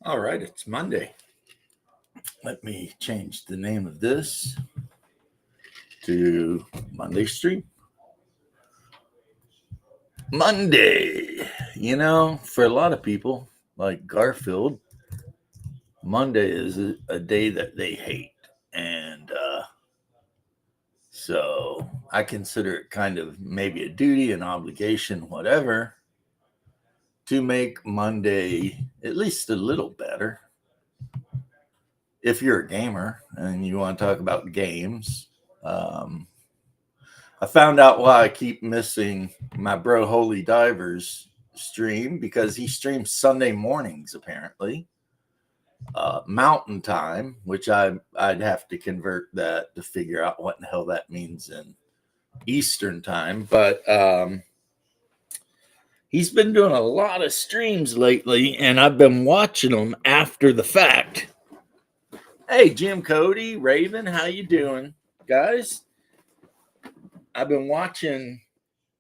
All right, it's Monday. Let me change the name of this to Monday Stream. Monday. For a lot of people, like Garfield, Monday is a day that they hate. And so I consider it kind of maybe a duty, an obligation, whatever, to make Monday at least a little better. If you're a gamer and you want to talk about games, I found out why I keep missing my bro Holy Divers stream because he streams Sunday mornings apparently, Mountain Time, which I'd have to convert that to figure out what in the hell that means in Eastern Time. But he's been doing a lot of streams lately, and I've been watching them after the fact. Hey, Jim Cody, Raven, how you doing, guys? I've been watching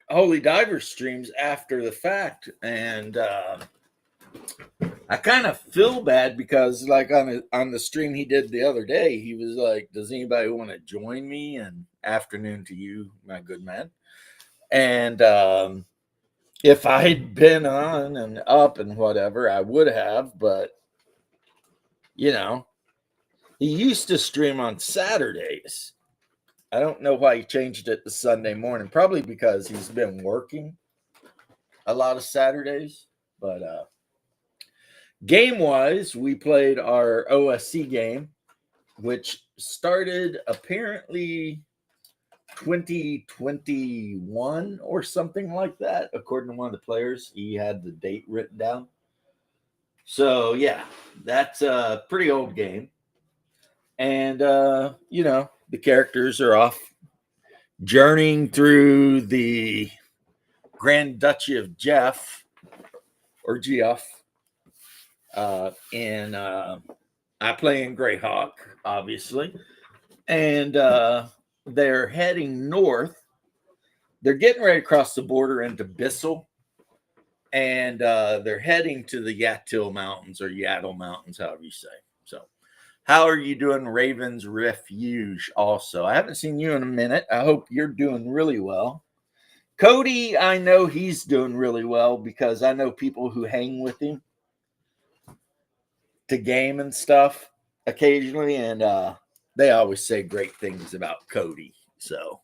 Holy Diver streams after the fact, and I kind of feel bad because, like on the stream he did the other day, he was like, "Does anybody want to join me?" And afternoon to you, my good man. And if I'd been on and up and whatever, I would have, but he used to stream on Saturdays. I don't know why he changed it to Sunday morning. Probably because he's been working a lot of Saturdays. But game-wise, we played our OSC game, which started apparently 2021 or something like that, according to one of the players. He had the date written down. So, yeah, that's a pretty old game. And, the characters are off journeying through the Grand Duchy of Jeff, or Geoff. And I play in Greyhawk, obviously. And they're heading north. They're getting ready to cross the border into Bissell. And they're heading to the Yatil Mountains, or Yaddle Mountains, however you say. So, how are you doing, Raven's Refuge? Also, I haven't seen you in a minute. I hope you're doing really well. Cody, I know he's doing really well because I know people who hang with him to game and stuff occasionally, and they always say great things about Cody. So,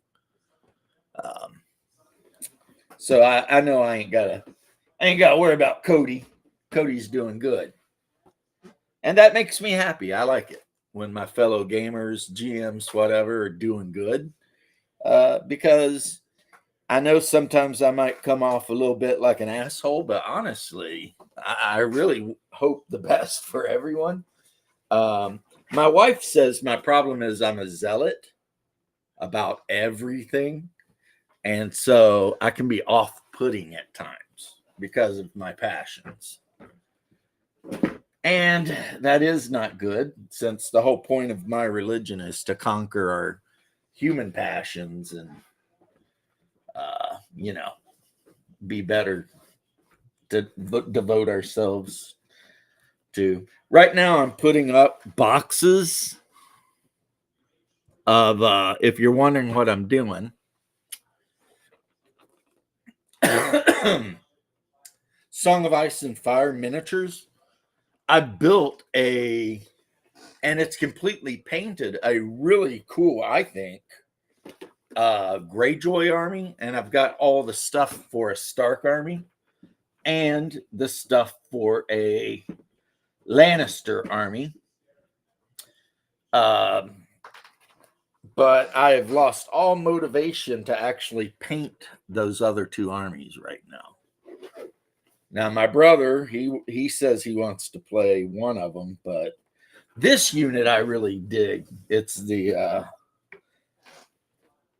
I know I ain't gotta worry about Cody. Cody's doing good. And that makes me happy. I like it when my fellow gamers, GMs, whatever, are doing good. Because I know sometimes I might come off a little bit like an asshole, but honestly, I really hope the best for everyone. My wife says my problem is I'm a zealot about everything. And so I can be off-putting at times because of my passions. And that is not good, since the whole point of my religion is to conquer our human passions and, be better, to devote ourselves to. Right now, I'm putting up boxes of, if you're wondering what I'm doing, Song of Ice and Fire miniatures. I built and it's completely painted, a really cool, I think, Greyjoy army, and I've got all the stuff for a Stark army and the stuff for a Lannister army. But I have lost all motivation to actually paint those other two armies right now. Now, my brother, he says he wants to play one of them, but this unit I really dig. It's the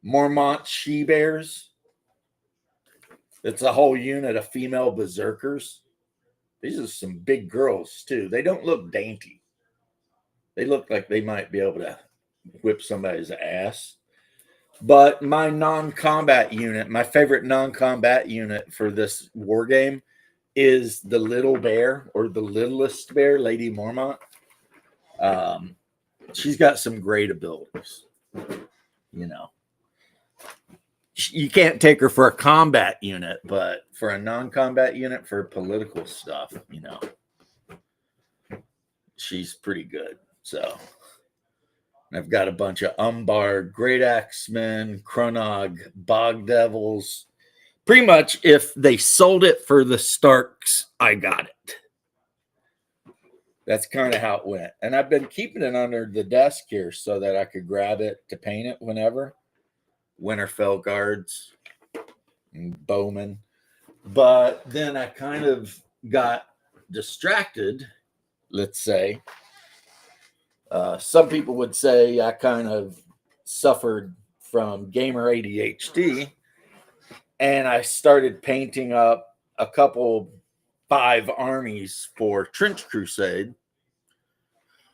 Mormont She-Bears. It's a whole unit of female berserkers. These are some big girls, too. They don't look dainty. They look like they might be able to whip somebody's ass. But my non-combat unit, my favorite non-combat unit for this war game, is the little bear or the littlest bear, Lady Mormont. She's got some great abilities. You know, you can't take her for a combat unit, but for a non-combat unit for political stuff, she's pretty good. So I've got a bunch of Umbar, Great Axemen, Kronog, Bog Devils. Pretty much, if they sold it for the Starks, I got it. That's kind of how it went. And I've been keeping it under the desk here so that I could grab it to paint it whenever. Winterfell Guards and Bowman. But then I kind of got distracted, let's say. Some people would say I kind of suffered from gamer ADHD, and I started painting up a couple 5 armies for Trench Crusade,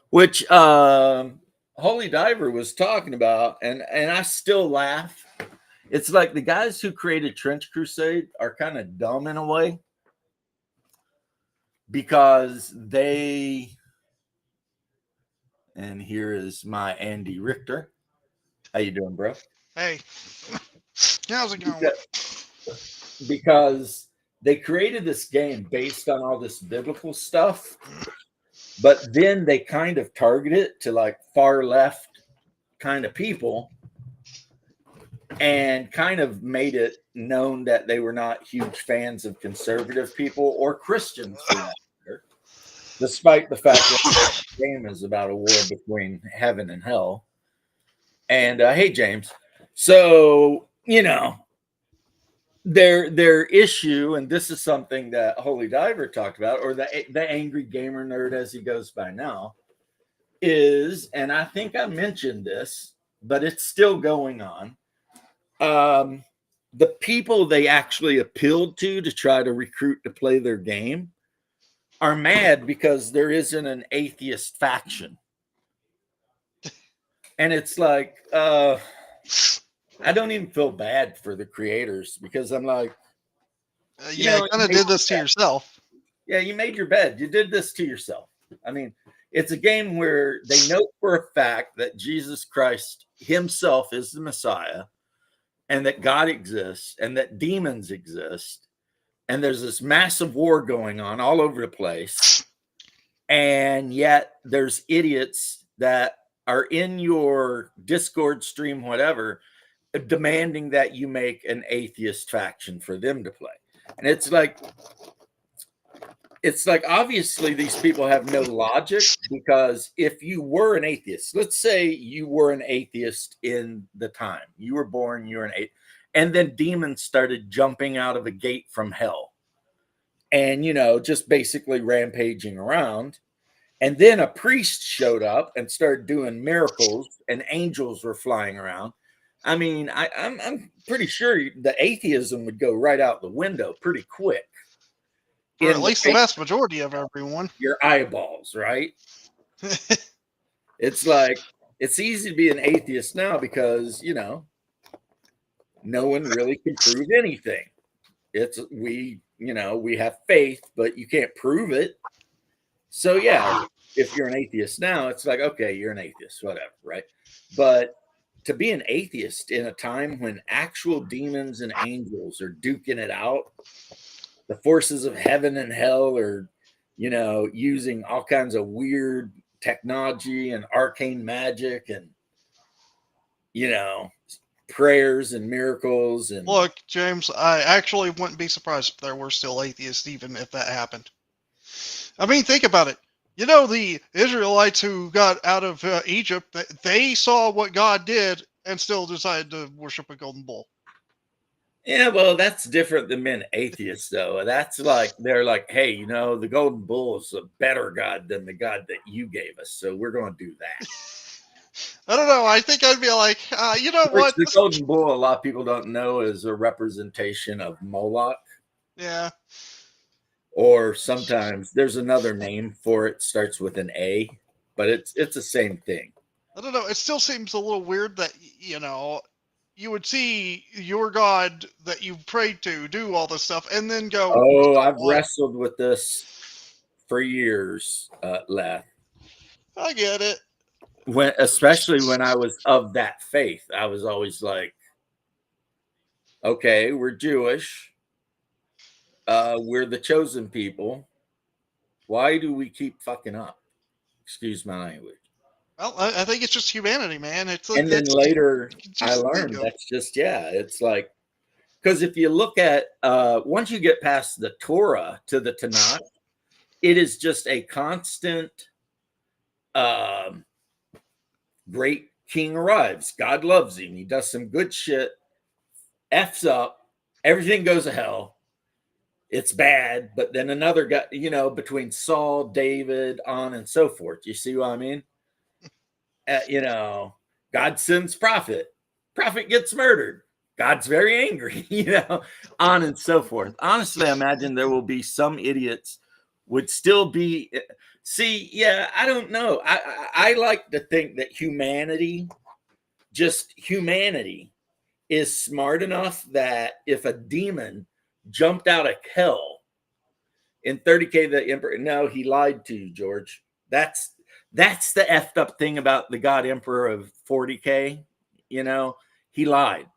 which Holy Diver was talking about, and I still laugh. It's like the guys who created Trench Crusade are kind of dumb in a way, because they, and here is my Andy Richter. How you doing, bro? Hey, how's it going? Because they created this game based on all this biblical stuff, but then they kind of target it to like far left kind of people and kind of made it known that they were not huge fans of conservative people or Christians for that matter, despite the fact that the game is about a war between heaven and hell. And hey, James. So, their issue, and this is something that Holy Diver talked about, or the angry gamer nerd as he goes by now, is, and I think I mentioned this, but it's still going on. The people they actually appealed to try to recruit to play their game are mad because there isn't an atheist faction. And it's like, I don't even feel bad for the creators, because I'm like, you kind of did this to yourself. Yeah, you made your bed. You did this to yourself. I mean, it's a game where they know for a fact that Jesus Christ himself is the Messiah, and that God exists, and that demons exist, and there's this massive war going on all over the place, and yet there's idiots that are in your Discord stream, whatever, demanding that you make an atheist faction for them to play. And it's like obviously these people have no logic, because if you were an atheist, let's say you were an atheist in the time you were born, you're an atheist, and then demons started jumping out of a gate from hell and just basically rampaging around, and then a priest showed up and started doing miracles and angels were flying around. I mean, I'm pretty sure the atheism would go right out the window pretty quick. Or at least the vast majority of everyone. Your eyeballs, right? It's like, it's easy to be an atheist now because, no one really can prove anything. We have faith, but you can't prove it. So yeah, if you're an atheist now, it's like, okay, you're an atheist, whatever, right? But to be an atheist in a time when actual demons and angels are duking it out, the forces of heaven and hell are, using all kinds of weird technology and arcane magic and, prayers and miracles. And look, James, I actually wouldn't be surprised if there were still atheists, even if that happened. I mean, think about it. The Israelites who got out of Egypt, they saw what God did and still decided to worship a golden bull. Yeah, well, that's different than being atheists, though. That's like, they're like, hey, the golden bull is a better God than the God that you gave us, so we're going to do that. I don't know. I think I'd be like, you know what? The golden bull, a lot of people don't know, is a representation of Moloch. Yeah. Or sometimes there's another name for it, starts with an A, but it's the same thing. I don't know. It still seems a little weird that, you would see your God that you prayed to do all this stuff, and then go, Oh, I've "What?" wrestled with this for years, Leth. I get it. Especially when I was of that faith, I was always like, okay, we're Jewish. We're the chosen people. Why do we keep fucking up? Excuse my language. Well, I think it's just humanity, man. And then later it's I just learned ego. that's just, yeah, it's like, because if you look at, once you get past the Torah to the Tanakh, it is just a constant, um, great king arrives. God loves him. He does some good shit, F's up, everything goes to hell. It's bad, but then another guy, between Saul, David, on and so forth. You see what I mean? God sends prophet. Prophet gets murdered. God's very angry, on and so forth. Honestly, I imagine there will be some idiots would still be. See, yeah, I don't know. I like to think that humanity is smart enough that if a demon jumped out of hell in 30K, the emperor, no, he lied to you, George. That's the effed up thing about the God Emperor of 40K. He lied.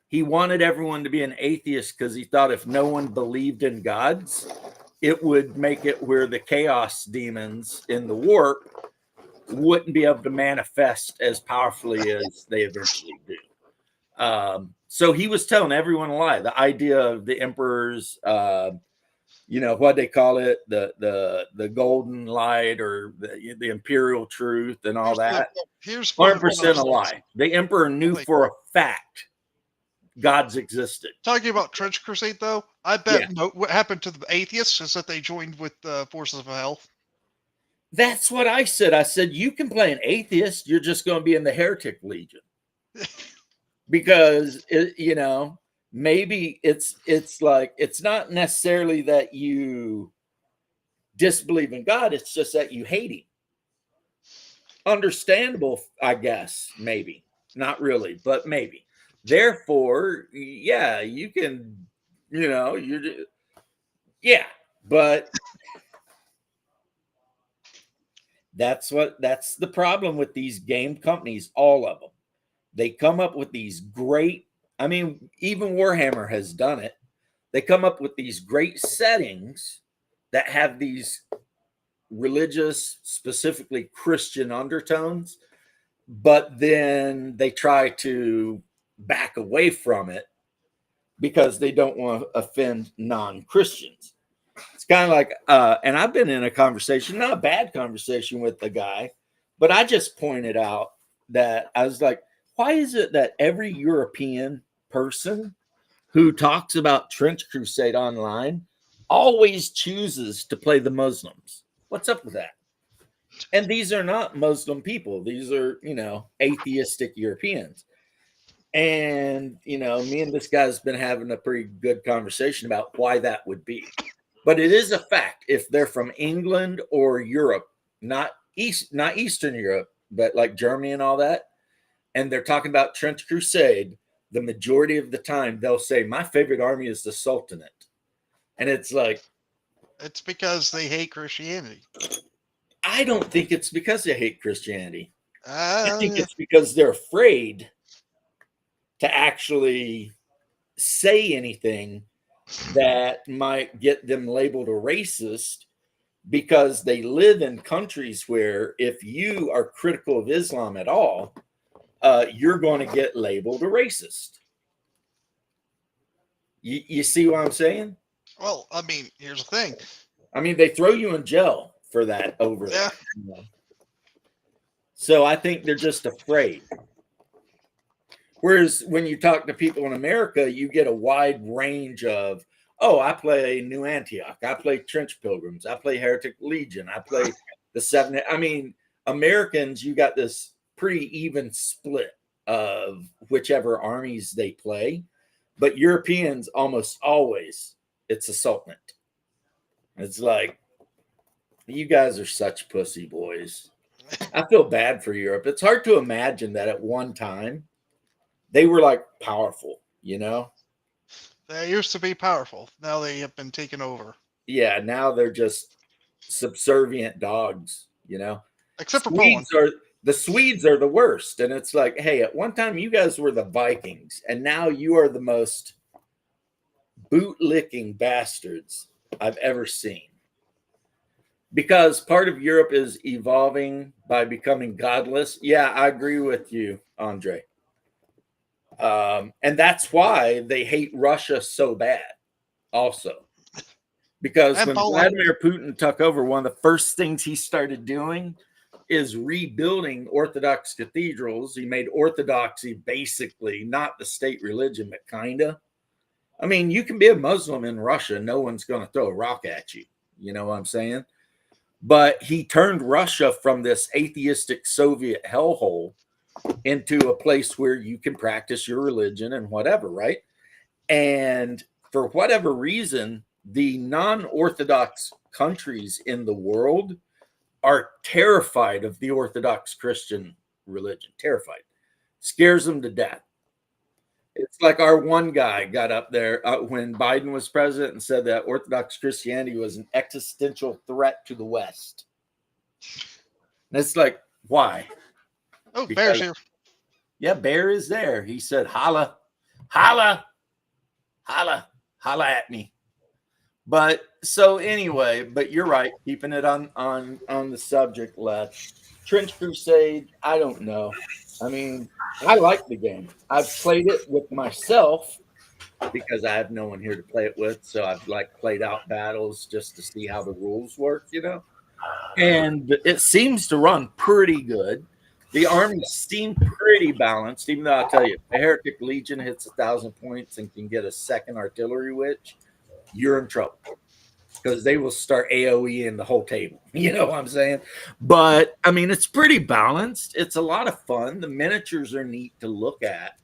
He wanted everyone to be an atheist because he thought if no one believed in gods, it would make it where the chaos demons in the warp wouldn't be able to manifest as powerfully as they eventually do. So he was telling everyone a lie. The idea of the emperor's, what they call it, the golden light or the imperial truth and all that. Here's 100% a lie. The emperor knew for a fact gods existed. Talking about Trench Crusade, though, I bet what happened to the atheists is that they joined with the forces of hell. That's what I said. I said, you can play an atheist. You're just going to be in the heretic legion. Because, maybe it's like, it's not necessarily that you disbelieve in God. It's just that you hate him. Understandable, I guess, maybe. Not really, but maybe. Therefore, yeah, you can, but that's the problem with these game companies, all of them. They come up with these great, even Warhammer has done it. They come up with these great settings that have these religious, specifically Christian undertones, but then they try to back away from it because they don't want to offend non-Christians. It's kind of like, and I've been in a conversation, not a bad conversation with the guy, but I just pointed out that I was like, why is it that every European person who talks about Trench Crusade online always chooses to play the Muslims? What's up with that? And these are not Muslim people. These are, atheistic Europeans. And, me and this guy's been having a pretty good conversation about why that would be. But it is a fact. If they're from England or Europe, not Eastern Europe, but like Germany and all that, and they're talking about Trench Crusade, the majority of the time they'll say, my favorite army is the Sultanate. And it's like, it's because they hate Christianity. I don't think it's because they hate Christianity. I think it's because they're afraid to actually say anything that might get them labeled a racist, because they live in countries where if you are critical of Islam at all, you're going to get labeled a racist. You see what I'm saying? Well, here's the thing. They throw you in jail for that over there. So I think they're just afraid. Whereas when you talk to people in America, you get a wide range of, I play New Antioch, I play Trench Pilgrims, I play Heretic Legion, I play the Seven. Americans, you got this pretty even split of whichever armies they play. But Europeans, almost always, it's a Sultanate. It's like, you guys are such pussy boys. I feel bad for Europe. It's hard to imagine that at one time they were like powerful, you know? They used to be powerful. Now they have been taken over. Yeah, now they're just subservient dogs, you know? Except for Poland. Swedes are the Swedes are the worst. And it's like, hey, at one time you guys were the Vikings, and now you are the most boot-licking bastards I've ever seen. Because part of Europe is evolving by becoming godless. Yeah, I agree with you, Andre. And that's why they hate Russia so bad, also. Because And when Poland. Vladimir Putin took over, one of the first things he started doing is rebuilding Orthodox cathedrals. He made Orthodoxy basically not the state religion, but kind of. I mean, you can be a Muslim in Russia. No one's going to throw a rock at you. You know what I'm saying? But he turned Russia from this atheistic Soviet hellhole into a place where you can practice your religion and whatever, right? And for whatever reason, the non-Orthodox countries in the world are terrified of the Orthodox Christian religion. Terrified. Scares them to death. It's like our one guy got up there when Biden was president and said that Orthodox Christianity was an existential threat to the West. And it's like, why? Oh, Because, Bear's here. yeah, Bear is there. He said, holla, holla, holla, holla at me. But so anyway, but you're right, keeping it on the subject left. Trench Crusade, I don't know. I mean, I like the game. I've played it with myself because I have no one here to play it with. So I've like played out battles just to see how the rules work, you know. And it seems to run pretty good. The armies seem pretty balanced, even though I'll tell you, the Heretic Legion hits 1,000 points and can get a second artillery witch, you're in trouble. Because they will start AoE in the whole table. You know what I'm saying? But I mean, it's pretty balanced. It's a lot of fun. The miniatures are neat to look at.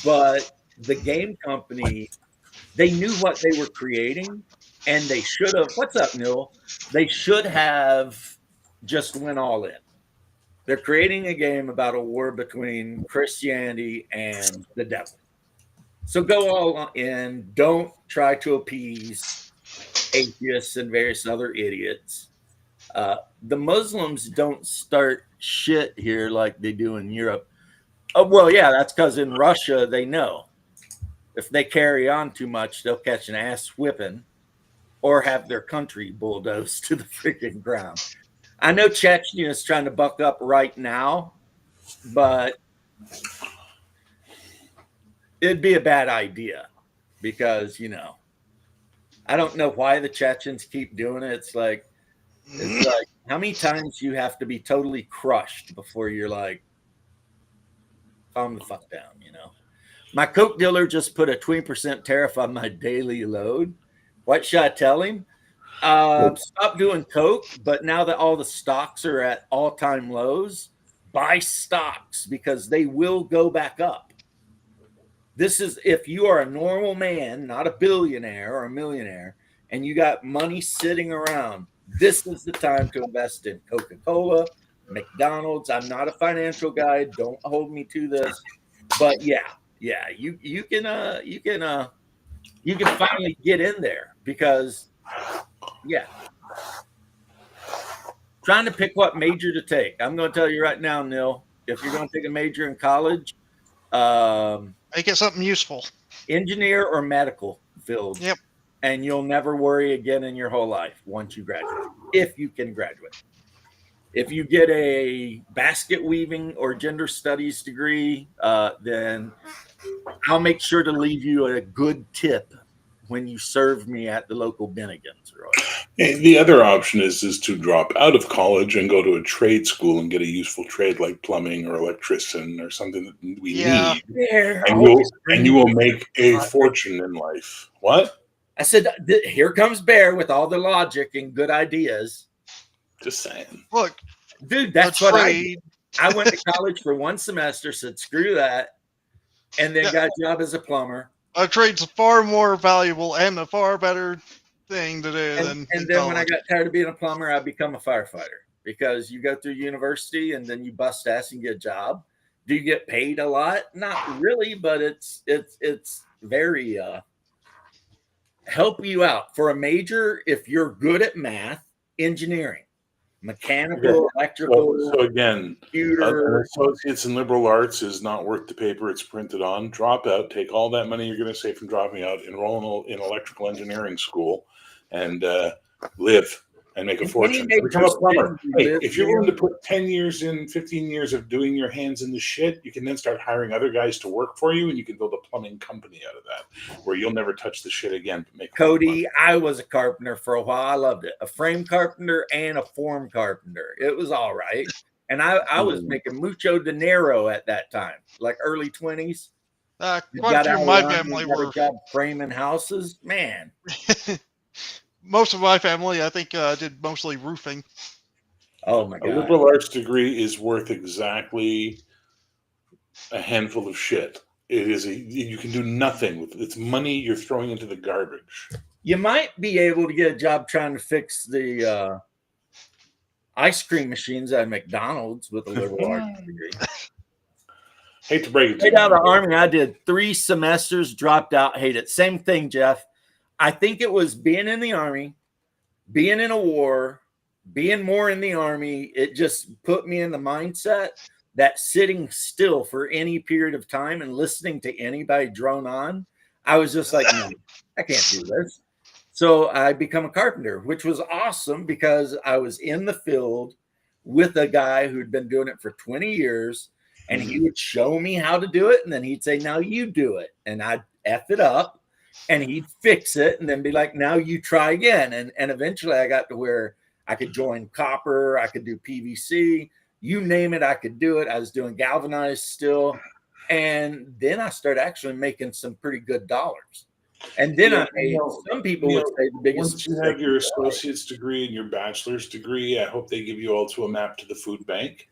But the game company, they knew what they were creating, and they should have. What's up, Neil? They should have just went all in. They're creating a game about a war between Christianity and the devil. So go all in. Don't try to appease atheists and various other idiots. The Muslims don't start shit here like they do in Europe. Oh, well, yeah, that's because in Russia, they know if they carry on too much, they'll catch an ass whipping or have their country bulldozed to the freaking ground. I know Chechnya is trying to buck up right now, but it'd be a bad idea because, you know, I don't know why the Chechens keep doing it. It's like how many times you have to be totally crushed before you're like, calm the fuck down, you know? My Coke dealer just put a 20% tariff on my daily load. What should I tell him? Stop doing Coke, but now that all the stocks are at all-time lows, buy stocks because they will go back up. This is if you are a normal man, not a billionaire or a millionaire, and you got money sitting around, this is the time to invest in Coca-Cola, McDonald's. I'm not a financial guy. Don't hold me to this. But yeah, you can finally get in there because yeah. Trying to pick what major to take. I'm going to tell you right now, Neil, if you're going to take a major in college, Make it something useful. Engineer or medical field. Yep. And you'll never worry again in your whole life once you graduate, if you can graduate. If you get a basket weaving or gender studies degree, then I'll make sure to leave you a good tip when you serve me at the local Bennigan's. The other option is to drop out of college and go to a trade school and get a useful trade like plumbing or electrician or something that we need. And you will make a fortune in life. What? I said, here comes Bear with all the logic and good ideas. Just saying. Look, dude, that's what I did. I went to college for one semester, said screw that, and then got a job as a plumber. A trade's far more valuable and a far better thing to do than. And then when I got tired of being a plumber, I become a firefighter because you go through university and then you bust ass and get a job. Do you get paid a lot? Not really, but it's very help you out for a major if you're good at math, engineering, mechanical, electrical, So again, computer. an associate's in liberal arts is not worth the paper it's printed on. Drop out, take all that money you're going to save from dropping out, enroll in electrical engineering school, and live and make a fortune. Become a plumber. Hey, if you're willing to put 10 years in, 15 years of doing your hands in the shit, you can then start hiring other guys to work for you, and you can build a plumbing company out of that, where you'll never touch the shit again. But make Cody, I was a carpenter for a while. I loved it. A frame carpenter and a form carpenter. It was all right. And I was making mucho dinero at that time, like early 20s. Quite a few of my family were framing houses. Man. Most of my family, I think, did mostly roofing. Oh my God! A liberal arts degree is worth exactly a handful of shit. It is you can do nothing with it. It's money you're throwing into the garbage. You might be able to get a job trying to fix the ice cream machines at McDonald's with a liberal arts degree. Hate to break it to you. you. Out of the Army, I did 3 semesters, dropped out, hate it. Same thing, Jeff. I think it was being in the Army, being in a war, being more in the Army. It just put me in the mindset that sitting still for any period of time and listening to anybody drone on, I was just like, no, I can't do this. So I become a carpenter, which was awesome because I was in the field with a guy who'd been doing it for 20 years, and he would show me how to do it, and then he'd say, now you do it. And I'd F it up. And he'd fix it and then be like, now you try again. And eventually I got to where I could join copper. I could do PVC, you name it. I could do it. I was doing galvanized still. And then I started actually making some pretty good dollars. And then I made, some people would say the biggest. Once you have your associate's degree and your bachelor's degree, I hope they give you all to a map to the food bank.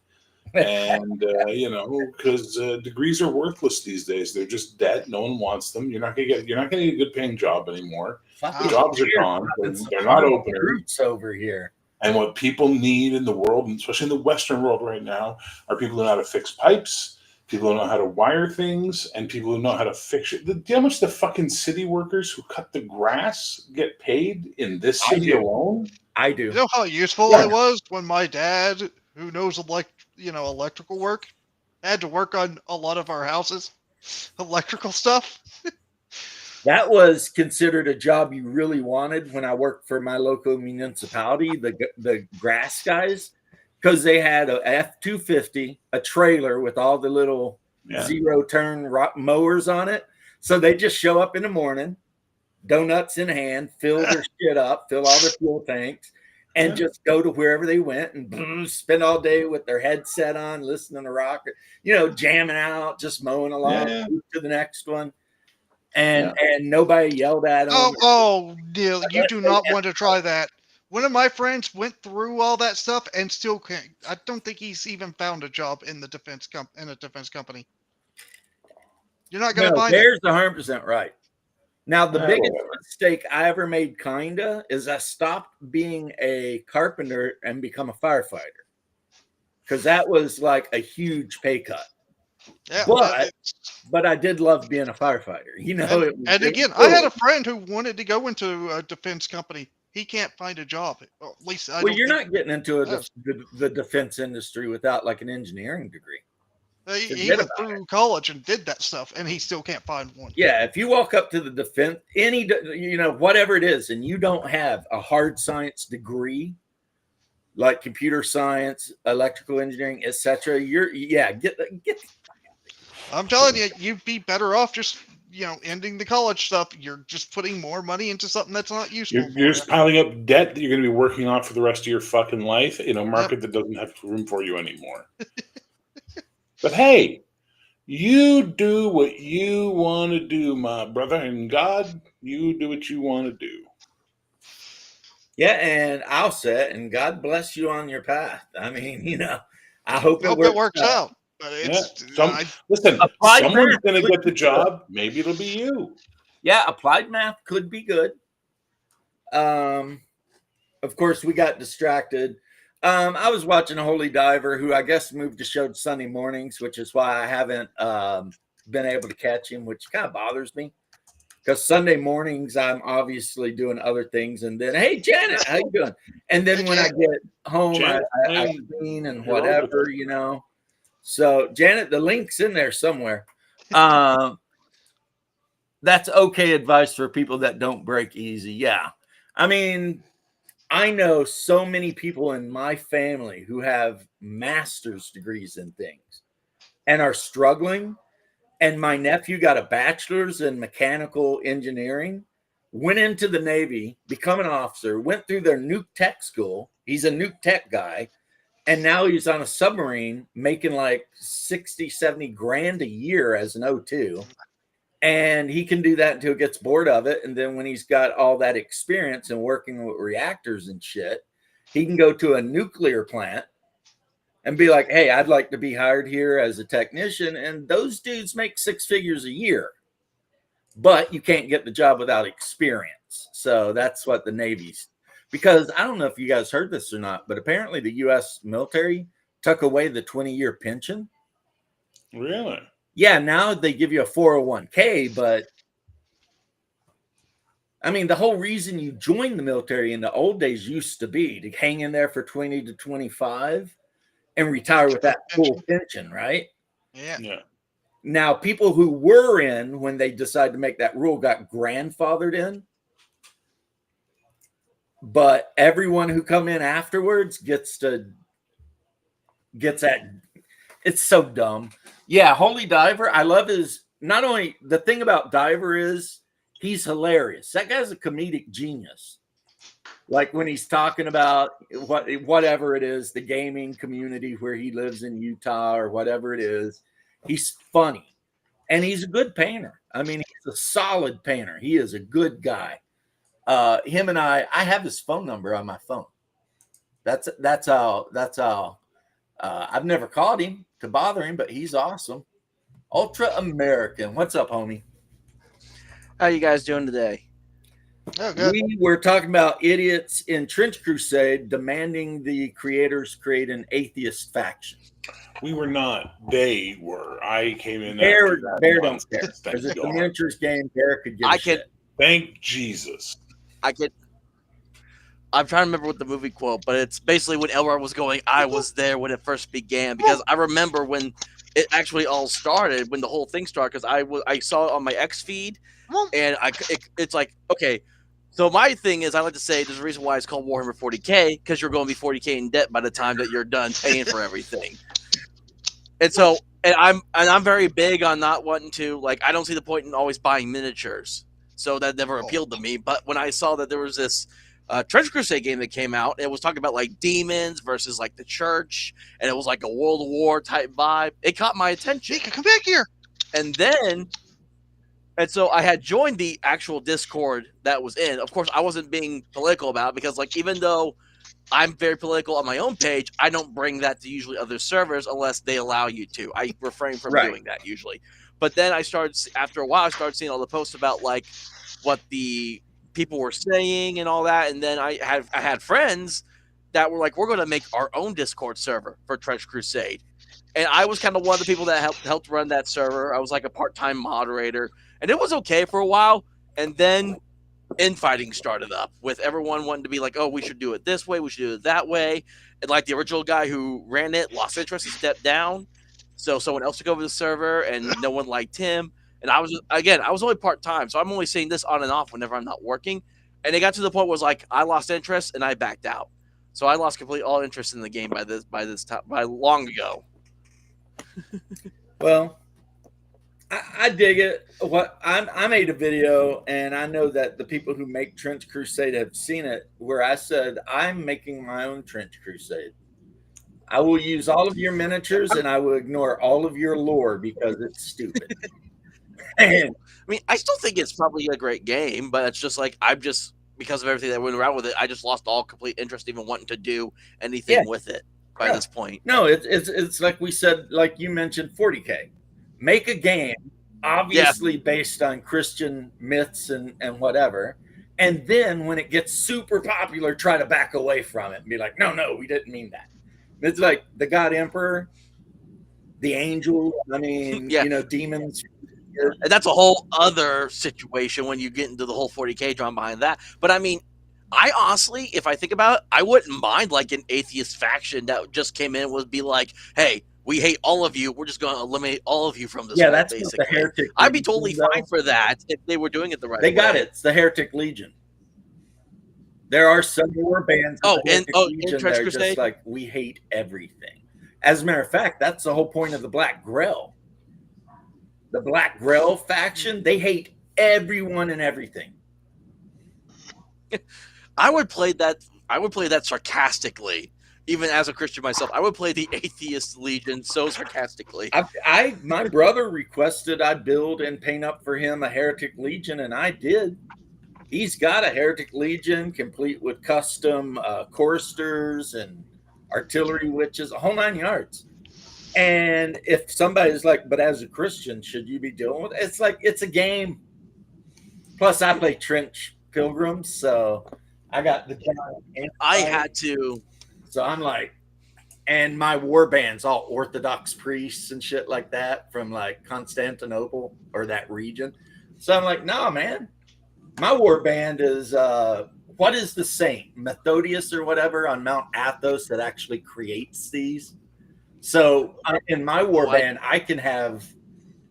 And because degrees are worthless these days. They're just debt. No one wants them. You're not gonna get a good paying job anymore. The jobs are gone. They're not open over here. And what people need in the world, and especially in the Western world right now, are people who know how to fix pipes, people who know how to wire things, and people who know how to fix it. Do you know how much the fucking city workers who cut the grass get paid in this city alone? I do. You know how useful I was when my dad, who knows electrical work, had to work on a lot of our houses, electrical stuff. That was considered a job you really wanted when I worked for my local municipality, the grass guys, because they had a F-250, a trailer with all the little zero-turn mowers on it. So they just show up in the morning, donuts in hand, fill their shit up, fill all their fuel tanks, and just go to wherever they went and spend all day with their headset on, listening to rock, jamming out, just mowing along to the next one. And nobody yelled at them. Oh, Neil, you do not want to try that. One of my friends went through all that stuff and still can't. I don't think he's even found a job in the defense company. You're not going to find it. There's 100% right. Now, the biggest mistake I ever made, is I stopped being a carpenter and become a firefighter, because that was like a huge pay cut. Yeah, but I did love being a firefighter. And again, I had a friend who wanted to go into a defense company. He can't find a job. Well, at least you're not getting into the defense industry without like an engineering degree. He went through college and did that stuff, and he still can't find one. Yeah, if you walk up to the defense, whatever it is, and you don't have a hard science degree, like computer science, electrical engineering, etc., get. I'm telling you, you'd be better off just ending the college stuff. You're just putting more money into something that's not useful. You're just piling up debt that you're going to be working off for the rest of your fucking life in a market that doesn't have room for you anymore. But hey, you do what you want to do, my brother, and God, you do what you want to do. Yeah, and I'll say it, and God bless you on your path. I mean, I hope it works out. But listen, someone's going to get the job. Maybe it'll be you. Yeah, applied math could be good. Of course, we got distracted. I was watching Holy Diver, who I guess moved to show Sunday mornings, which is why I haven't been able to catch him, which kind of bothers me. Because Sunday mornings, I'm obviously doing other things. And then, hey, Janet, how you doing? And then when I get home, I clean and whatever, you know. So, Janet, the link's in there somewhere. That's okay advice for people that don't break easy. Yeah. I mean, I know so many people in my family who have master's degrees in things and are struggling. And my nephew got a bachelor's in mechanical engineering, went into the Navy, become an officer, went through their nuke tech school. He's a nuke tech guy. And now he's on a submarine making like 60, 70 grand a year as an O2. And he can do that until he gets bored of it. And then when he's got all that experience and working with reactors and shit, he can go to a nuclear plant and be like, hey, I'd like to be hired here as a technician. And those dudes make 6 figures a year, but you can't get the job without experience. So that's what the Navy's, because I don't know if you guys heard this or not, but apparently the U.S. military took away the 20-year pension. Really? Yeah, now they give you a 401k, but I mean, the whole reason you joined the military in the old days used to be to hang in there for 20 to 25 and retire with that full pension, right? Yeah. Now, people who were in when they decided to make that rule got grandfathered in, but everyone who come in afterwards gets that. It's so dumb. Yeah, Holy Diver. I love his. Not only the thing about Diver is he's hilarious. That guy's a comedic genius. Like when he's talking about whatever it is, the gaming community where he lives in Utah or whatever it is, he's funny. And he's a good painter. I mean, he's a solid painter. He is a good guy. Him and I have his phone number on my phone. That's how I've never called him to bother him, but he's awesome. Ultra American. What's up, homie? How you guys doing today? Oh, good. We were talking about idiots in Trench Crusade demanding the creators create an atheist faction. We were not. They were. I came in. Bear after don't months. care. Thank Because it's a God. miniatures game. Bear could give I a shit. Thank Jesus. I'm trying to remember what the movie quote, but it's basically when Elrond was going, I was there when it first began, because I remember when it actually all started, when the whole thing started, because I saw it on my X feed, and it's like, okay, so my thing is, I like to say there's a reason why it's called Warhammer 40K, because you're going to be 40K in debt by the time that you're done paying for everything. And so, I'm very big on not wanting to, like, I don't see the point in always buying miniatures, so that never appealed to me. But when I saw that there was this Trench Crusade game that came out, it was talking about like demons versus like the church, and it was like a World War type vibe. It caught my attention. Mika, come back here. And so I had joined the actual Discord that was in. Of course, I wasn't being political about it, because like, even though I'm very political on my own page, I don't bring that to usually other servers unless they allow you to. I refrain from doing that usually. But then after a while, I started seeing all the posts about like what the people were saying and all that. And then I had friends that were like, we're going to make our own Discord server for Trench Crusade. And I was kind of one of the people that helped run that server. I was like a part-time moderator, and it was okay for a while. And then infighting started up with everyone wanting to be like, oh, we should do it this way, we should do it that way. And like the original guy who ran it lost interest and stepped down. So someone else took over the server, and no one liked him. And I was only part-time, so I'm only seeing this on and off whenever I'm not working. And it got to the point where it was like, I lost interest and I backed out. So I lost all interest in the game by long ago. Well, I dig it. I made a video, and I know that the people who make Trench Crusade have seen it, where I said I'm making my own Trench Crusade. I will use all of your miniatures, and I will ignore all of your lore because it's stupid. I mean, I still think it's probably a great game, but it's just like, because of everything that went around with it, I just lost all complete interest even wanting to do anything with it by this point. No, it's like we said, like you mentioned, 40K. Make a game, obviously based on Christian myths and whatever, And then when it gets super popular, try to back away from it and be like, no, we didn't mean that. It's like the God Emperor, the angel, I mean, Yeah. demons. And that's a whole other situation when you get into the whole 40K drama behind that. But I mean, I honestly, if I think about it, I wouldn't mind like an atheist faction that just came in and would be like, hey, we hate all of you. We're just going to eliminate all of you from this world, That's basically. the Heretic I'd be Legion, totally though. fine for that if they were doing it the right They way. got it. It's the Heretic Legion. There are some war bands. In Legion Trench that are Crusade? just like, we hate everything. As a matter of fact, that's the whole point of the Black Grail. The Black Grail faction, they hate everyone and everything. I would play that sarcastically. Even as a Christian myself, I would play the Atheist Legion so sarcastically. My brother requested I build and paint up for him a Heretic Legion, and I did. He's got a Heretic Legion complete with custom choristers and artillery witches, a whole 9 yards. And if somebody's like, but as a Christian, should you be dealing with it? It's like, it's a game. Plus, I play Trench Pilgrims, so I got the giant. I had to. So I'm like, and my war band's all Orthodox priests and shit like that from like Constantinople or that region. So I'm like, nah, man, my war band is what is the saint, Methodius or whatever on Mount Athos that actually creates these. So in my war band, I can have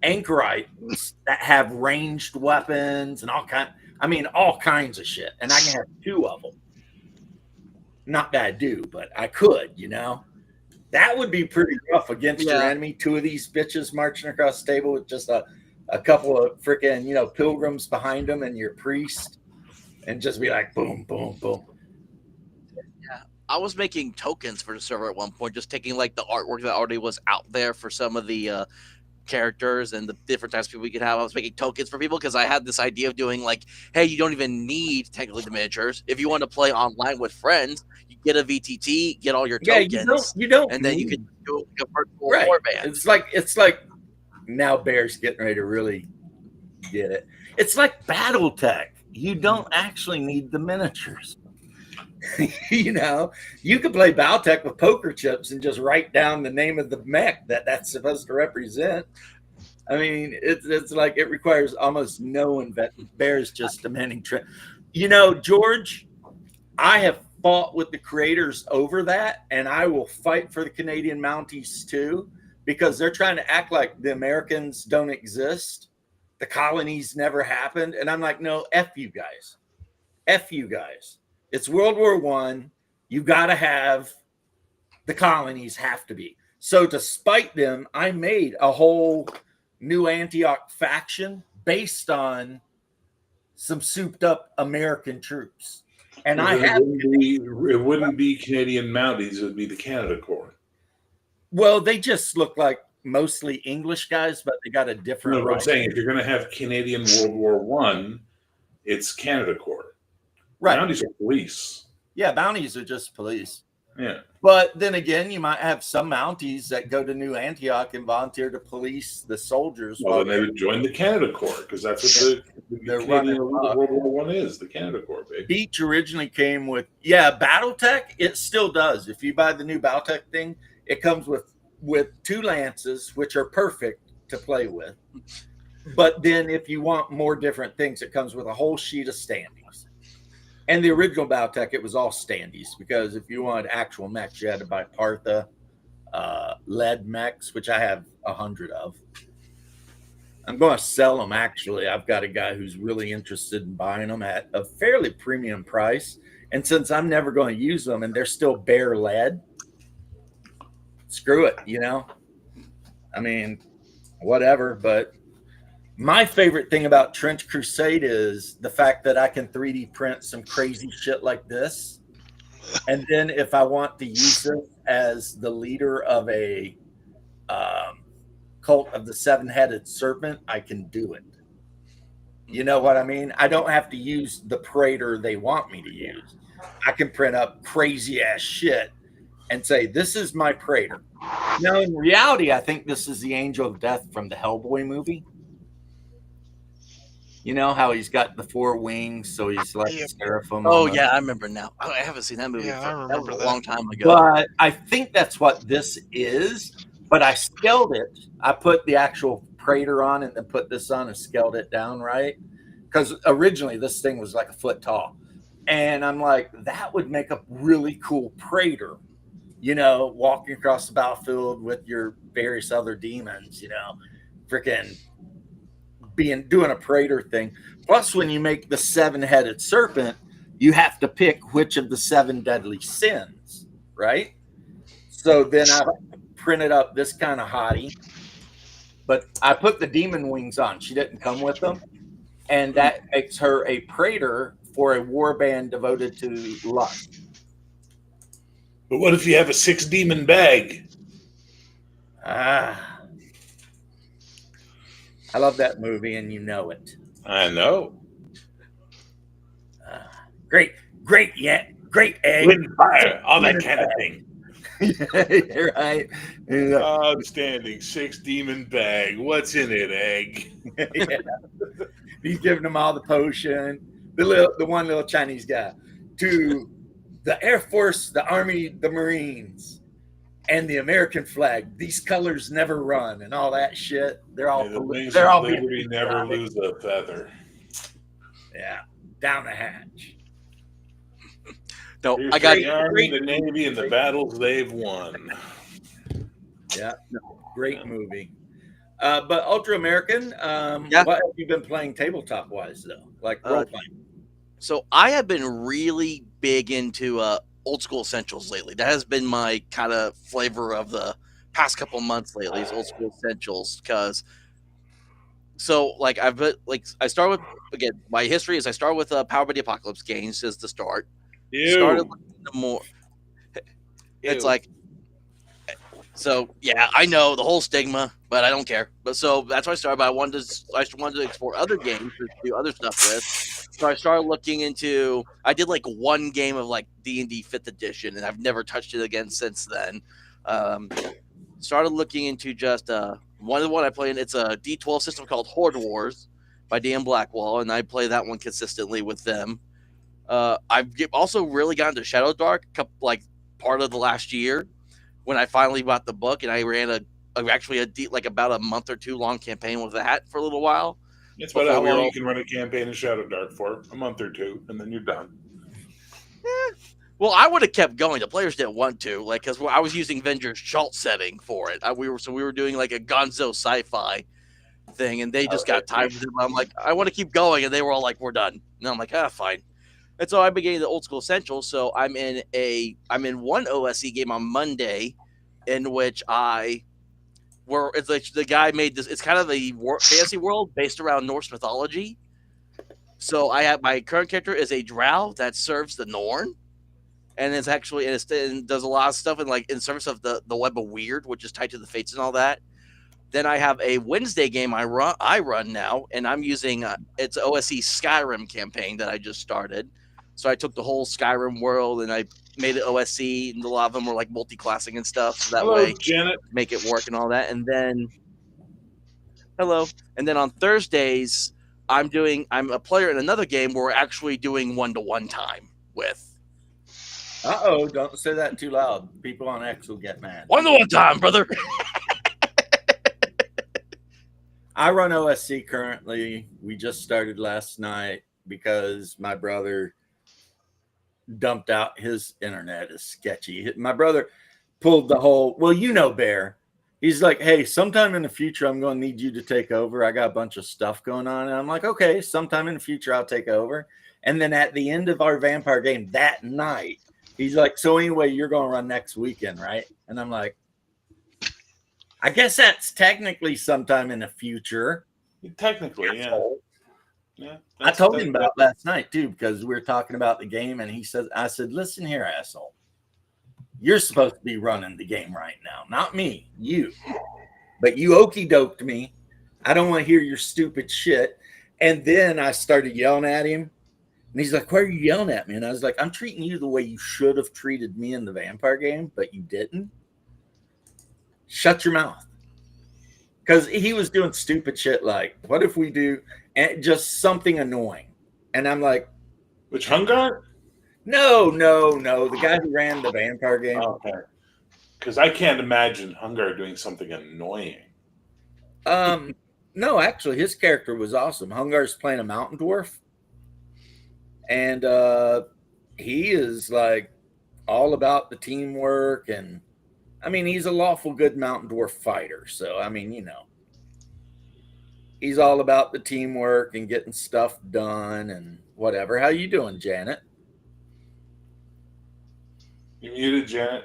anchorites that have ranged weapons and all kinds of shit, and I can have 2 of them. Not that I do, but I could, That would be pretty rough against your enemy. 2 of these bitches marching across the table with just a couple of freaking, pilgrims behind them and your priest, and just be like, boom, boom, boom. Yeah, I was making tokens for the server at one point, just taking like the artwork that already was out there for some of the characters and the different types of people we could have. I was making tokens for people because I had this idea of doing like, hey, you don't even need technically the miniatures. If you want to play online with friends, you get a VTT, get all your tokens. You don't, and then you can do a virtual right. war band. It's like now Bear's getting ready to really get it. It's like BattleTech. You don't actually need the miniatures. You could play BattleTech with poker chips and just write down the name of the mech that's supposed to represent. I mean, it's like it requires almost no investment. Bear's just demanding. George, I have fought with the creators over that, and I will fight for the Canadian Mounties too, because they're trying to act like the Americans don't exist. The colonies never happened. And I'm like, no, F you guys. F you guys. It's World War I. You got to have the colonies have to be. So to spite them, I made a whole New Antioch faction based on some souped up American troops. And it wouldn't be Canadian Mounties. It would be the Canada Corps. Well, they just look like mostly English guys, but they got a different. No, I'm saying if you're going to have Canadian World War I, it's Canada Corps. Right. Mounties are police. Yeah, Mounties are just police. Yeah. But then again, you might have some Mounties that go to New Antioch and volunteer to police the soldiers. Well, then they would join the Canada Corps because that's what the Canadian World War I is, the Canada Corps, baby. Beach originally came with, BattleTech. It still does. If you buy the new BattleTech thing, it comes with 2 lances, which are perfect to play with. But then if you want more different things, it comes with a whole sheet of standees. And the original BattleTech, it was all standees, because if you wanted actual mechs, you had to buy Partha, lead mechs, which I have 100 of. I'm going to sell them, actually. I've got a guy who's really interested in buying them at a fairly premium price. And since I'm never going to use them and they're still bare lead, screw it, I mean, whatever. But my favorite thing about Trench Crusade is the fact that I can 3D print some crazy shit like this. And then if I want to use it as the leader of a cult of the 7-headed serpent, I can do it. You know what I mean? I don't have to use the Praetor they want me to use. I can print up crazy ass shit and say, this is my Praetor. Now, in reality, I think this is the Angel of Death from the Hellboy movie. You know how he's got the 4 wings, so he's like Yep. a seraphim. Oh almost. yeah, I remember now. Oh, I haven't seen that movie. Yeah, I That was remember a that. long time ago. But I think that's what this is. But I scaled it. I put the actual Praetor on and then put this on and scaled it down, right? Because originally this thing was like a foot tall. And I'm like, that would make a really cool Praetor, you know, walking across the battlefield with your various other demons, you know, freaking doing a Praetor thing. Plus, when you make the 7-headed serpent, you have to pick which of the 7 deadly sins, right? So then I printed up this kind of hottie, but I put the demon wings on. She didn't come with them, and that makes her a Praetor for a warband devoted to lust. But what if you have a 6-demon bag? Ah, I love that movie, and you know it. I know. Great egg. Wind, fire, all that kind of thing. Right. Outstanding 6-demon bag. What's in it, egg? Yeah. He's giving them all the potion. The one little Chinese guy to the Air Force, the Army, the Marines, and the American flag. These colors never run, and all that shit. They're all The wings they're of all liberty never lose a feather. Yeah, down the hatch. No, Here's I got the Army, the Navy, and the battles they've won. Yeah, great movie. But Ultra American, Yeah. what have you been playing tabletop wise though? Like role playing? So I have been really big into old school essentials lately. That has been my kind of flavor of the past couple months lately. Is old school essentials because. So like I start with again my history is I start with Power by the Apocalypse games as the start. Started looking into more. It's like. So yeah, I know the whole stigma, but I don't care. But so that's why I started. But I wanted to explore other games to do other stuff with. So I started looking into. I did like one game of like D&D 5th edition, and I've never touched it again since then. Started looking into just one of the one I play in. It's a D12 system called Horde Wars by Dan Blackwall, and I play that one consistently with them. I've also really gotten to Shadow Dark, like part of the last year. When I finally bought the book and I ran about a month or 2 long campaign with that for a little while. It's about how long you can run a campaign in Shadow Dark for, a month or 2, and then you're done. Well, I would have kept going. The players didn't want to, like, because I was using Venger's Schultz setting for it. We were doing like a Gonzo sci-fi thing, and they just got tired of it. I'm like, I want to keep going, and they were all like, "We're done." And I'm like, fine. And so I began the old school essentials. So I'm in one OSE game on Monday, in which it's like the guy made this. It's kind of a fantasy world based around Norse mythology. So I have my current character is a drow that serves the Norn, and it's actually and does a lot of stuff in service of the Web of Weird, which is tied to the Fates and all that. Then I have a Wednesday game I run now, and I'm using it's an OSE Skyrim campaign that I just started. So I took the whole Skyrim world and I made it OSE, and a lot of them were like multi-classing and stuff. So that way, Janet. Make it work and all that. And then, and then on Thursdays, I'm a player in another game where we're actually doing 1-to-1 time with. Don't say that too loud. People on X will get mad. 1-to-1 time, brother. I run OSC currently. We just started last night because my brother dumped out his internet is sketchy. My brother pulled the whole, Bear. He's like, hey, sometime in the future, I'm going to need you to take over. I got a bunch of stuff going on. And I'm like, okay, sometime in the future, I'll take over. And then at the end of our vampire game that night, he's like, so anyway, you're going to run next weekend, right? And I'm like, I guess that's technically sometime in the future. Technically, yeah. Yeah, I told him about last night too, because we were talking about the game, and I said, listen here, asshole. You're supposed to be running the game right now, not me, you. But you okie doked me. I don't want to hear your stupid shit. And then I started yelling at him. And he's like, why are you yelling at me? And I was like, I'm treating you the way you should have treated me in the vampire game, but you didn't. Shut your mouth. Because he was doing stupid shit like, what if we do? and just something annoying. And I'm like, Which Hungar? no, the guy who ran the vampire game. Okay. Because I can't imagine Hungar doing something annoying. No, actually, his character was awesome. Hungar's playing a mountain dwarf, and he is like all about the teamwork, and I mean, he's a lawful good mountain dwarf fighter. So I mean, he's all about the teamwork and getting stuff done and whatever. How you doing, Janet? You muted, Janet?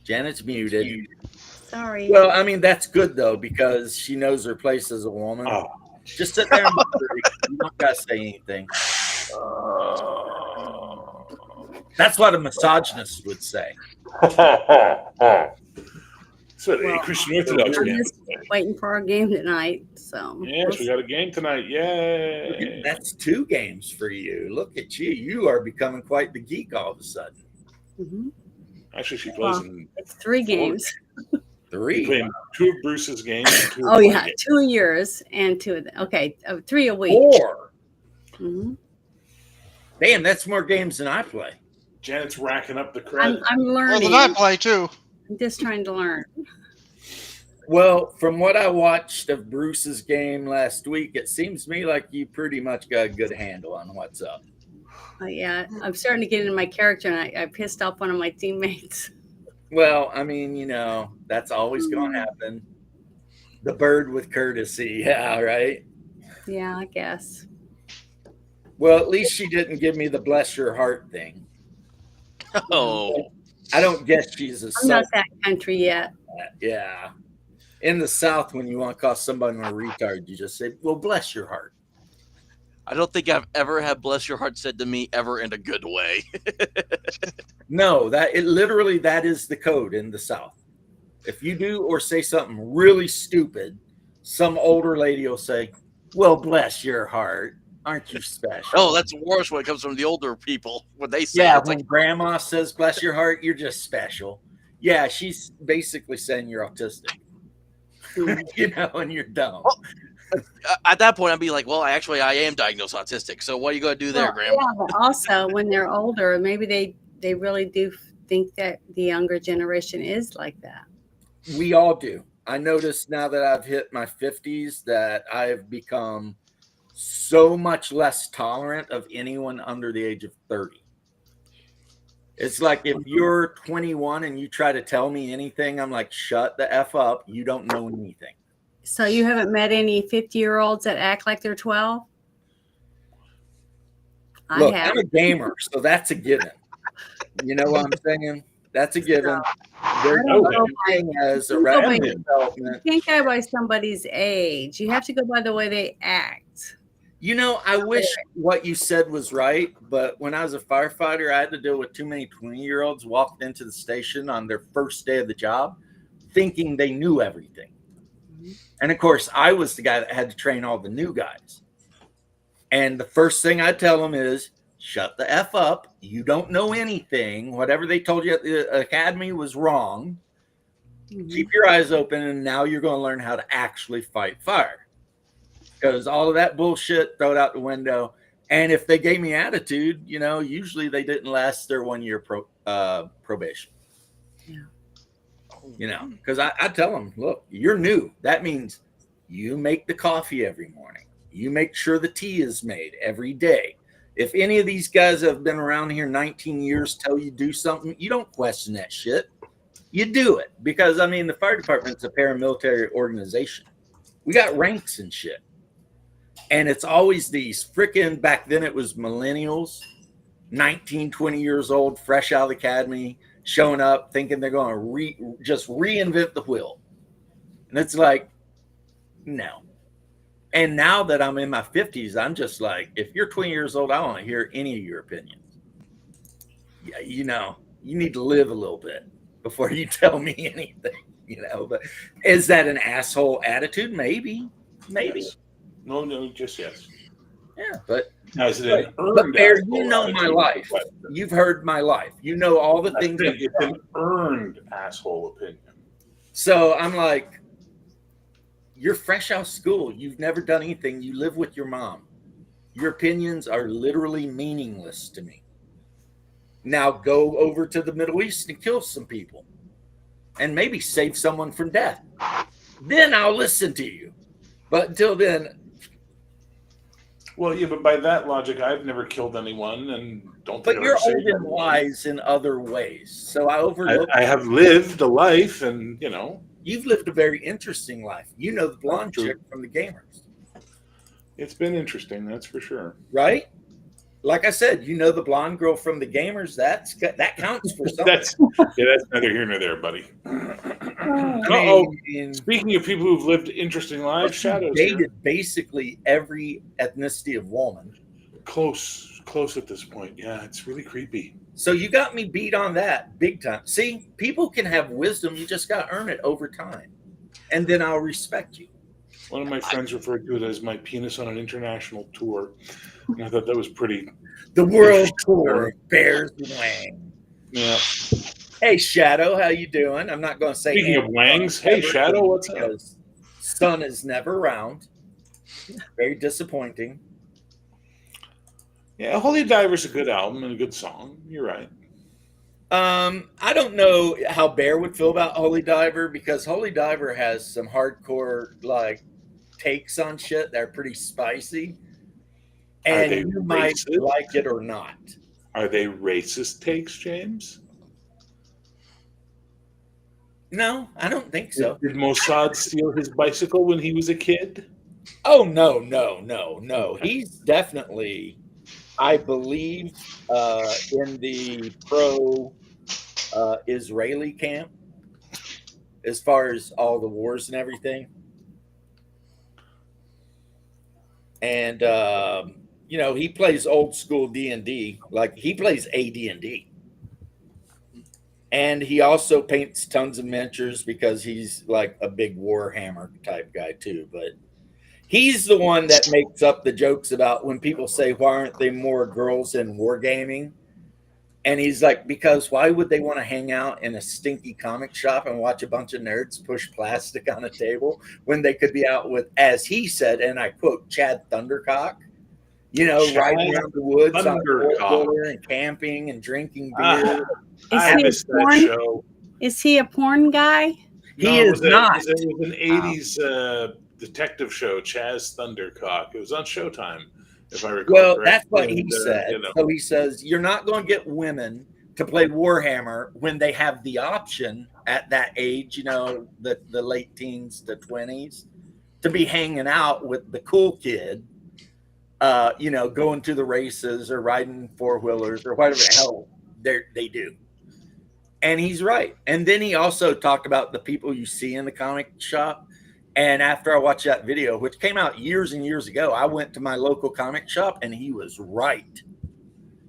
Janet's muted. Sorry. Well, I mean, that's good though, because she knows her place as a woman. Oh. Just sit there and you don't gotta say anything. That's what a misogynist would say. So the Christian Orthodox I'm game. just waiting for our game tonight. So Yes, we got a game tonight. Yay! That's 2 games for you. Look at you. You are becoming quite the geek all of a sudden. Mhm. Actually, she plays Well, in It's 3 games. 3. playing 2 of Bruce's games. And 2 of Oh my yeah, games. 2 of yours and 2 of them. Okay, 3 a week. 4. Mhm. Damn, that's more games than I play. Janet's racking up the credit. I'm Well, learning. then I play too. I'm just trying to learn. Well, from what I watched of Bruce's game last week, it seems to me like you pretty much got a good handle on what's up. Yeah, I'm starting to get into my character, and I pissed off one of my teammates. Well, I mean, that's always going to happen. The bird with courtesy. Yeah, right. Yeah, I guess. Well, at least she didn't give me the bless your heart thing. Oh, I don't guess she's a I'm not self. that country yet. Yeah. In the South, when you want to call somebody a retard, you just say, well, bless your heart. I don't think I've ever had "bless your heart" said to me ever in a good way. No, that is the code in the South. If you do or say something really stupid, some older lady will say, well, bless your heart. Aren't you special? Oh, that's worse when it comes from the older people. When they say yeah, it, it's when like, grandma says bless your heart, you're just special. Yeah, she's basically saying you're autistic. And you're dumb. at that point, I'd be like, well, I am diagnosed autistic. So what are you going to do there, Well, Grandma? yeah, but also when they're older, maybe they really do think that the younger generation is like that. We all do. I notice now that I've hit my 50s that I've become so much less tolerant of anyone under the age of 30. It's like if you're 21 and you try to tell me anything, I'm like, shut the F up. You don't know anything. So you haven't met any 50-year-olds that act like they're 12? Look, I have. I'm a gamer, so that's a given. You know what I'm saying? That's a given. There's I don't no know, thing as you go by- arrested development. You can't go by somebody's age. You have to go by the way they act. I wish what you said was right, but when I was a firefighter, I had to deal with too many 20-year-olds walked into the station on their first day of the job thinking they knew everything. And of course, I was the guy that had to train all the new guys. And the first thing I tell them is, shut the F up. You don't know anything. Whatever they told you at the academy was wrong. Keep your eyes open, and now you're going to learn how to actually fight fire. Because all of that bullshit, throw it out the window. And if they gave me attitude, usually they didn't last their 1 year probation. Because I tell them, look, you're new. That means you make the coffee every morning. You make sure the tea is made every day. If any of these guys that have been around here 19 years tell you do something, you don't question that shit. You do it. Because, the fire department's a paramilitary organization. We got ranks and shit. And it's always these freaking, back then it was millennials, 19, 20 years old, fresh out of the academy, showing up, thinking they're going to just reinvent the wheel. And it's like, no. And now that I'm in my 50s, I'm just like, if you're 20 years old, I don't want to hear any of your opinions. Yeah, you need to live a little bit before you tell me anything, But is that an asshole attitude? Maybe. Yes. No, just yes. Yeah, but Now, is it an but earned Bear, asshole you know my attitude? life. You've heard my life. You know all the I things. think it's an earned asshole opinion. So I'm like, you're fresh out of school. You've never done anything. You live with your mom. Your opinions are literally meaningless to me. Now go over to the Middle East and kill some people and maybe save someone from death. Then I'll listen to you. But until then, Well, yeah, but by that logic, I've never killed anyone, and don't. but think I've you're ever saved old and anyone. wise in other ways. So I overlook. I have lived a life, and You've lived a very interesting life. You know the blonde True. chick from the Gamers, it's been interesting. That's for sure. right? Like I said, you know the blonde girl from the Gamers. That counts for something. That's neither here nor there, buddy. I mean, Speaking of people who've lived interesting lives, Shadows here. dated basically every ethnicity of woman. Close at this point. Yeah, it's really creepy. So you got me beat on that big time. See, people can have wisdom. You just got to earn it over time. And then I'll respect you. One of my friends referred to it as my penis on an international tour. And I thought that was pretty. The world tour of Bears and Wang. Yeah. Hey, Shadow, how you doing? I'm not going to say. Speaking of Wangs, hey, Shadow, what's up? Because Sun is never round. Very disappointing. Yeah, Holy Diver's a good album and a good song. You're right. I don't know how Bear would feel about Holy Diver because Holy Diver has some hardcore like takes on shit that are pretty spicy. And they you might racist? like it or not. Are they racist takes, James? No, I don't think so. Did Mossad steal his bicycle when he was a kid? Oh, no. He's definitely, I believe, in the pro Israeli camp as far as all the wars and everything. And, he plays old school D&D. Like, he plays AD&D. And he also paints tons of miniatures because he's like a big Warhammer type guy too. But he's the one that makes up the jokes about when people say, why aren't there more girls in wargaming? And he's like, because why would they want to hang out in a stinky comic shop and watch a bunch of nerds push plastic on a table when they could be out with, as he said, and I quote, Chad Thundercock, riding around the woods on four-wheeler and camping and drinking beer. I missed that show. Is he a porn guy? He is not. It was an 80s detective show, Chaz Thundercock. It was on Showtime, if I recall. Well, correctly. that's what he said. So he says, you're not going to get women to play Warhammer when they have the option at that age, the late teens to 20s, to be hanging out with the cool kid, going to the races or riding four-wheelers or whatever the hell they do. And he's right. And then he also talked about the people you see in the comic shop. And after I watched that video, which came out years and years ago, I went to my local comic shop and he was right.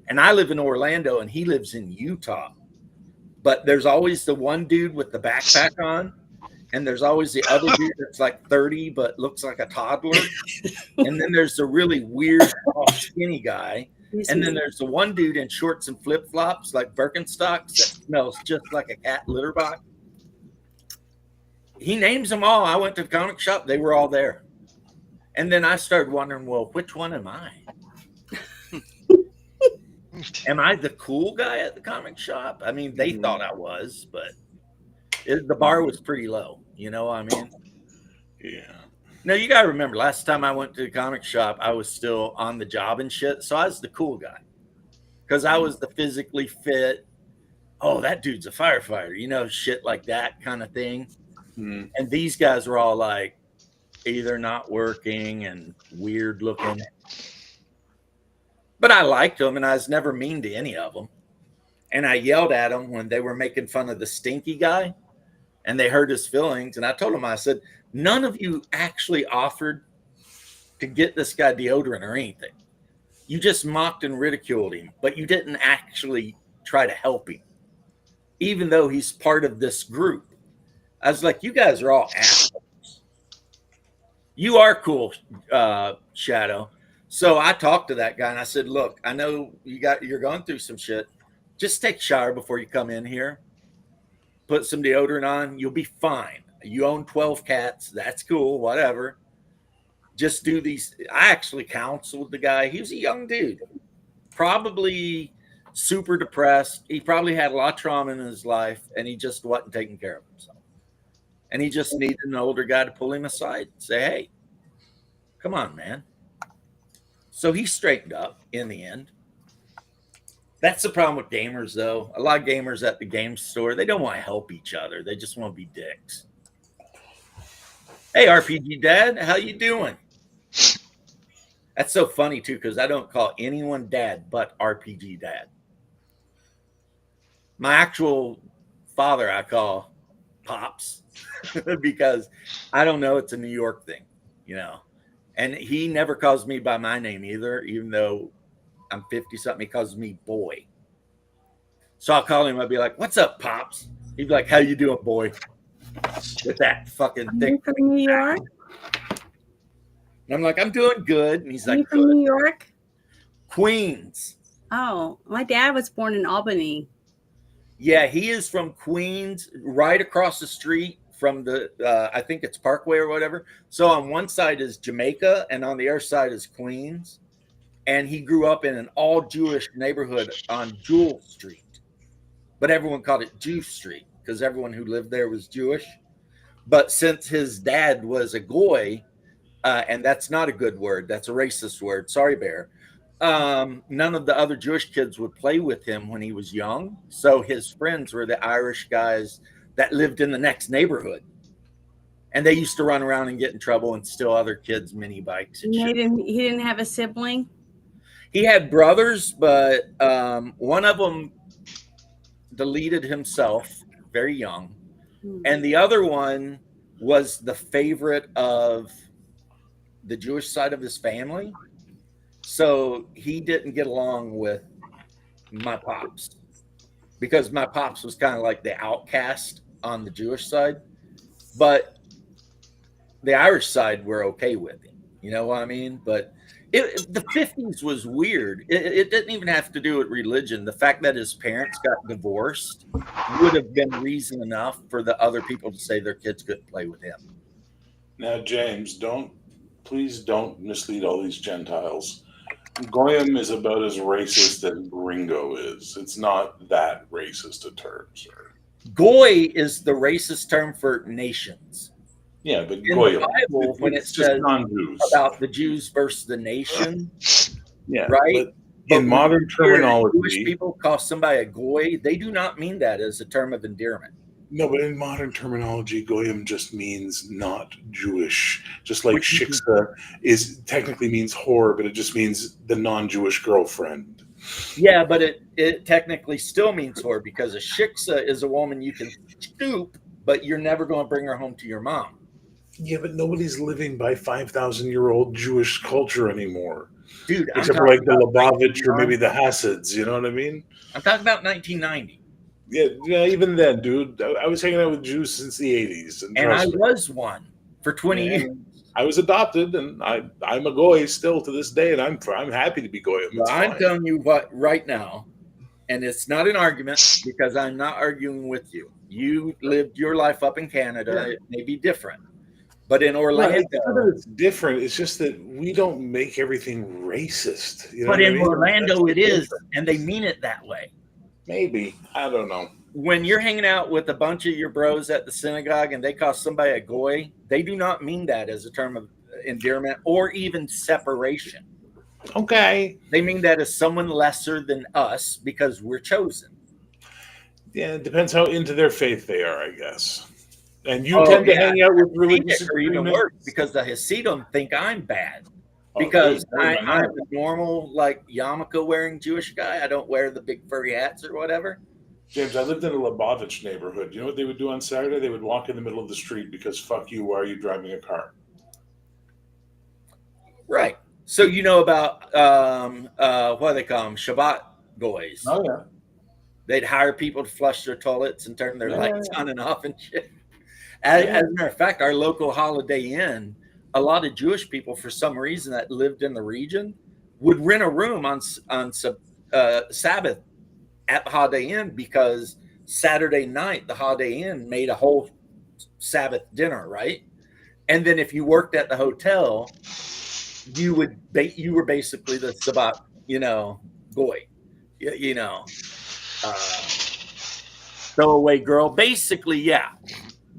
And I live in Orlando and he lives in Utah. But there's always the one dude with the backpack on. And there's always the other dude that's like 30 but looks like a toddler. And then there's the really weird, skinny guy. And then there's the one dude in shorts and flip-flops like Birkenstocks that smells just like a cat litter box. He names them all. I went to the comic shop. They were all there. And then I started wondering, well, which one am I? Am I the cool guy at the comic shop? I mean, they thought I was, but the bar was pretty low. You know what I mean? Yeah. No, you got to remember, last time I went to the comic shop, I was still on the job and shit. So I was the cool guy because I was the physically fit. Oh, that dude's a firefighter, shit like that kind of thing. Mm. And these guys were all like either not working and weird looking. But I liked them and I was never mean to any of them. And I yelled at them when they were making fun of the stinky guy and they hurt his feelings. And I told them, I said, none of you actually offered to get this guy deodorant or anything. You just mocked and ridiculed him, but you didn't actually try to help him, even though he's part of this group. I was like, you guys are all assholes. You are cool, Shadow. So I talked to that guy and I said, look, I know you're going through some shit. Just take a shower before you come in here. Put some deodorant on. You'll be fine. You own 12 cats. That's cool. Whatever. Just do these. I actually counseled the guy. He was a young dude, probably super depressed. He probably had a lot of trauma in his life, and he just wasn't taking care of himself. And he just needed an older guy to pull him aside and say, hey, come on, man. So he straightened up in the end. That's the problem with gamers, though. A lot of gamers at the game store, they don't want to help each other. They just want to be dicks. Hey, RPG Dad, how you doing? That's so funny, too, because I don't call anyone Dad but RPG Dad. My actual father I call Pops because I don't know. It's a New York thing, you know. And he never calls me by my name either, even though I'm 50-something. He calls me Boy. So I'll call him. I'll be like, what's up, Pops? He'd be like, how you doing, boy? With that fucking Are thick. you from New York? And I'm like, I'm doing good. And he's Are you like, from good. New York? Queens. Oh, my dad was born in Albany. Yeah, he is from Queens, right across the street from the, I think it's Parkway or whatever. So on one side is Jamaica and on the other side is Queens. And he grew up in an all-Jewish neighborhood on Jewel Street. But everyone called it Jew Street because everyone who lived there was Jewish. But since his dad was a goy, and that's not a good word, that's a racist word. Sorry, Bear. None of the other Jewish kids would play with him when he was young. So his friends were the Irish guys that lived in the next neighborhood. And they used to run around and get in trouble and steal other kids' mini bikes and shit. He didn't have a sibling? He had brothers, but one of them deleted himself very young. And the other one was the favorite of the Jewish side of his family. So he didn't get along with my pops because my pops was kind of like the outcast on the Jewish side. But the Irish side were okay with him. You know what I mean? But the 50s was weird. It didn't even have to do with religion. The fact that his parents got divorced would have been reason enough for the other people to say their kids couldn't play with him. Now, James, please don't mislead all these Gentiles. Goyim is about as racist as gringo is. It's not that racist a term, sir. Goy is the racist term for nations. Yeah, but In Goyim, the Bible, when it just says non-Jews. about the Jews versus the nation, Yeah, right? But in modern Jewish terminology, people call somebody a goy. They do not mean that as a term of endearment. no, but in modern terminology, Goyim just means not Jewish. Just like shiksa technically means whore, but it just means the non-Jewish girlfriend. Yeah, but it technically still means whore because a shiksa is a woman you can scoop, but you're never going to bring her home to your mom. Yeah, but nobody's living by 5,000-year-old Jewish culture anymore. Dude, except for like the Lubavitch or maybe the Hasids, you know what I mean? I'm talking about 1990. Yeah, even then, dude. I was hanging out with Jews since the 80s. And I was one for 20 years. I was adopted, and I'm a goy still to this day, and I'm happy to be goyim. Well, I'm telling you what right now, and it's not an argument because I'm not arguing with you. You lived your life up in Canada. Yeah. It may be different. But in Orlando, it's different. It's just that we don't make everything racist. You know but what I in mean? Orlando, That's it is, different. and they mean it that way. Maybe. I don't know. When you're hanging out with a bunch of your bros at the synagogue and they call somebody a goy, they do not mean that as a term of endearment or even separation. Okay. They mean that as someone lesser than us because we're chosen. Yeah, it depends how into their faith they are, I guess. And you tend to hang out with religious or even worse because the Hasidim think I'm bad. Oh, Because dude, I'm a normal, like, yarmulke wearing Jewish guy. I don't wear the big furry hats or whatever. James, I lived in a Lubavitch neighborhood. You know what they would do on Saturday? They would walk in the middle of the street because fuck you, why are you driving a car? Right. So you know about what do they call them? Shabbat goys. Oh yeah. They'd hire people to flush their toilets and turn their lights on and off and shit. As a matter of fact, our local Holiday Inn, a lot of Jewish people, for some reason that lived in the region, would rent a room on Sabbath at the Holiday Inn because Saturday night the Holiday Inn made a whole Sabbath dinner, right? And then if you worked at the hotel, you were basically the Sabbath, boy, throwaway girl, basically, yeah.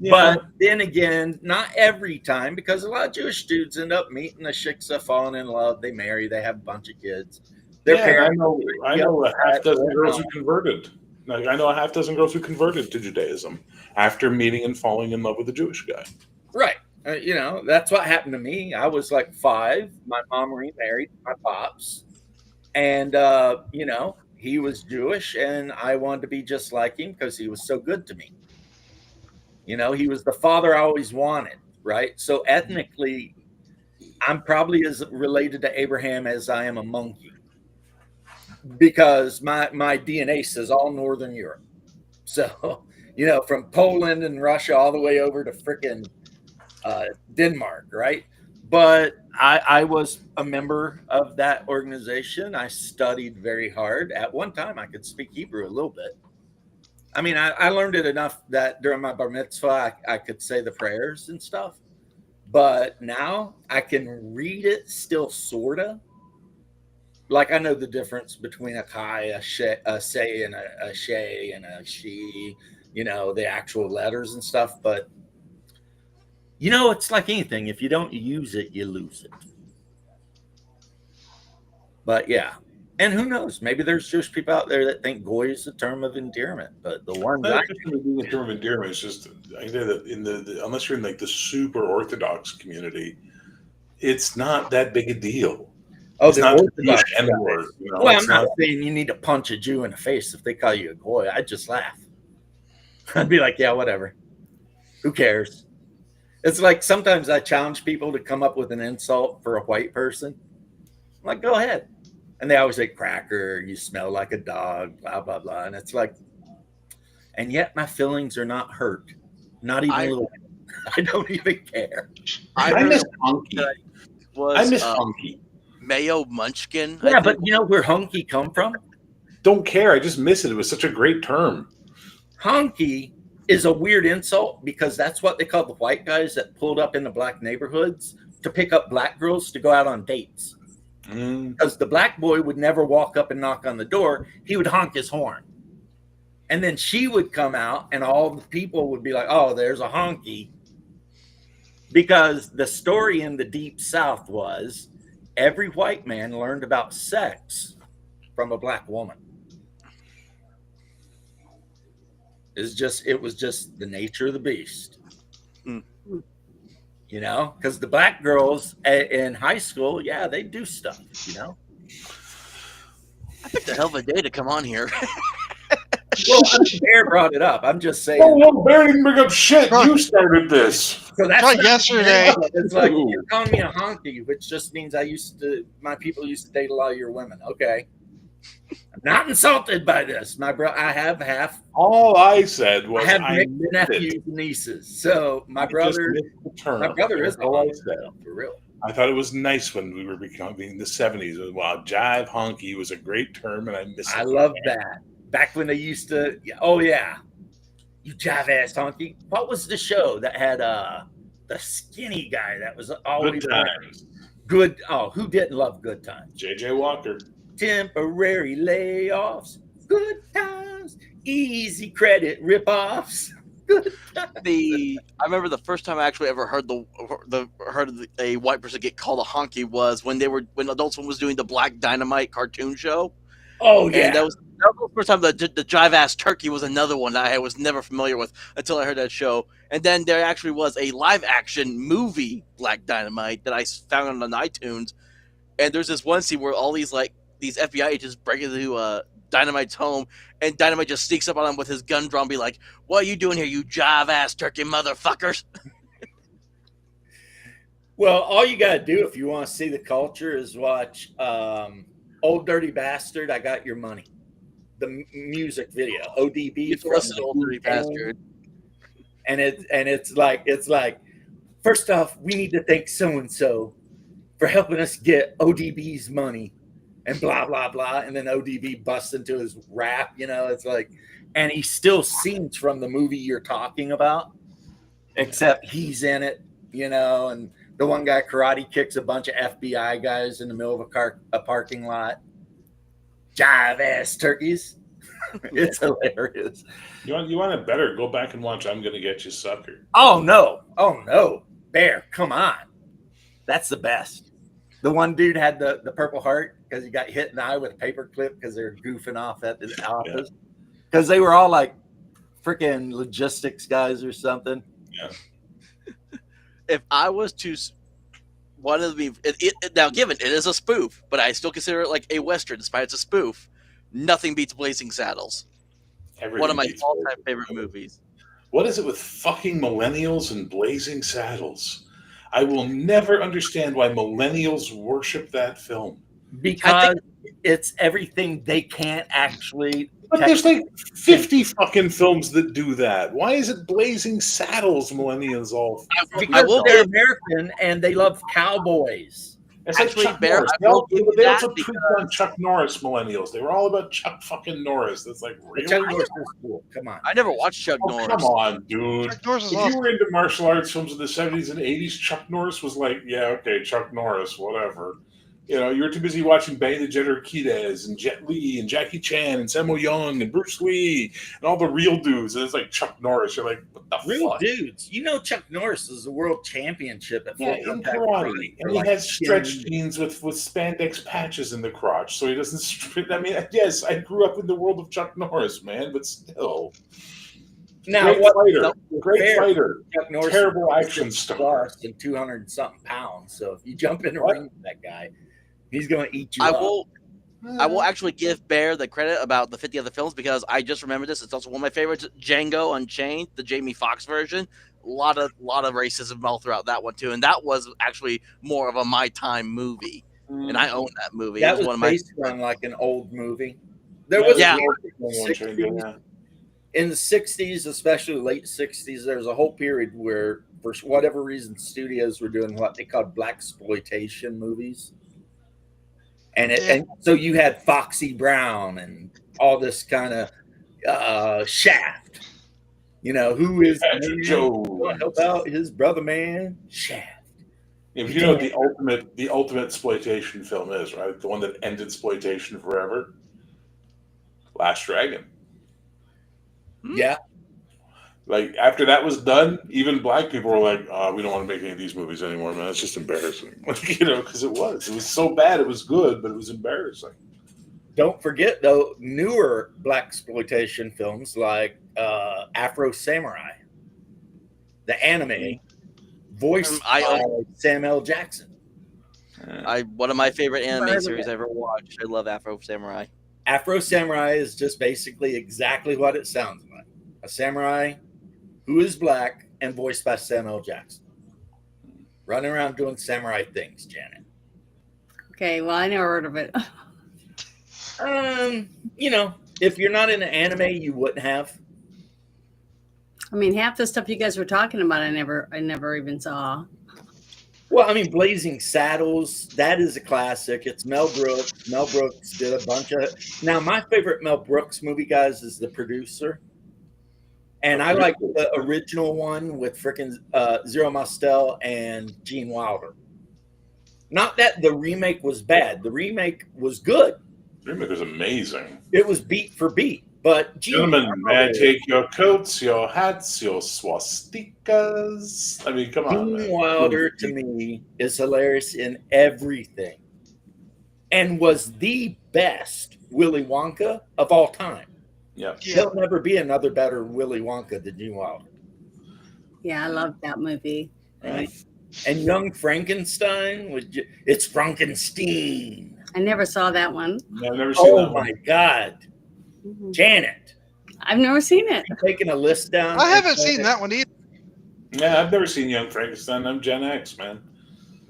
But then again, not every time, because a lot of Jewish dudes end up meeting a shiksa, falling in love, they marry, they have a bunch of kids. Their parents, I know a half dozen girls who converted. I know a half dozen girls who converted to Judaism after meeting and falling in love with a Jewish guy. Right. That's what happened to me. I was like 5. My mom remarried my pops. And, he was Jewish, and I wanted to be just like him because he was so good to me. He was the father I always wanted, right? So ethnically, I'm probably as related to Abraham as I am a monkey, because my DNA says all Northern Europe. So, from Poland and Russia all the way over to frickin' Denmark, right? But I was a member of that organization. I studied very hard. At one time, I could speak Hebrew a little bit. I mean, I learned it enough that during my bar mitzvah, I could say the prayers and stuff. But now I can read it still, sort of. Like, I know the difference between a kai, a say, and a shay, and a she, the actual letters and stuff. But, it's like anything. If you don't use it, you lose it. But, yeah. And who knows? Maybe there's Jewish people out there that think goy is a term of endearment, but the ones a term of endearment is just idea that unless you're in like the super Orthodox community, it's not that big a deal. Oh, it's not Orthodox N-word. Well, I'm not saying you need to punch a Jew in the face if they call you a goy. I'd just laugh. I'd be like, yeah, whatever. Who cares? It's like sometimes I challenge people to come up with an insult for a white person. I'm like, go ahead. And they always say, cracker, you smell like a dog, blah, blah, blah. And it's like, and yet my feelings are not hurt. Not even a little. I don't even care. I miss Hunky. I miss Hunky. Mayo Munchkin. Yeah, but where Hunky come from? Don't care. I just miss it. It was such a great term. Hunky is a weird insult because that's what they call the white guys that pulled up in the black neighborhoods to pick up black girls to go out on dates. Because the black boy would never walk up and knock on the door. He would honk his horn. And then she would come out and all the people would be like, oh, there's a honky. Because the story in the Deep South was every white man learned about sex from a black woman. It was just the nature of the beast. Because the black girls in high school, yeah, they do stuff, I picked a hell of a day to come on here. Well, Bear brought it up. I'm just saying. Oh, Bear didn't bring up shit. You started this. So that's like yesterday. It's like, you're calling me a honky, which just means my people used to date a lot of your women. Okay. I'm not insulted by this. I have half. All I said was I have nephews and nieces. So my brother is all I said, for real. I thought it was nice when we were becoming the 70s. Wow, jive honky was a great term, and I miss it. I love that. Back when they used to, oh yeah, you jive ass honky. What was the show that had the skinny guy that was always Good Times? Good. Oh, who didn't love Good Times? J.J. Walker. Temporary layoffs, good times, easy credit ripoffs. I remember the first time I actually ever heard a white person get called a honky was when Adult Swim was doing the Black Dynamite cartoon show. Oh yeah, and that was the first time. The Jive Ass Turkey was another one that I was never familiar with until I heard that show. And then there actually was a live action movie, Black Dynamite, that I found on iTunes. And there's this one scene where all these FBI agents break into Dynamite's home, and Dynamite just sneaks up on him with his gun drawn, be like, "What are you doing here, you jive ass turkey motherfuckers?" Well, all you gotta do if you want to see the culture is watch Old Dirty Bastard, I Got Your Money. The music video. ODB from Old Dirty Bastard. And it's like, first off, we need to thank so and so for helping us get ODB's money and blah, blah, blah. And then ODB busts into his rap, it's like, and he still scenes from the movie you're talking about. except he's in it, and the one guy karate kicks a bunch of FBI guys in the middle of a parking lot. Jive ass turkeys. It's hilarious. You want it better? Go back and watch I'm Gonna Get You, Sucker. Oh no, Bear, come on, that's the best. The one dude had the Purple Heart because he got hit in the eye with a paper clip because they were goofing off at the office because they were all like freaking logistics guys or something. Yeah. If I was to one of the now, given it is a spoof, but I still consider it like a Western, despite it's a spoof. Nothing beats Blazing Saddles. One of my all-time favorite movies. What is it with fucking millennials and Blazing Saddles? I will never understand why millennials worship that film. Because it's everything they can't actually. But there's like 50 fucking films that do that. Why is it Blazing Saddles millennials all? Because they're American and they love cowboys. It's like Actually, Chuck Bear, Norris. They also tweaked on Chuck Norris millennials. They were all about Chuck fucking Norris. That's like, really? Chuck Norris is cool. Come on. I never watched Chuck Norris. Come on, dude. Chuck Norris is If awesome. you were into martial arts films in the 70s and 80s, Chuck Norris was like, yeah, okay, Chuck Norris, whatever. You were too busy watching Benny the Jet Urquidez and Jet Li and Jackie Chan and Sammo Young and Bruce Lee and all the real dudes. And it's like Chuck Norris. You're like, what the Real fuck? dudes. Chuck Norris is the world championship at Yeah, full in contact karate. And he like has stretch 10 jeans with spandex patches in the crotch, so he doesn't strip. I mean, yes, I grew up in the world of Chuck Norris, man, but still. Now, Great fighter. Chuck Norris Terrible is action star. plus and 200 something pounds. So if you jump in the ring with that guy, he's going to eat you I up. will actually give Bear the credit about the 50 other films because I just remember this. It's also one of my favorites, Django Unchained, the Jamie Foxx version. A lot of racism all throughout that one too, and that was actually more of a my time movie, and I own that movie. That it was one of based on like an old movie. There was Yeah. in the 60s, especially late 60s, there was a whole period where, for whatever reason, studios were doing what they called blaxploitation movies. And so you had Foxy Brown and all this kind of Shaft. Who is Joe help out his brother man? Shaft. If you know what the ultimate exploitation film is, right? The one that ended exploitation forever. Last Dragon. Yeah. Like after that was done, even black people were like, we don't want to make any of these movies anymore, man. It's just embarrassing. Because it was so bad it was good, but it was embarrassing. Don't forget though, newer blaxploitation films like Afro Samurai, the anime, voiced by Samuel L. Jackson. One of my favorite anime series I ever watched. I love Afro Samurai. Afro Samurai is just basically exactly what it sounds like. A samurai who is black and voiced by Samuel L. Jackson. Running around doing samurai things, Janet. Okay, well, I never heard of it. If you're not into anime, you wouldn't have. I mean, half the stuff you guys were talking about, I never even saw. Well, I mean, Blazing Saddles, that is a classic. It's Mel Brooks. Mel Brooks did a bunch of. Now, my favorite Mel Brooks movie, guys, is The Producer. And I like the original one with frickin' Zero Mostel and Gene Wilder. Not that the remake was bad. The remake was good. The remake was amazing. It was beat for beat. But gentlemen, may I take your coats, your hats, your swastikas? I mean, come on. Gene Wilder to me is hilarious in everything, and was the best Willy Wonka of all time. Yeah. There'll never be another better Willy Wonka than Gene Wilder. Yeah, I love that movie. Right. And Young Frankenstein it's Frankenstein. I never saw that one. No, I've never seen that Oh one. my God. Janet. I've never seen it. You taking a list down? I haven't seen that one either. Yeah, I've never seen Young Frankenstein. I'm Gen X, man.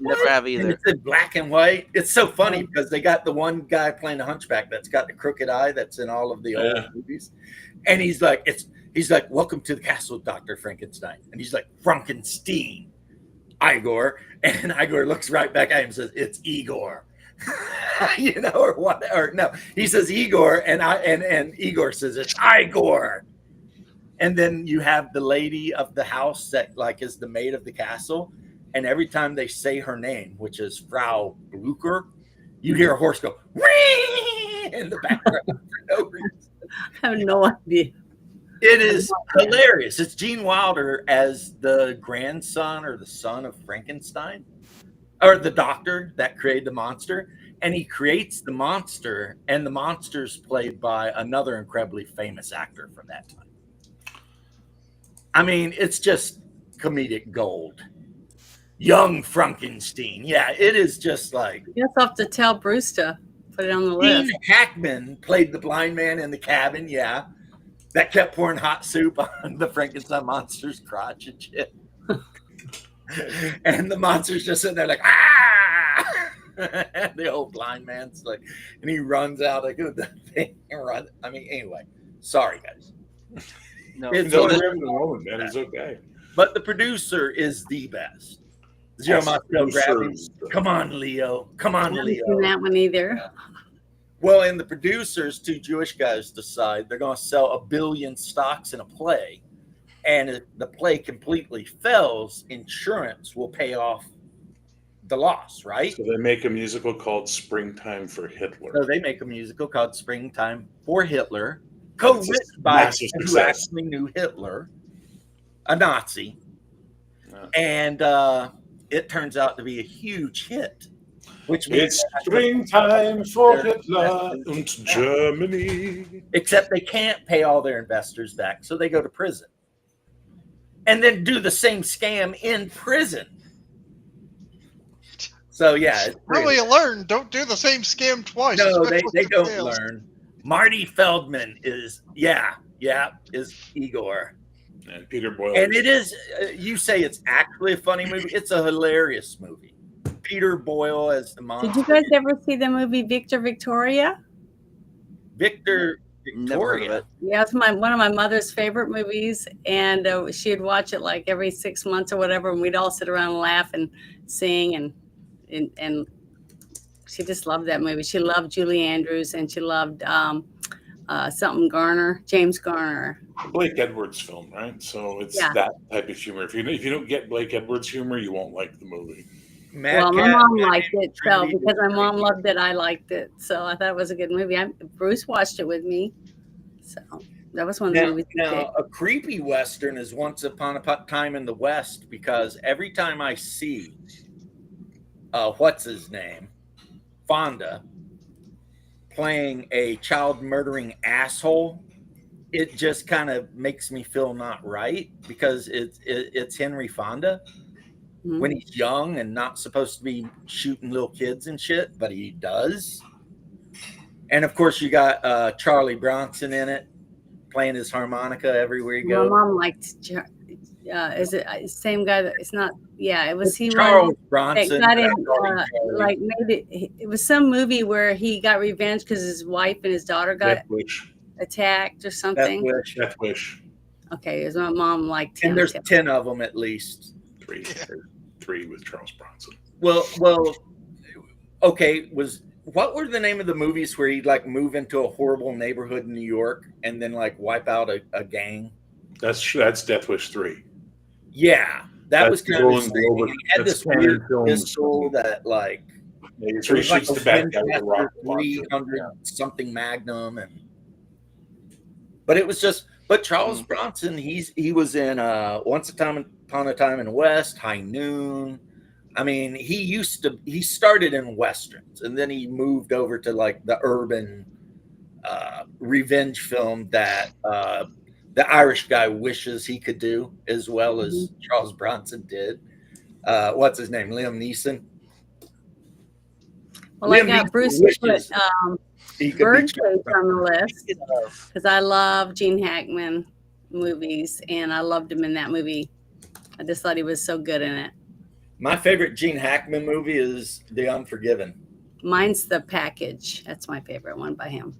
Never have And either. it's in black and white. It's so funny because they got the one guy playing the hunchback that's got the crooked eye that's in all of the old movies. And he's like, welcome to the castle, Dr. Frankenstein. And he's like, Frankenstein, Igor. And Igor looks right back at him and says, it's Igor. Or what? Or no, he says Igor, and Igor says it's Igor. And then you have the lady of the house that like is the maid of the castle. And every time they say her name, which is Frau Blucher, you hear a horse go "Whee!" in the background for no reason. I have no idea. It is hilarious. It's Gene Wilder as the grandson or the son of Frankenstein, or the doctor that created the monster. And he creates the monster, and the monster's played by another incredibly famous actor from that time. I mean, it's just comedic gold. Young Frankenstein. Yeah, it is just like. You just have to tell Bruce to put it on the Gene list. Hackman played the blind man in the cabin. Yeah. That kept pouring hot soup on the Frankenstein monster's crotch and shit. And the monster's just sitting there like, ah! And the old blind man's like, and he runs out like the thing and run. I mean, anyway, sorry guys. No, It's No, one of we're having a moment, man. It's okay. But the producer is the best. Zero Moscow Gravity. Come on, Leo. Come I on, haven't Leo. seen that one either. Well, and the producers, two Jewish guys, decide they're going to sell 1 billion stocks in a play. And if the play completely fails, insurance will pay off the loss, right? So they make a musical called Springtime for Hitler. So they make a musical called Springtime for Hitler, co-written by massive who success. actually knew Hitler, a Nazi. Yeah. And it turns out to be a huge hit. Which means It's springtime for Hitler and Germany. except they can't pay all their investors back, so they go to prison. And then do the same scam in prison. So yeah, it's Really pretty- learn. Don't do the same scam twice. no, they especially if it don't fails. learn. Marty Feldman is is Igor. And Peter Boyle. And it is, you say it's actually a funny movie. It's a hilarious movie. Peter Boyle as the monster. Did you guys ever see the movie Victor Victoria? Victor never heard of Victoria. it. Yeah, it's one of my mother's favorite movies, and she'd watch it like every 6 months or whatever, and we'd all sit around and laugh and sing, and she just loved that movie. She loved Julie Andrews, and she loved something Garner, James Garner. Blake Edwards film, right? So it's Yeah. that type of humor. If you don't get Blake Edwards humor, you won't like the movie. Mad Well, my Cat, mom Mad liked Cat, it, so Trinity, because my mom Trinity. loved it, I liked it. So I thought it was a good movie. Bruce watched it with me, so that was one of the movies. he picked. Now, a creepy Western is Once Upon a Time in the West, because every time I see, what's his name? Fonda playing a child murdering asshole, it just kind of makes me feel not right, because it's Henry Fonda Mhm. when he's young and not supposed to be shooting little kids and shit, but he does. And of course, you got Charlie Bronson in it, playing his harmonica everywhere you My go. mom liked. Is it same guy? That it's not. Yeah, it was he. Charles That Bronson. got him, I call him Charlie. like made it was some movie where he got revenge because his wife and his daughter got Death Wish. attacked or Death something. Wish. Death Wish. Okay, his mom liked him. And there's too. 10 of them at least. Three with Charles Bronson. Well, okay. What were the name of the movies where he'd like move into a horrible neighborhood in New York and then like wipe out a gang? That's Death Wish 3. Yeah, that was That's kind of Golden his thing. Globe. He had That's this weird Canon Films. pistol that like It's it where he was like shoots a the bad guy with a Winchester rocket 300 launcher. something Magnum, but it was just. But Charles Bronson, he was in Once Upon a Time in the West, High Noon. I mean, he started in westerns, and then he moved over to like the urban revenge film that the Irish guy wishes he could do as well as Charles Bronson did. What's his name? Liam Neeson. Well, I Liam got Neeson Bruce to put wishes he could be Birdcage Charles on the Bronson. list because I love Gene Hackman movies, and I loved him in that movie. I just thought he was so good in it. My favorite Gene Hackman movie is The Unforgiven. Mine's The Package. That's my favorite one by him.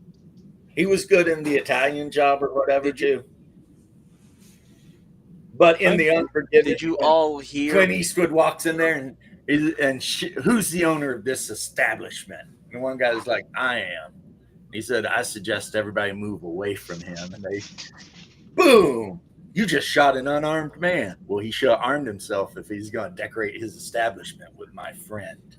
He was good in The Italian Job or whatever too. But in The Unforgiven, Did you all hear? Clint Eastwood walks in there who's the owner of this establishment? And one guy's like, I am. He said, I suggest everybody move away from him. And Boom! You just shot an unarmed man. Well, he should have armed himself if he's going to decorate his establishment with my friend.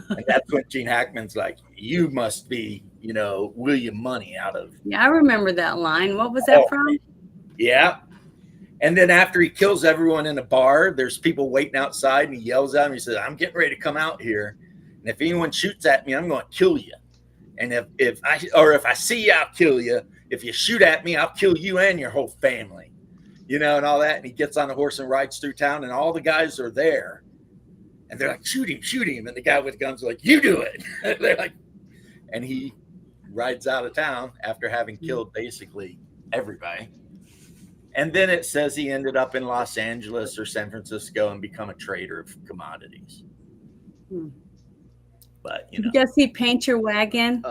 And that's when Gene Hackman's like, you must be, William Money out of. Yeah, I remember that line. What was that from? Yeah. And then after he kills everyone in a bar, there's people waiting outside and he yells at him. He says, I'm getting ready to come out here. And if anyone shoots at me, I'm going to kill you. And if I see you, I'll kill you. If you shoot at me, I'll kill you and your whole family. And all that. And he gets on the horse and rides through town and all the guys are there. And they're like, shoot him. And the guy with guns is like, you do it. They're like, and he rides out of town after having killed basically everybody. And then it says he ended up in Los Angeles or San Francisco and become a trader of commodities. But, Did you guys see Paint Your Wagon?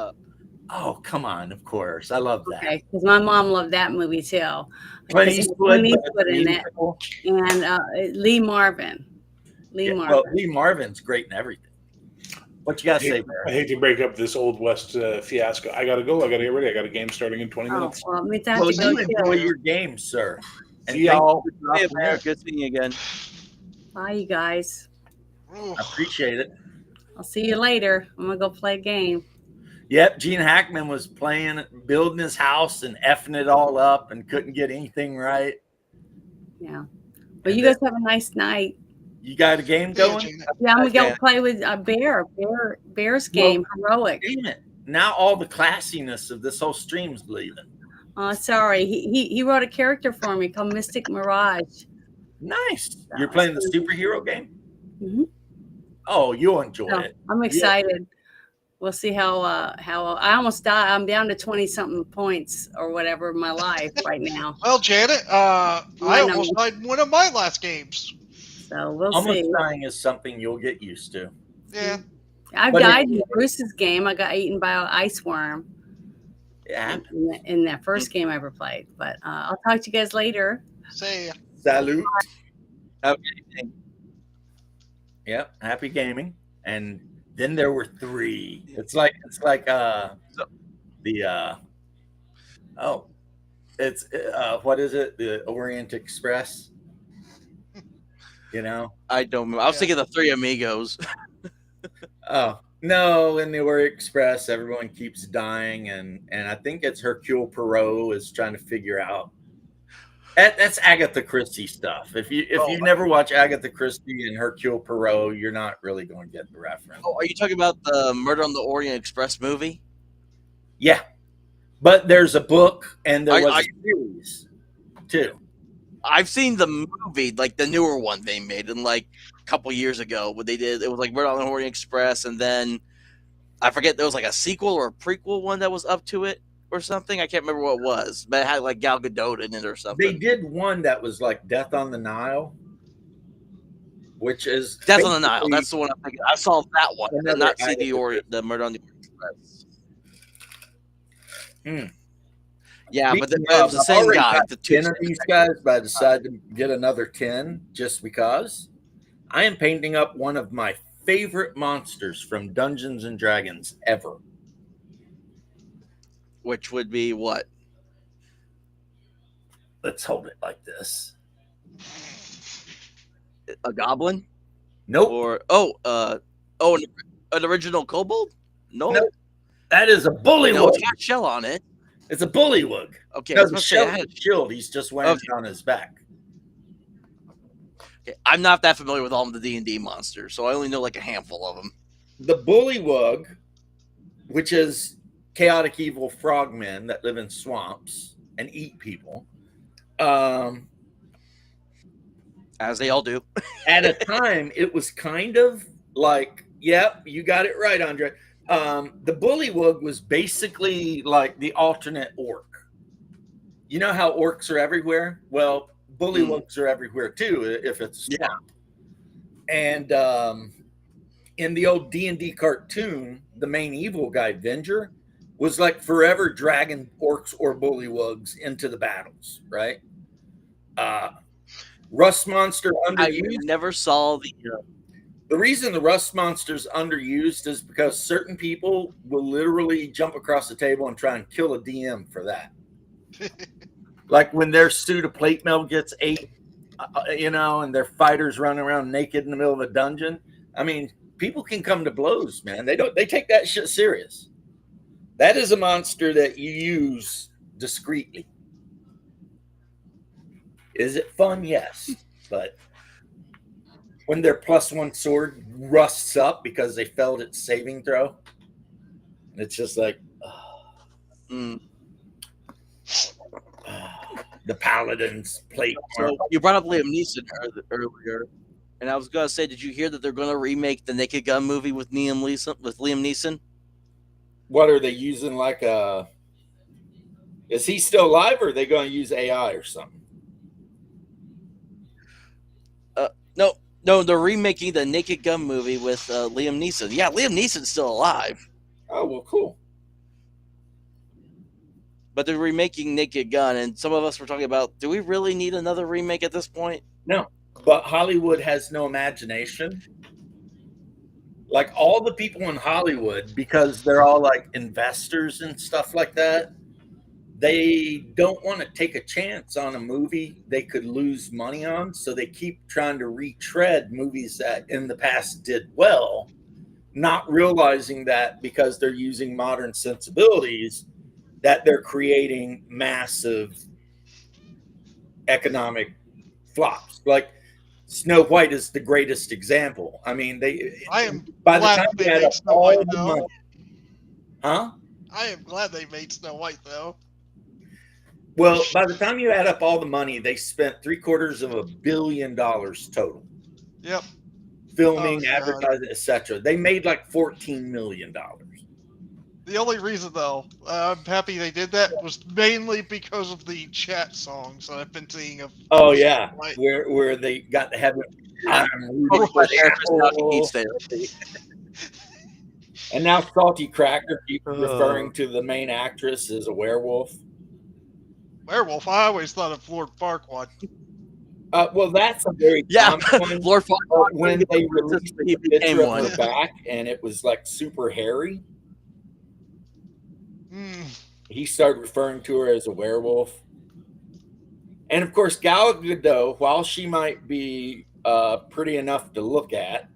Oh, come on. Of course. I love that. Okay, because my mom loved that movie too. Clint Eastwood in it. And Lee Marvin. Marvin. Well, Lee Marvin's great in everything. What you got to say, Barry? I hate to break up this Old West fiasco. I got to go. I got to get ready. I got a game starting in 20 minutes. Well, You enjoy your game, sir. And See y'all. Good seeing you again. Bye, you guys. I appreciate it. I'll see you later. I'm going to go play a game. Yep, Gene Hackman was building his house and effing it all up and couldn't get anything right. Yeah. Well, you guys have a nice night. You got a game going? Yeah, I'm going to go play with a Bears game, Heroic. Damn it. Now all the classiness of this whole stream's leaving. Oh, sorry. He wrote a character for me called Mystic Mirage. Nice. You're playing the superhero game? Mm-hmm. Oh, you'll enjoy it. I'm excited. We'll see how I almost died. I'm down to 20-something points or whatever in my life right now. Well, Janet, I almost died in one of my last games. So we'll almost see. dying is something you'll get used to. Yeah. I've died in Bruce's game. I got eaten by an ice worm. Yeah. In that first game I ever played. But I'll talk to you guys later. See ya. Salute. Okay. Yep. Happy gaming. And then there were 3. It's like what is it? The Orient Express. I don't remember. I was thinking the 3 Amigos. Oh, no, in the Orient Express, everyone keeps dying, and I think it's Hercule Poirot is trying to figure out. That's Agatha Christie stuff. If you never watch Agatha Christie and Hercule Poirot, you're not really going to get the reference. Oh, are you talking about the Murder on the Orient Express movie? Yeah, but there's a book and there was a series too. I've seen the movie, like the newer one they made in like a couple years ago. What they did, it was like Murder on the Orient Express, and then I forget there was like a sequel or a prequel one that was up to it or something. I can't remember what it was, but it had like Gal Gadot in it or something. They did one that was like Death on the Nile, which is Death on the Nile. That's the one I'm thinking. I saw that one, and not see the Murder on the Orient Express. Yeah, but it was the same guy. The 10 of these guys, but I decided to get another 10 just because I am painting up one of my favorite monsters from Dungeons and Dragons ever. Which would be what? Let's hold it like this. A goblin? Nope. Or an original kobold? No. Nope. That is a bullywug. No, it's got a shell on it. It's a bullywug. Okay, No, the shell is a shield. He's just wearing it on his back. Okay, I'm not that familiar with all of the D&D monsters, so I only know like a handful of them. The bullywug, which is chaotic evil frogmen that live in swamps and eat people. As they all do. At a time, it was kind of like, yep, you got it right, Andre. The bullywug was basically like the alternate orc. You know how orcs are everywhere? Well, bullywugs are everywhere too, if it's a swamp. And in the old D&D cartoon, the main evil guy, Venger, was like forever dragging orcs or bullywugs into the battles, right? Rust Monster underused. I never saw The reason the Rust Monster's underused is because certain people will literally jump across the table and try and kill a DM for that. Like when their suit of plate mail gets ate, and their fighters running around naked in the middle of a dungeon. I mean, people can come to blows, man. They take that shit serious. That is a monster that you use discreetly. Is it fun? Yes. But when their +1 sword rusts up because they failed its saving throw, it's just like, the Paladin's plate. So you brought up Liam Neeson earlier, and I was gonna say, did you hear that they're gonna remake the Naked Gun movie with Liam Neeson? What are they using? Is he still alive, or are they going to use AI or something? No, they're remaking the Naked Gun movie with Liam Neeson. Yeah, Liam Neeson's still alive. Oh, well, cool. But they're remaking Naked Gun, and some of us were talking about, do we really need another remake at this point? No, but Hollywood has no imagination. Like all the people in Hollywood, because they're all like investors and stuff like that, they don't want to take a chance on a movie they could lose money on. So they keep trying to retread movies that in the past did well, not realizing that because they're using modern sensibilities, that they're creating massive economic flops. Like Snow White is the greatest example. I mean, I am by the glad time they they had made Snow all White, the though. money, huh? I am glad they made Snow White, though. Well, by the time you add up all the money, they spent $750 million total. Yep. Filming, Oh, God. advertising, etc. They made like $14 million. The only reason, though, I'm happy they did that was mainly because of the chat songs that I've been seeing of. Oh yeah, White. where they got to have it. I'm rooting Oh, for but Eric is not Apple. East Therapy. And now Salty Cracker keeps referring to the main actress as a werewolf. Werewolf. I always thought of Lord Farquaad. Well, that's a very Yeah, common one. Lord Farquaad, When they released he the picture became of one. her back and it was like super hairy, he started referring to her as a werewolf. And of course, Gal Gadot, while she might be pretty enough to look at,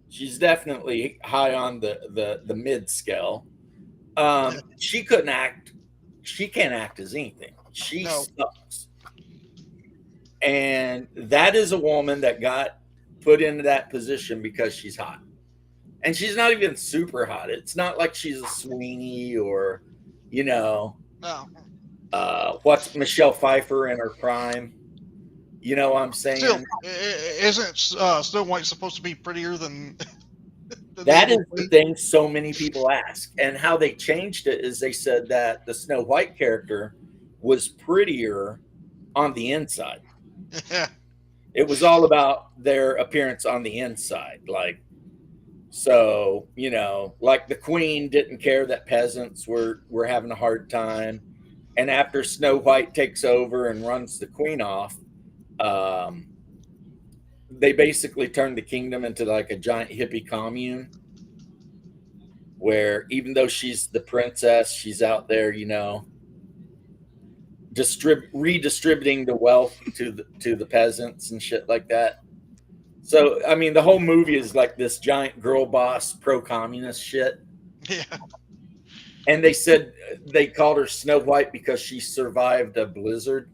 she's definitely high on the mid scale. She couldn't act. She can't act as anything. She sucks. And that is a woman that got put into that position because she's hot. And she's not even super hot. It's not like she's a Sweeney or, No. what's Michelle Pfeiffer in her prime. You know what I'm saying? Still, isn't Snow White supposed to be prettier than? That is the thing so many people ask. And how they changed it is they said that the Snow White character was prettier on the inside. Yeah. It was all about their appearance on the inside. Like the Queen didn't care that peasants were having a hard time. And after Snow White takes over and runs the Queen off, they basically turned the kingdom into like a giant hippie commune where even though she's the princess, she's out there, redistributing the wealth to the peasants and shit like that. So, I mean, the whole movie is like this giant girl boss pro-communist shit. Yeah. And they said they called her Snow White because she survived a blizzard.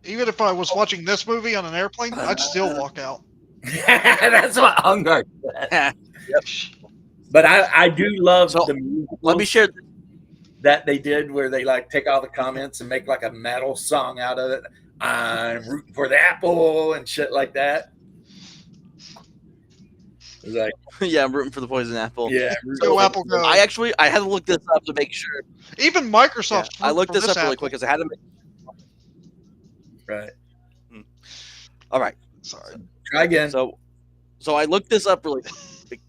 Even if I was watching this movie on an airplane, I'd still walk out. That's what Hungard said. But I do love the musicals. Let me share that they did where they like take all the comments and make like a metal song out of it. I'm rooting for the apple and shit like that. It's like, yeah, I'm rooting for the poison apple. yeah, Go Apple, go. I had to look this up to make sure. Even Microsoft. I looked this up really quick because I had to make. right. All right. Sorry. Try again. So I looked this up really quick.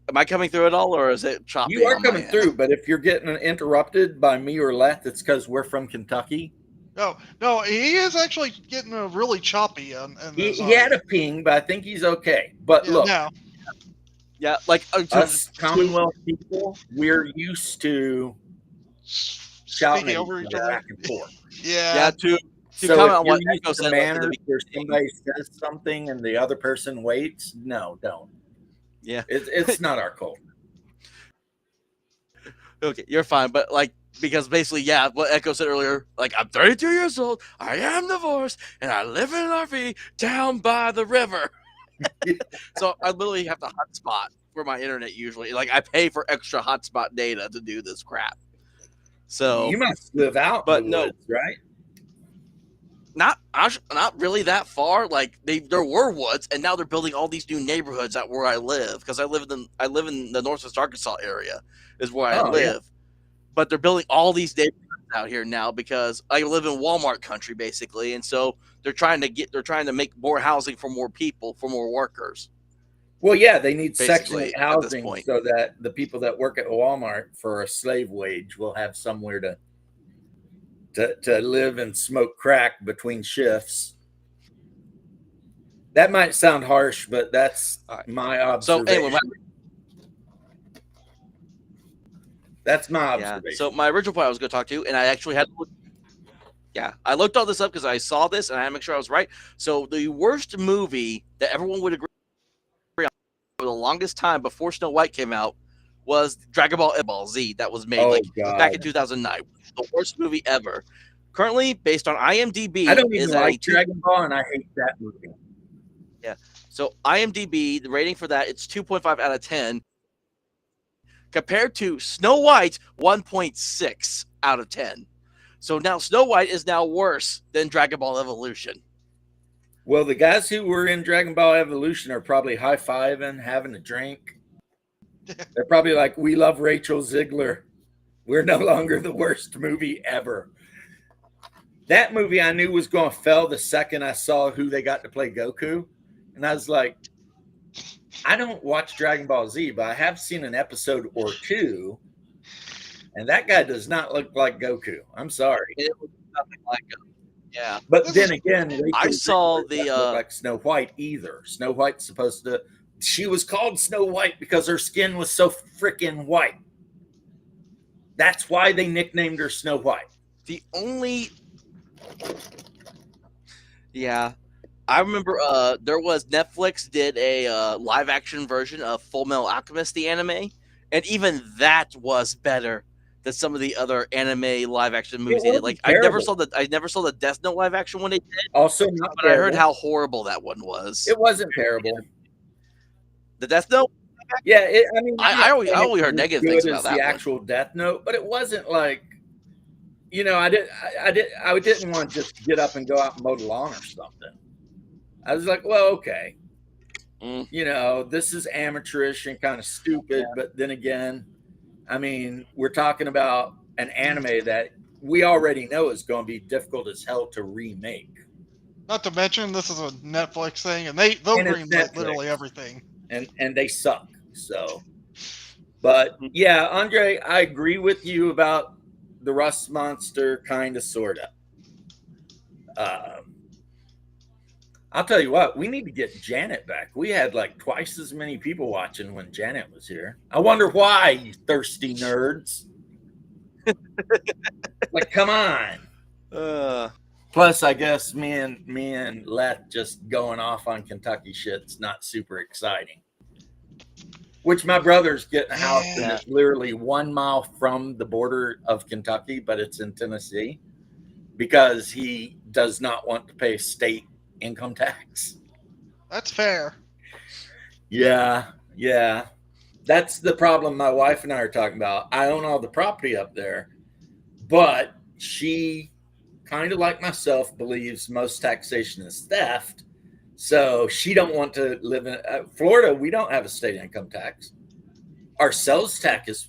Am I coming through at all, or is it choppy? You are on my coming end? through, but if you're getting interrupted by me or Leth, it's because we're from Kentucky. No, he is actually getting really choppy. He had a ping, but I think he's okay. But look, Yeah, like us Commonwealth people, we're used to shouting speaking at over each each other other. back and forth. Yeah. To So comment if on you're what next Nico to said about the manners where somebody says something and the other person waits, no, don't. Yeah. It's not our culture. Okay, you're fine, but like because basically, yeah, what Echo said earlier, like I'm 32 years old, I am divorced, and I live in an RV down by the river. So I literally have to hotspot for my internet usually. Like I pay for extra hotspot data to do this crap. So You must live out but in the no. woods, right? not really that far. Like there were woods, and now they're building all these new neighborhoods out where I live because I live in the Northwest Arkansas area is where I Oh, yeah. live. But they're building all these neighborhoods out here now because I live in Walmart country basically, and so they're trying to make more housing for more people, for more workers. Well, yeah, they need Section Basically, 8 at this housing point. so that the people that work at Walmart for a slave wage will have somewhere to live and smoke crack between shifts. That might sound harsh, but that's All right. my So observation. anyway, That's my yeah. observation. So my original point I was going to talk to, and I actually had to look. Yeah, I looked all this up because I saw this, and I had to make sure I was right. So the worst movie that everyone would agree on for the longest time before Snow White came out was Dragon Ball Z that was made back in 2009. The worst movie ever. Currently, based on IMDb, I don't is even at like Dragon Ball, and I hate that movie. Yeah. So IMDb, the rating for that, it's 2.5 out of 10. Compared to Snow White, 1.6 out of 10. So now Snow White is now worse than Dragon Ball Evolution. Well, the guys who were in Dragon Ball Evolution are probably high-fiving, having a drink. They're probably like, we love Rachel Ziegler. We're no longer the worst movie ever. That movie I knew was going to fail the second I saw who they got to play Goku. And I was like, I don't watch Dragon Ball Z, but I have seen an episode or two. And that guy does not look like Goku. I'm sorry. It was nothing like him. Yeah. But then again, I saw Ziegler doesn't look like Snow White either. Snow White's supposed to. She was called Snow White because her skin was so freaking white. That's why they nicknamed her Snow White. Yeah. I remember there was Netflix did a live action version of Full Metal Alchemist, the anime, and even that was better than some of the other anime live action movies they did. Like I never saw the Death Note live action one they did. Also not but terrible. I heard how horrible that one was. It wasn't terrible. The Death Note? Yeah, I only heard negative things about that the one. actual Death Note, but it wasn't like, I didn't want to just get up and go out and mow the lawn or something. I was like, well, okay. This is amateurish and kind of stupid, but then again, we're talking about an anime that we already know is going to be difficult as hell to remake. Not to mention, this is a Netflix thing, and they'll greenlight literally everything. And they suck. So, but yeah, Andre, I agree with you about the Rust Monster, kind of, sort of. I'll tell you what, we need to get Janet back. We had like twice as many people watching when Janet was here. I wonder why, you thirsty nerds. Like, come on. Plus, I guess me and Leth just going off on Kentucky shit's not super exciting. Which my brother's getting a house and it's literally 1 mile from the border of Kentucky, but it's in Tennessee because he does not want to pay state income tax. That's fair. Yeah. That's the problem my wife and I are talking about. I own all the property up there, but she, kind of like myself, believes most taxation is theft. So she don't want to live in Florida. We don't have a state income tax. Our sales tax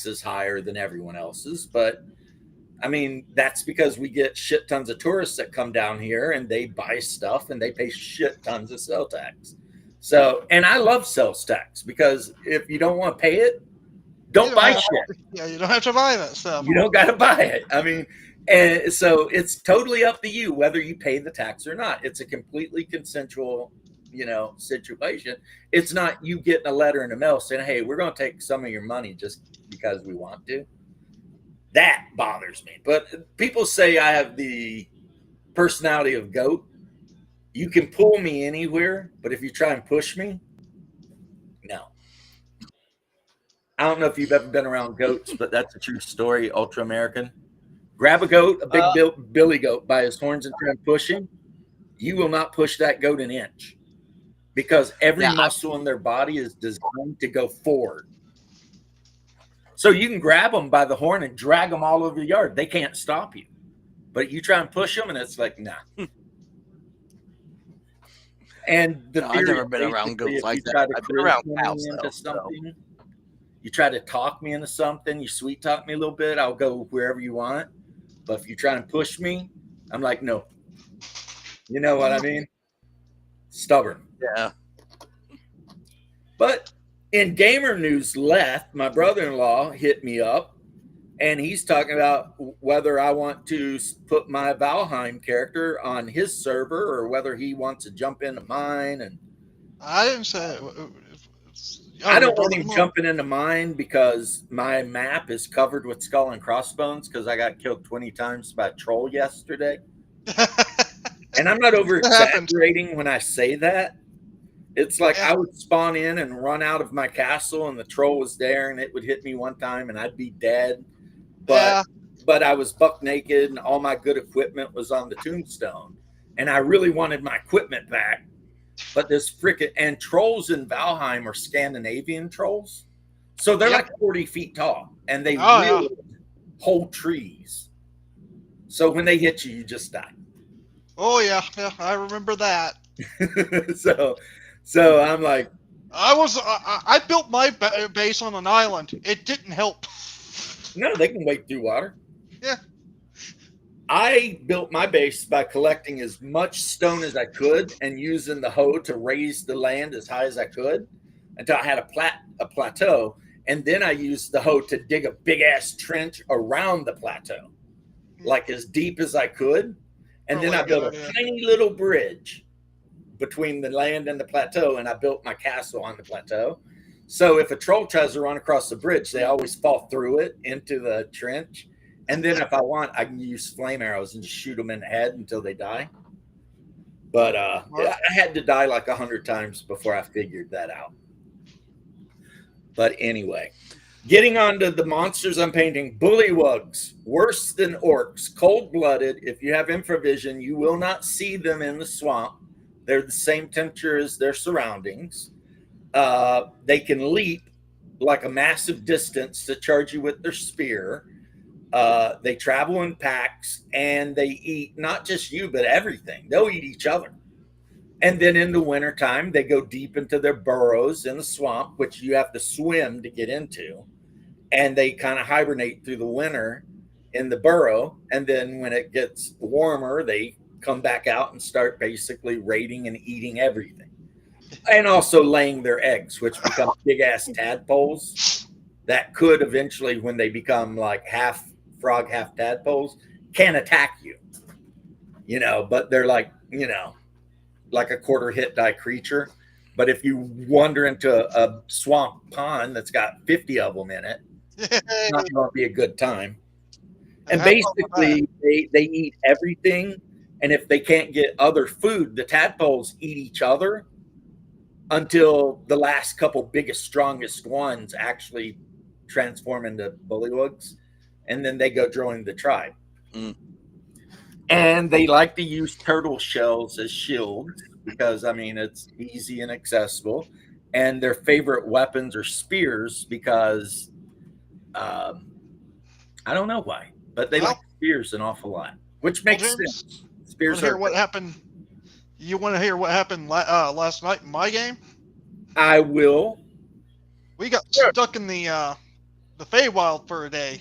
is higher than everyone else's, but that's because we get shit tons of tourists that come down here and they buy stuff and they pay shit tons of sales tax. So, and I love sales tax because if you don't want to pay it, don't buy shit. Yeah, you don't have to buy that stuff. You don't got to buy it. And so it's totally up to you whether you pay the tax or not. It's a completely consensual, situation. It's not you getting a letter in the mail saying, hey, we're going to take some of your money just because we want to. That bothers me. But people say I have the personality of goat. You can pull me anywhere, but if you try and push me, no. I don't know if you've ever been around goats, but that's a true story. Ultra American. Grab a goat, a big billy goat, by his horns and try and push him. You will not push that goat an inch because every muscle in their body is designed to go forward. So you can grab them by the horn and drag them all over the yard. They can't stop you. But you try and push them, and it's like, nah. And I've never been around goats like that. I've been around cows, though. Something, you try to talk me into something, you sweet talk me a little bit, I'll go wherever you want. But if you try and push me, I'm like, no. You know what I mean? Stubborn. Yeah. But in gamer news left, my brother-in-law hit me up, and he's talking about whether I want to put my Valheim character on his server or whether he wants to jump into mine. And I didn't say. I don't want him jumping into mine because my map is covered with skull and crossbones because I got killed 20 times by a troll yesterday. And I'm not over exaggerating when I say that. It's like I would spawn in and run out of my castle and the troll was there and it would hit me one time and I'd be dead. But I was buck naked and all my good equipment was on the tombstone. And I really wanted my equipment back. But this freaking, and trolls in Valheim are Scandinavian trolls. So they're like 40 feet tall and they wield whole trees. So when they hit you, you just die. Oh yeah, I remember that. So I'm like, I built my base on an island. It didn't help. No, they can wade through water. Yeah. I built my base by collecting as much stone as I could and using the hoe to raise the land as high as I could until I had a plateau. And then I used the hoe to dig a big ass trench around the plateau, like as deep as I could. And then I built a tiny little bridge between the land and the plateau, and I built my castle on the plateau. So if a troll tries to run across the bridge, they always fall through it into the trench. And then if I want, I can use flame arrows and just shoot them in the head until they die. But I had to die like 100 times before I figured that out. But anyway, getting on to the monsters I'm painting. Bullywugs, worse than orcs, cold-blooded. If you have infravision, you will not see them in the swamp. They're the same temperature as their surroundings. They can leap like a massive distance to charge you with their spear. They travel in packs and they eat not just you, but everything. They'll eat each other. And then in the wintertime, they go deep into their burrows in the swamp, which you have to swim to get into. And they kind of hibernate through the winter in the burrow. And then when it gets warmer, they come back out and start basically raiding and eating everything. And also laying their eggs, which become big ass tadpoles that could eventually, when they become like half frog, half tadpoles, can attack you. You know, but they're like, you know, like a quarter hit die creature. But if you wander into a swamp pond that's got 50 of them in it, it's not going to be a good time. And basically, they eat everything. And if they can't get other food, the tadpoles eat each other until the last couple biggest, strongest ones actually transform into bullywugs. And then they go join the tribe. Mm. And they like to use turtle shells as shields because, I mean, it's easy and accessible. And their favorite weapons are spears because I don't know why, but they like spears an awful lot, which makes sense. Spears are what happened. You want to hear what happened last night in my game? I will. We got stuck in the Feywild for a day.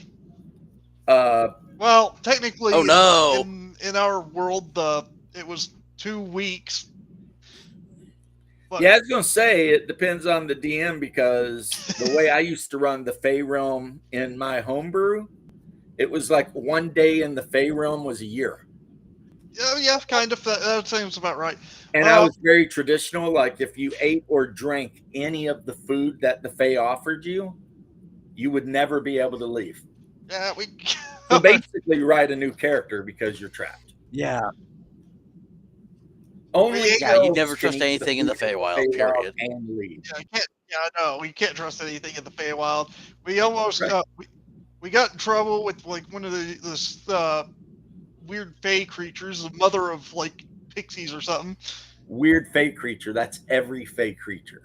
Well, technically, in our world, it was 2 weeks. But yeah, I was gonna say it depends on the DM because the way I used to run the Fey Realm in my homebrew, it was like 1 day in the Fey Realm was a year. Yeah, kind of. That seems about right. And I was very traditional. Like if you ate or drank any of the food that the Fey offered you, you would never be able to leave. Yeah, So basically, you write a new character because you're trapped. Yeah. Only Yeah, you elves never can trust eat anything in the Feywild, period. and leave. Yeah, I can't. Yeah, I know. We can't trust anything in the Feywild. We almost Right. got we got in trouble with like one of this weird fey creatures, the mother of like pixies or something. Weird fey creature. That's every fey creature.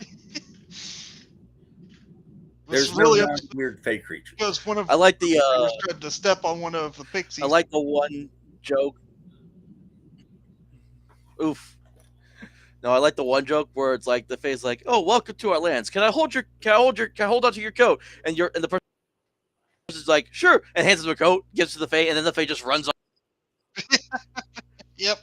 There's really no upset weird fey creature. because one of I like the was tried to step on one of the pixies. I like the one joke. Oof. No, I like the one joke where it's like the face like, "Oh, welcome to our lands. Can I hold onto your coat?" And the person's like, "Sure," and hands him a coat, gives to the Fae, and then the Fae just runs off. Yep.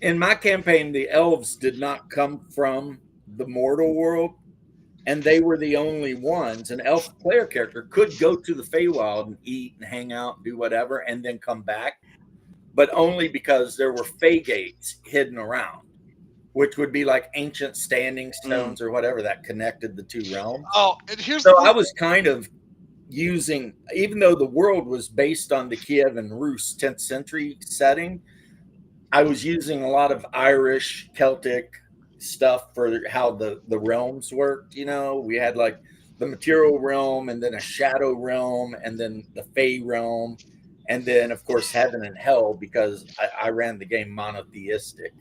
In my campaign, the elves did not come from the mortal world, and they were the only ones. An elf player character could go to the Feywild and eat and hang out, do whatever, and then come back, but only because there were Fey gates hidden around, which would be like ancient standing stones or whatever that connected the two realms. Oh, and here's So I was kind of using, even though the world was based on the Kiev and Rus 10th century setting, I was using a lot of Irish, Celtic stuff for how the realms worked. You know, we had like the material realm and then a shadow realm and then the Fey realm. And then, of course, heaven and hell, because I ran the game monotheistic.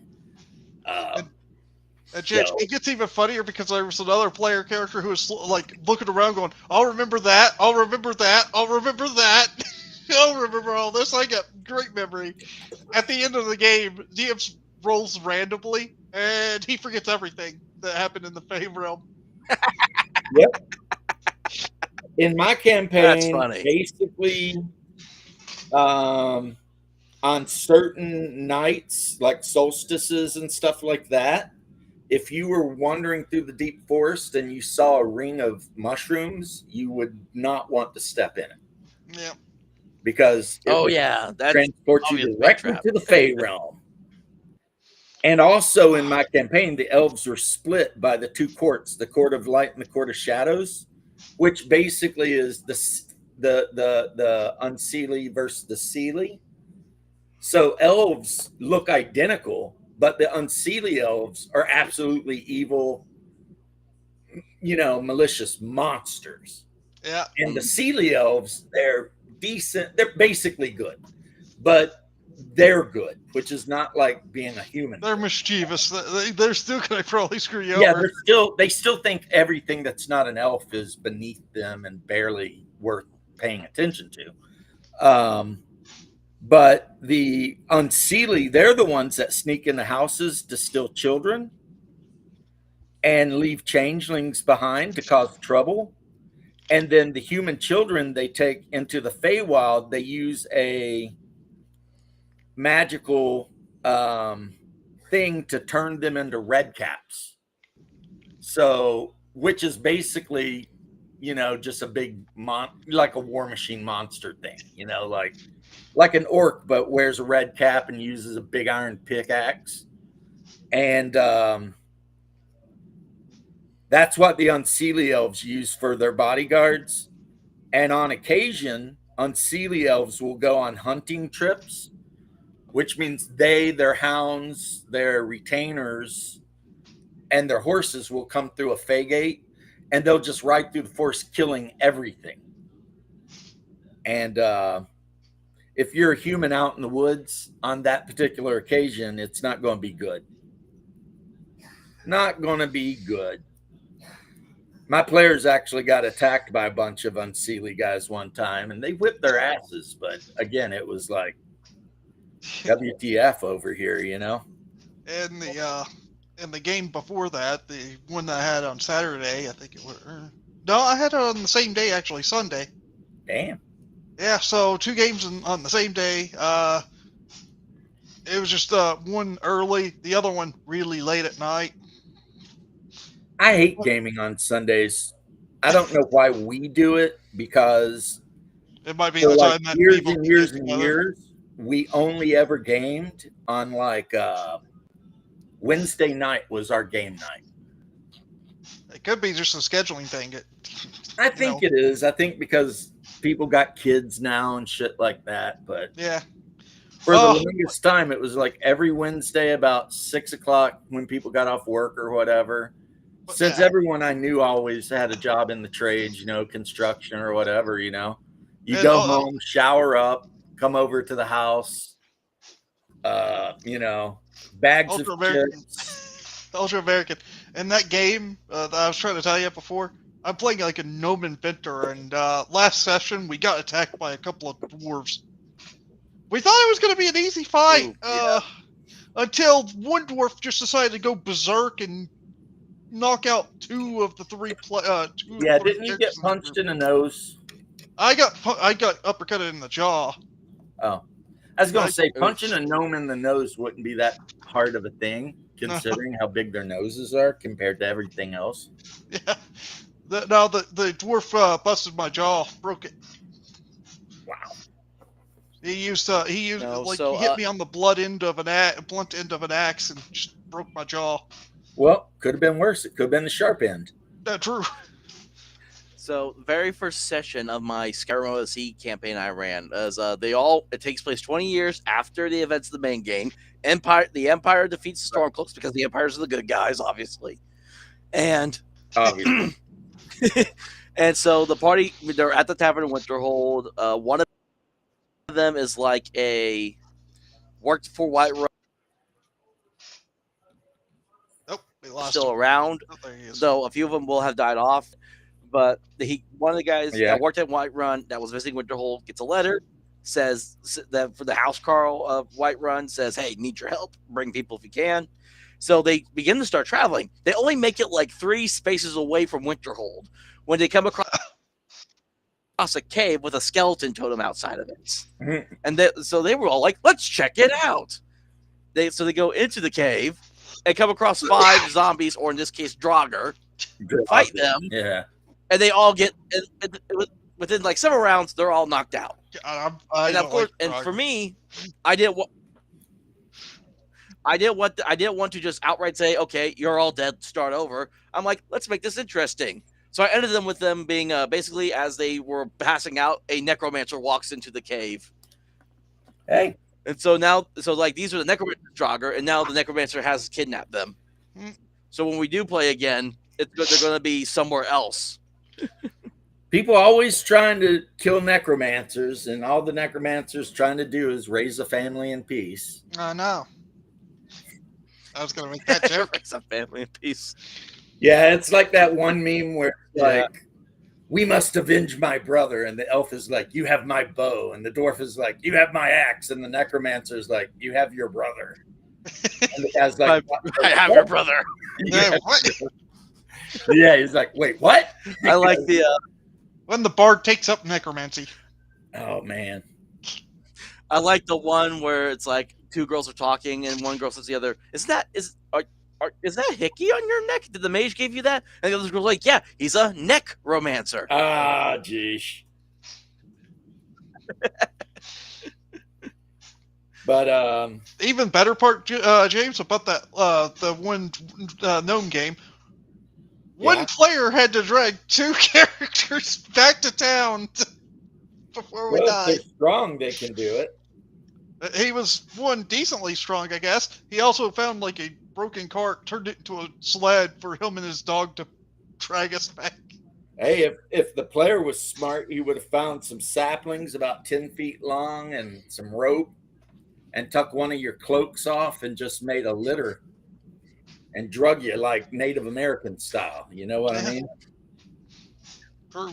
It gets even funnier because there was another player character who was like looking around going, I'll remember that, I'll remember that, I'll remember that. I'll remember all this. I got great memory. At the end of the game, DM rolls randomly, and he forgets everything that happened in the Fey realm. Yep. In my campaign, That's funny. basically, on certain nights, like solstices and stuff like that, if you were wandering through the deep forest and you saw a ring of mushrooms, you would not want to step in it. Yeah. Because it would that's transport you obvious directly trap. to the Fey realm. And also in my campaign, the elves were split by the two courts, the Court of Light and the Court of Shadows, which basically is the Unseelie versus the Seelie. So elves look identical, but the Unseelie elves are absolutely evil, malicious monsters. Yeah. And the Seelie elves, they're decent. They're basically good, but they're good, which is not like being a human. They're mischievous. They're still going to probably screw you Yeah, over. they still think everything that's not an elf is beneath them and barely worth paying attention to. But the Unseelie, they're the ones that sneak in the houses to steal children and leave changelings behind to cause trouble. And then the human children they take into the Feywild, they use a magical thing to turn them into red caps. So, which is basically, just a big like a war machine monster thing, like an orc, but wears a red cap and uses a big iron pickaxe. And that's what the Unseelie elves use for their bodyguards. And on occasion, Unseelie elves will go on hunting trips, which means their hounds, their retainers, and their horses will come through a Fey gate, and they'll just ride through the forest killing everything. And if you're a human out in the woods on that particular occasion, it's not going to be good. Not going to be good. My players actually got attacked by a bunch of Unseelie guys one time, and they whipped their asses. But again, it was like WTF over here, And the game before that, the one that I had on Saturday, I think it was. No, I had it on the same day, actually, Sunday. Damn. Yeah, so 2 games on the same day. It was just one early, the other one really late at night. I hate gaming on Sundays. I don't know why we do it, because It might be for the like time that years people and get years and together. years, we only ever gamed on like Wednesday night was our game night. It could be just a scheduling thing. I think it is. I think because people got kids now and shit like that. But Yeah. for the Oh. longest time, it was like every Wednesday about 6 o'clock when people got off work or whatever. But Since yeah. everyone I knew always had a job in the trades, construction or whatever, you And, go home, shower up, come over to the house, bags Ultra of American. chips. Ultra American. In that game that I was trying to tell you before, I'm playing like a gnome inventor, and last session we got attacked by a couple of dwarves. We thought it was going to be an easy fight, Ooh, yeah. until one dwarf just decided to go berserk and knock out two of the three. Yeah, didn't you get punched in the nose? I got uppercutted in the jaw. Oh, I was going to say Oof. punching a gnome in the nose wouldn't be that hard of a thing, considering how big their noses are compared to everything else. Yeah. The dwarf busted my jaw, broke it. Wow. He used No, he so, hit me on the blunt end of an axe and just broke my jaw. Well, could have been worse. It could have been the sharp end. True. So, very first session of my Skyrim OSE campaign I ran is it takes place 20 years after the events of the main game. The Empire defeats the Stormcloaks because the Empires are the good guys, obviously, and Obviously. and so the party they're at the Tavern in Winterhold. One of them is like worked for Whiterun, Oh, we lost still him. around. Oh, there he is. So a few of them will have died off. But one of the guys Yeah. that worked at Whiterun that was visiting Winterhold gets a letter, says that for the housecarl of Whiterun, says, "Hey, need your help. Bring people if you can." So they begin to start traveling. They only make it like 3 spaces away from Winterhold when they come across a cave with a skeleton totem outside of it. And so they were all like, "Let's check it out." So they go into the cave and come across 5 zombies, or in this case, Draugr, fight them. Yeah. And they all get within like several rounds, they're all knocked out. I And don't of course, like and Prague. for me, I didn't want to just outright say, "Okay, you're all dead. Start over." I'm like, let's make this interesting. So I ended with them being basically as they were passing out, a necromancer walks into the cave, Hey, and so these are the necromancer Draugr, and now the necromancer has kidnapped them. Hmm. So when we do play again, they're going to be somewhere else. people always trying to kill necromancers, and all the necromancers trying to do is raise a family in peace. I know. I was gonna make that joke. It's a family in peace. Yeah, it's like that one meme where it's Yeah. like, "We must avenge my brother," and the elf is like, "You have my bow," and the dwarf is like, "You have my axe," and the necromancer is like, "You have your brother." And the guy's like, I have your brother. Yeah. What? Yeah, he's like, "Wait, what?" I like the When the bard takes up necromancy. Oh man. one where it's like 2 girls are talking and one girl says to the other, "Is that hickey on your neck? Did the mage give you that?" And the other girl's like, "Yeah, he's a necromancer." Ah, geez. But Even better part, James, about that the one gnome game. One Yeah. player had to drag 2 characters back to town before we well, if died. they're strong, they can do it. He was one decently strong, I guess. He also found like a broken cart, turned it into a sled for him and his dog to drag us back. Hey, if the player was smart, he would have found some saplings about 10 feet long and some rope, and tuck one of your cloaks off and just made a litter and drug you like Native American style. You know what I mean? True.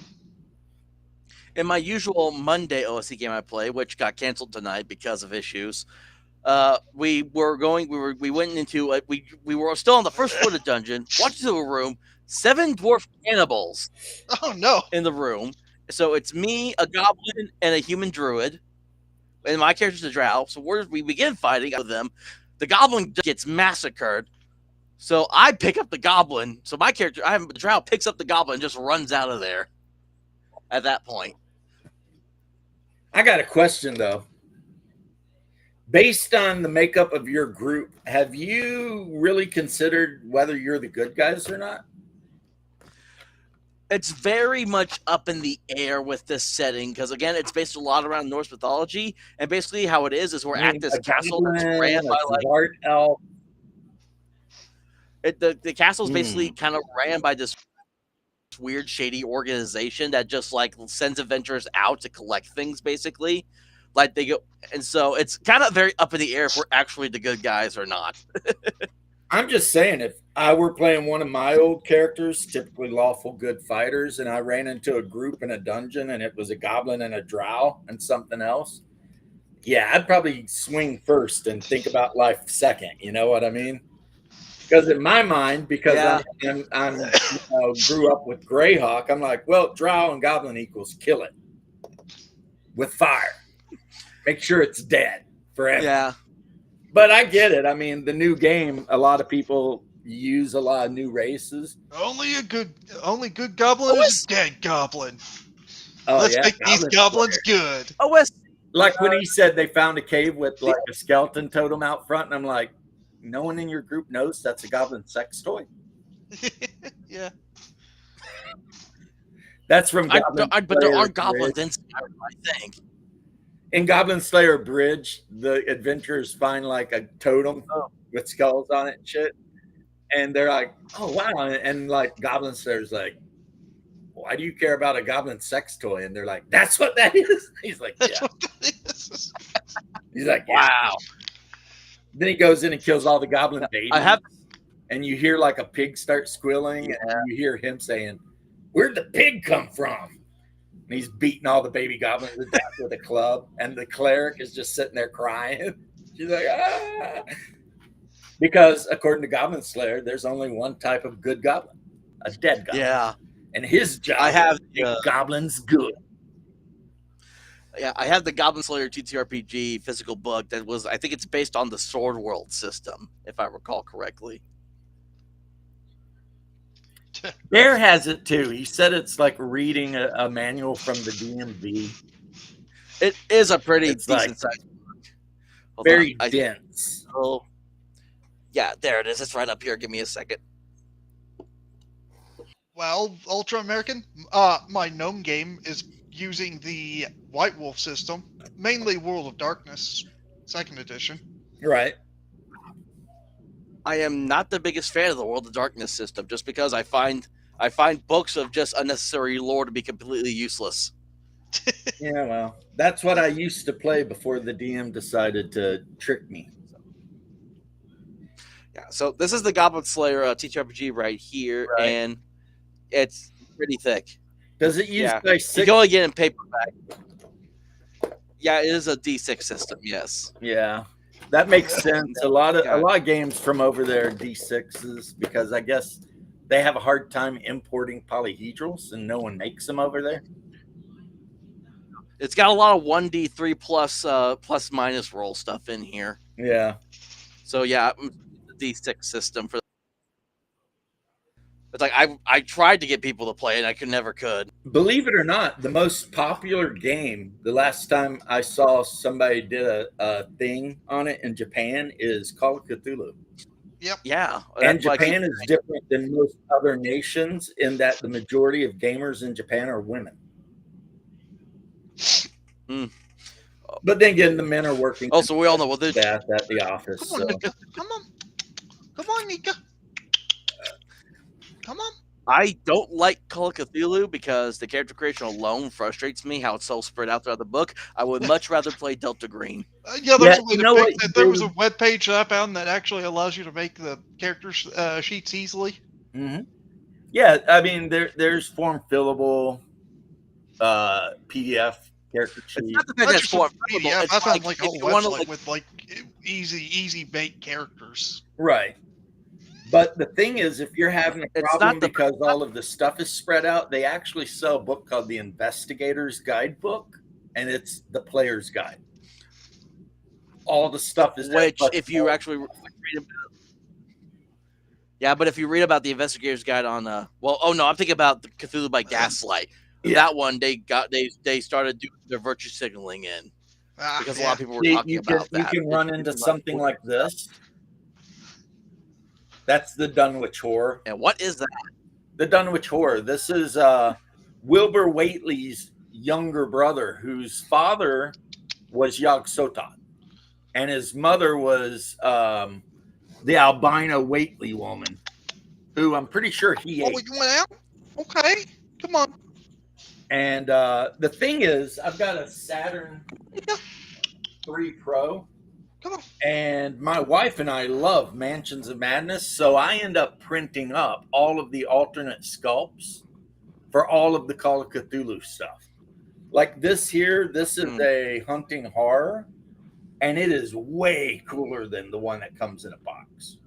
In my usual Monday OSC game I play, which got canceled tonight because of issues, we were still on the first floor of the dungeon, walked into a room, 7 dwarf cannibals Oh no. in the room. So it's me, a goblin, and a human druid. And my character's a drow. So we begin fighting with them. The goblin gets massacred. So I pick up the goblin. So my character, the drow, picks up the goblin and just runs out of there at that point. I got a question though. Based on the makeup of your group, have you really considered whether you're the good guys or not? It's very much up in the air with this setting because again, it's based a lot around Norse mythology, and basically how it is we're I mean, at this a castle that's goblin, ran by a like Zwart elf. the castle's basically Hmm. kind of ran by this weird shady organization that just like sends adventurers out to collect things basically. Like they go, and so it's kind of very up in the air if we're actually the good guys or not. I'm just saying, if I were playing one of my old characters, typically lawful good fighters, and I ran into a group in a dungeon and it was a goblin and a drow and something else, yeah, I'd probably swing first and think about life second. You know what I mean? Because in my mind, because Yeah. I'm grew up with Greyhawk, I'm like, well, drow and goblin equals kill it with fire. Make sure it's dead forever. Yeah. But I get it. I mean, the new game, a lot of people use a lot of new races. Only good goblin is a dead goblin. Oh, Let's yeah, make these goblins good. OS like when he said they found a cave with like a skeleton totem out front, and I'm like, no one in your group knows that's a goblin sex toy. Yeah. That's from Goblin but there Slayer are goblins Bridge. in Skyrim, I think. In Goblin Slayer Bridge, the adventurers find like a totem with skulls on it and shit. And they're like, oh, wow. And like Goblin Slayer's like, why do you care about a goblin sex toy? And they're like, that's what that is. He's like, That's yeah. what that is. He's like, yeah. Wow. Then he goes in and kills all the goblin babies. I have And you hear like a pig start squealing, and you hear him saying, where'd the pig come from? And he's beating all the baby goblins to death with a club, and the cleric is just sitting there crying. She's like, ah. Because according to Goblin Slayer, there's only one type of good goblin, a dead goblin. Yeah. And his job I have is to make goblins good. Yeah, I have the Goblin Slayer TTRPG physical book that was, I think it's based on the Sword World system, if I recall correctly. Bear has it too. He said it's like reading a manual from the DMV. It is a pretty It's decent like size book. Very dense. Oh, yeah, there it is. It's right up here. Give me a second. Well, Ultra American, my gnome game is using the White Wolf system, mainly World of Darkness, 2nd edition. Right. I am not the biggest fan of the World of Darkness system, just because I find books of just unnecessary lore to be completely useless. Yeah, well, that's what I used to play before the DM decided to trick me. Yeah, so this is the Goblin Slayer TTRPG right here, Right. and it's pretty thick. Does it use Yeah. dice You 6? can only get it in paperback. Yeah, it is a D6 system. Yes. Yeah, that makes sense. A lot of games from over there are D6s because I guess they have a hard time importing polyhedrals, and no one makes them over there. It's got a lot of 1d3 plus minus roll stuff in here. Yeah. So yeah, the D6 system for. It's like I tried to get people to play it, and I never could. Believe it or not, the most popular game, the last time I saw somebody did a thing on it in Japan, is Call of Cthulhu. Yep. Yeah, And that's why I keep- Japan is different than most other nations in that the majority of gamers in Japan are women. Mm. But then again, the men are working Also, we all know what this. at the office. Come on, So. Nika. Come on. Come on, Nika. Come on. I don't like Call of Cthulhu because the character creation alone frustrates me. How it's so spread out throughout the book. I would much rather play Delta Green. Yeah, there's Yeah, a way you to know fix what it. you There was do? a web page that I found that actually allows you to make the character sheets easily. Mhm. Yeah, I mean there's form fillable PDF character It's sheet. not the fact Not that it's just a more PDF. it's I found like a if whole you wanna, website like, with like easy bake characters. Right. But the thing is, if you're having a It's problem not the- because all of the stuff is spread out, they actually sell a book called the Investigator's Guidebook, and it's the player's guide. All the stuff is there, which but- if you actually read about, yeah, but if you read about the Investigator's Guide on I'm thinking about the Cthulhu by Gaslight. Yeah. That one they started doing their virtue signaling in because a lot of people were See, talking you about can, that. you can run into something like this. That's the Dunwich Horror. And what is that? The Dunwich Horror. This is Wilbur Whately's younger brother, whose father was Yog Sothoth, and his mother was the albino Whately woman, who I'm pretty sure he Oh, ate. we going out? Okay, come on. And the thing is, I've got a Saturn Yeah. 3 Pro, Come on. and my wife and I love Mansions of Madness, so I end up printing up all of the alternate sculpts for all of the Call of Cthulhu stuff. Like this here, this is a hunting horror, and it is way cooler than the one that comes in a box.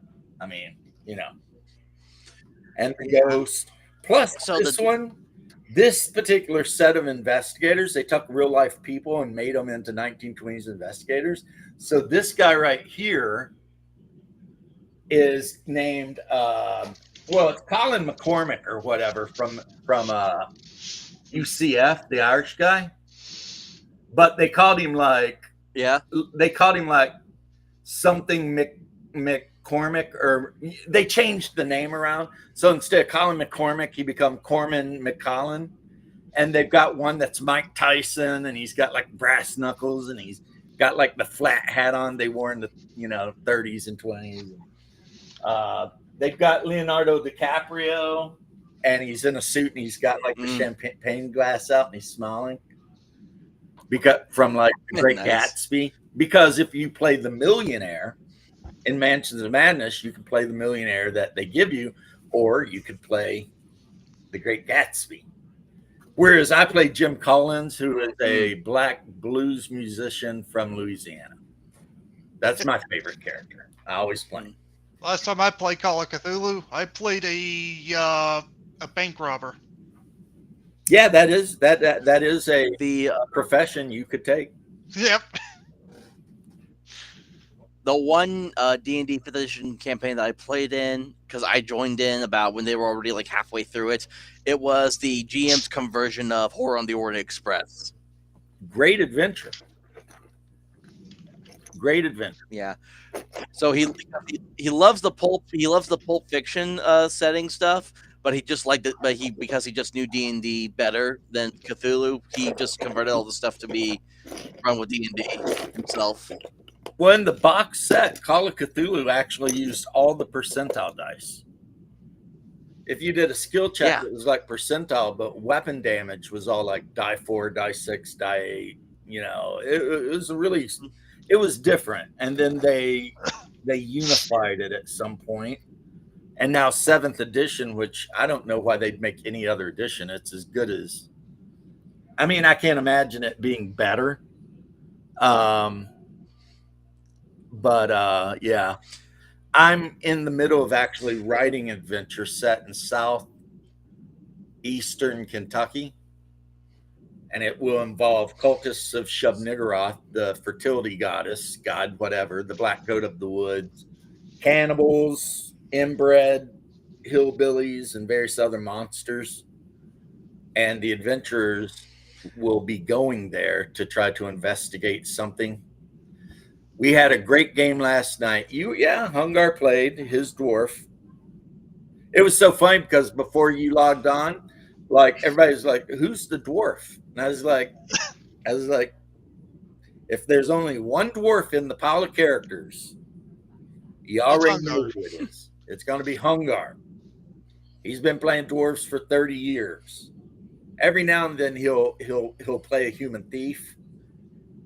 I mean, you know. And the ghost. Plus, So this particular set of investigators, they took real life people and made them into 1920s investigators. So this guy right here is named, well, it's Colin McCormick or whatever from UCF, the Irish guy. But they called him like something McCormick, or they changed the name around. So instead of Colin McCormick, he become Corman McCollin. And they've got one that's Mike Tyson, and he's got like brass knuckles, and he's got like the flat hat on they wore in the 30s and 20s. They've got Leonardo DiCaprio, and he's in a suit, and he's got like the champagne glass out, and he's smiling. Because from like the Great Gatsby. Because if you play the millionaire in Mansions of Madness, you can play the millionaire that they give you, or you could play the Great Gatsby. Whereas I played Jim Collins, who is a black blues musician from Louisiana. That's my favorite character. I always play. Last time I played Call of Cthulhu, I played a bank robber. Yeah, that is a profession you could take. Yep. The one D&D 5th edition campaign that I played in, because I joined in about when they were already like halfway through it, it was the GM's conversion of Horror on the Orient Express. Great adventure. Great adventure. Yeah. So he loves the pulp fiction setting stuff, but he just liked it. But because he just knew D&D better than Cthulhu, he just converted all the stuff to be run with D&D himself. Well, in the box set, Call of Cthulhu actually used all the percentile dice. If you did a skill check, it was like percentile, but weapon damage was all like die 4, die 6, die 8. It was different. And then they unified it at some point. And now 7th edition, which I don't know why they'd make any other edition. It's as good as, I can't imagine it being better. But yeah, I'm in the middle of actually writing an adventure set in southeastern Kentucky, and it will involve cultists of Shub-Niggurath, the fertility goddess, god, whatever, the black goat of the woods, cannibals, inbred, hillbillies, and various other monsters. And the adventurers will be going there to try to investigate something. We had a great game last night. Hungar played his dwarf. It was so funny because before you logged on, like everybody's like, "Who's the dwarf?" And I was like, if there's only one dwarf in the pile of characters, you already know who it is. It's going to be Hungar. He's been playing dwarves for 30 years. Every now and then he'll play a human thief,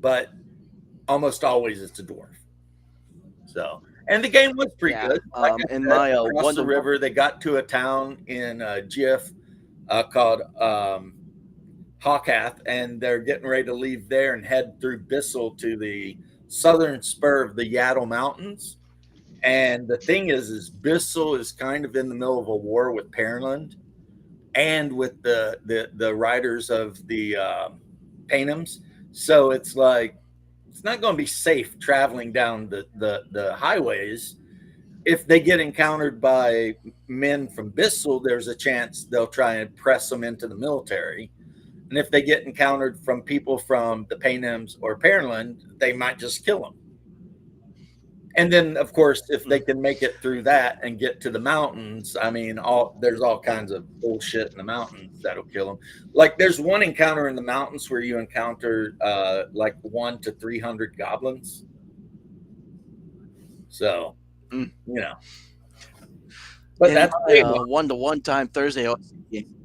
but almost always it's a dwarf. So, and the game was pretty good. Like across the river, they got to a town in GIF called Hawkath, and they're getting ready to leave there and head through Bissell to the southern spur of the Yaddle Mountains. And the thing is Bissell is kind of in the middle of a war with Pearland and with the riders of the Paynhams. So it's like, it's not going to be safe traveling down the highways. If they get encountered by men from Bissell, there's a chance they'll try and press them into the military. And if they get encountered from people from the Paynhams or Pearland, they might just kill them. And then, of course, if they can make it through that and get to the mountains, I mean, there's all kinds of bullshit in the mountains that'll kill them. Like, there's one encounter in the mountains where you encounter like 1 to 300 goblins. So, you know, but that's my, 1-to-1 time Thursday game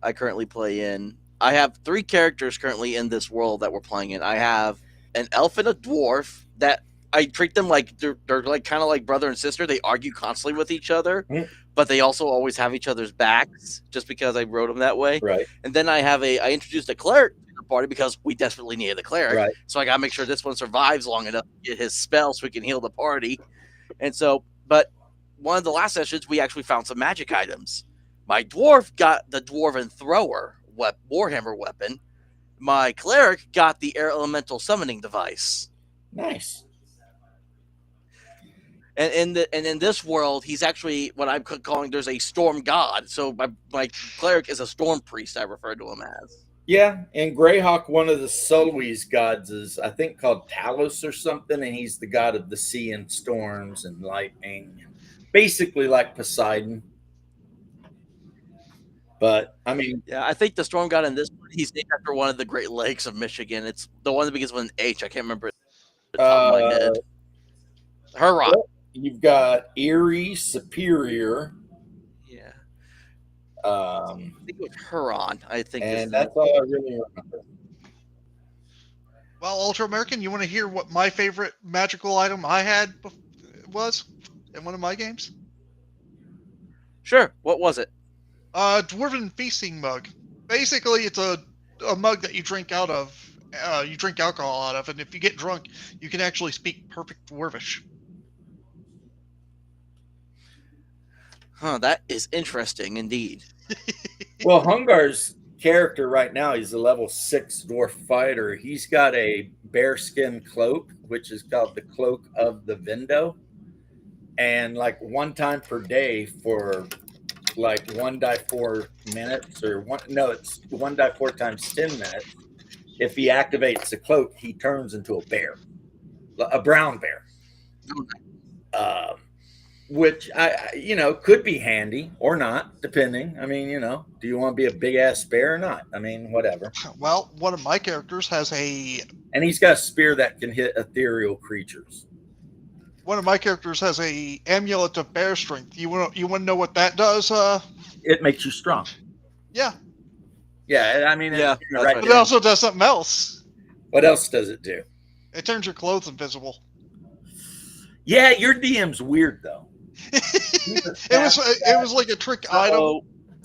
I currently play in. I have 3 characters currently in this world that we're playing in. I have an elf and a dwarf that I treat them like they're like kind of like brother and sister. They argue constantly with each other, but they also always have each other's backs just because I wrote them that way. Right. And then I introduced a cleric to the party because we desperately needed a cleric. Right. So I got to make sure this one survives long enough to get his spell so we can heal the party. And so, but one of the last sessions, we actually found some magic items. My dwarf got the dwarven thrower warhammer weapon. My cleric got the air elemental summoning device. Nice. And in this world, he's actually what I'm calling there's a storm god. So my cleric is a storm priest. I refer to him as. Yeah, in Greyhawk, one of the Sully's gods is, I think, called Talos or something, and he's the god of the sea and storms and lightning, basically like Poseidon. But I mean, yeah, I think the storm god in this one, he's named after one of the Great Lakes of Michigan. It's the one that begins with an H. I can't remember it off the top of my head. Huron. You've got Erie, Superior. Yeah. I think it was Huron. I think, and that's all I really remember. Well, Ultra American, you want to hear what my favorite magical item I had was in one of my games? Sure. What was it? Dwarven feasting mug. Basically, it's a mug that you drink out of. You drink alcohol out of, and if you get drunk, you can actually speak perfect Dwarvish. Huh, that is interesting indeed. Well, Hungar's character right now, he's a level 6 dwarf fighter. He's got a bearskin cloak, which is called the Cloak of the Vindo. And like 1 time per day for like 1 die 4 minutes, or it's 1 die 4 times 10 minutes. If he activates the cloak, he turns into a bear, a brown bear. Which could be handy or not, depending. I mean, do you want to be a big ass bear or not? I mean, whatever. Well, one of my characters has and he's got a spear that can hit ethereal creatures. One of my characters has a amulet of bear strength. You want to know what that does? It makes you strong. Yeah. Yeah, I mean, yeah. But it also does something else. What else does it do? It turns your clothes invisible. Yeah, your DM's weird though. It was like a trick item.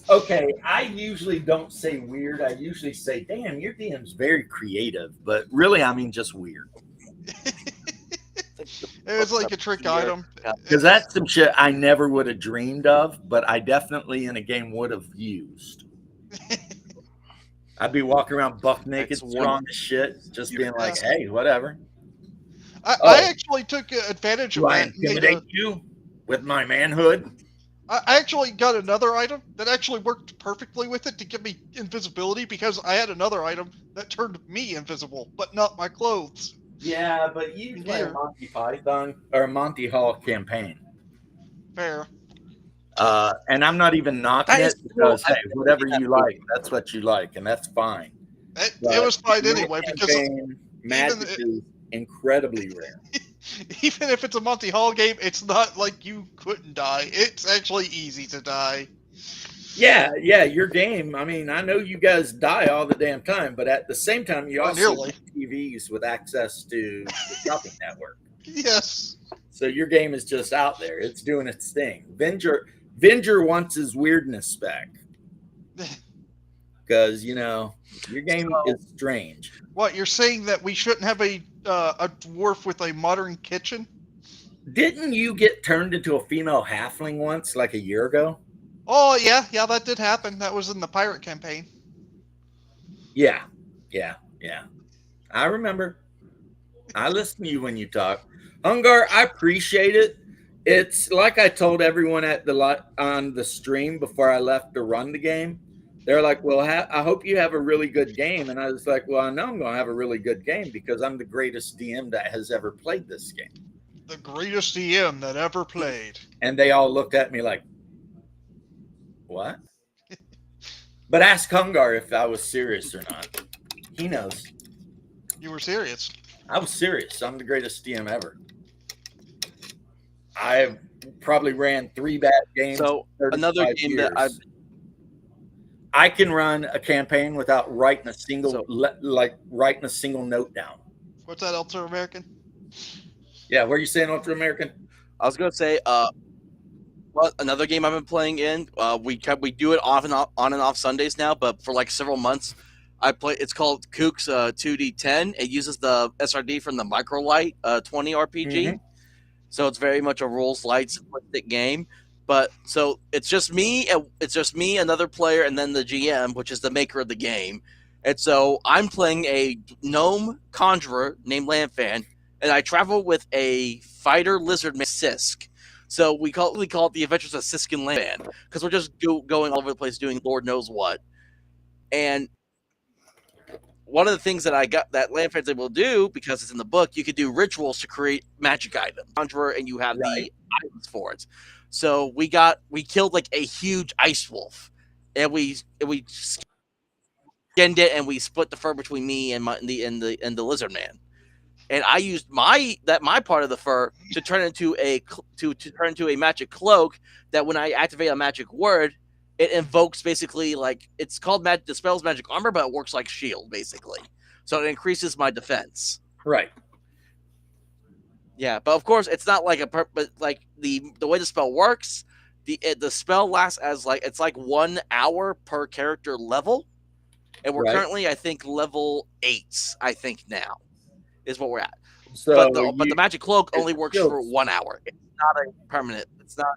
Okay, I usually don't say weird. I usually say, "Damn, your DM's very creative," but really, I mean just weird. It was like a trick item. Because that's some shit I never would have dreamed of, but I definitely in a game would have used. I'd be walking around buck naked, strong as shit, just being like, "Hey, whatever." I actually took advantage of Do I that. intimidate you with my manhood? I actually got another item that actually worked perfectly with it to give me invisibility, because I had another item that turned me invisible, but not my clothes. Yeah, but you play a Monty Python or a Monty Hall campaign. Fair. And I'm not even knocking it because, hey, whatever you like, that's what you like, and that's fine. It was fine anyway, because magic is incredibly rare. Even if it's a Monty Hall game, it's not like you couldn't die. It's actually easy to die. Yeah, your game. I mean, I know you guys die all the damn time, but at the same time, you also have TVs with access to the shopping network. Yes. So your game is just out there. It's doing its thing. Venger wants his weirdness back. Because, your game is strange. What, you're saying that we shouldn't have a dwarf with a modern kitchen? Didn't you get turned into a female halfling once, like a year ago? Oh, yeah, that did happen. That was in the pirate campaign. Yeah. I remember. I listen to you when you talk. Hungar, I appreciate it. It's like I told everyone on the stream before I left to run the game. They're like, well, I hope you have a really good game. And I was like, well, I know I'm going to have a really good game because I'm the greatest DM that has ever played this game. The greatest DM that ever played. And they all looked at me like, what? But ask Hungar if I was serious or not. He knows. You were serious. I was serious. I'm the greatest DM ever. I probably ran 3 bad games. So another 35 game years. that I can run a campaign without writing a single So- writing a single note down. What's that, Ultra American? Yeah, what are you saying, Ultra American? I was gonna say, well, another game I've been playing in. We do it on and off Sundays now, but for like several months, I play. It's called Kooks 2D10. It uses the SRD from the Microlight 20 RPG, Mhm. so it's very much a rules light simplistic game. But so it's just me, another player, and then the GM, which is the maker of the game. And so I'm playing a gnome conjurer named Lanfan, and I travel with a fighter lizard named Sisk. So we call it the Adventures of Sisk and Lanfan because we're just going all over the place doing Lord knows what. And one of the things that I got that Lanfan's able to do, because it's in the book, you could do rituals to create magic items. Conjurer, and you have the items for it. So we killed like a huge ice wolf, and we skinned it, and we split the fur between me and the lizard man. And I used my part of the fur to turn into a magic cloak that when I activate a magic word, it invokes basically like it's called dispels magic armor, but it works like shield basically. So it increases my defense. Right. Yeah, but of course it's not like but like the way the spell works, the spell lasts as it's like 1 hour per character level, and we're currently I think level 8. I think now is what we're at. So but the magic cloak only works shields. for 1 hour. It's not a permanent. It's not.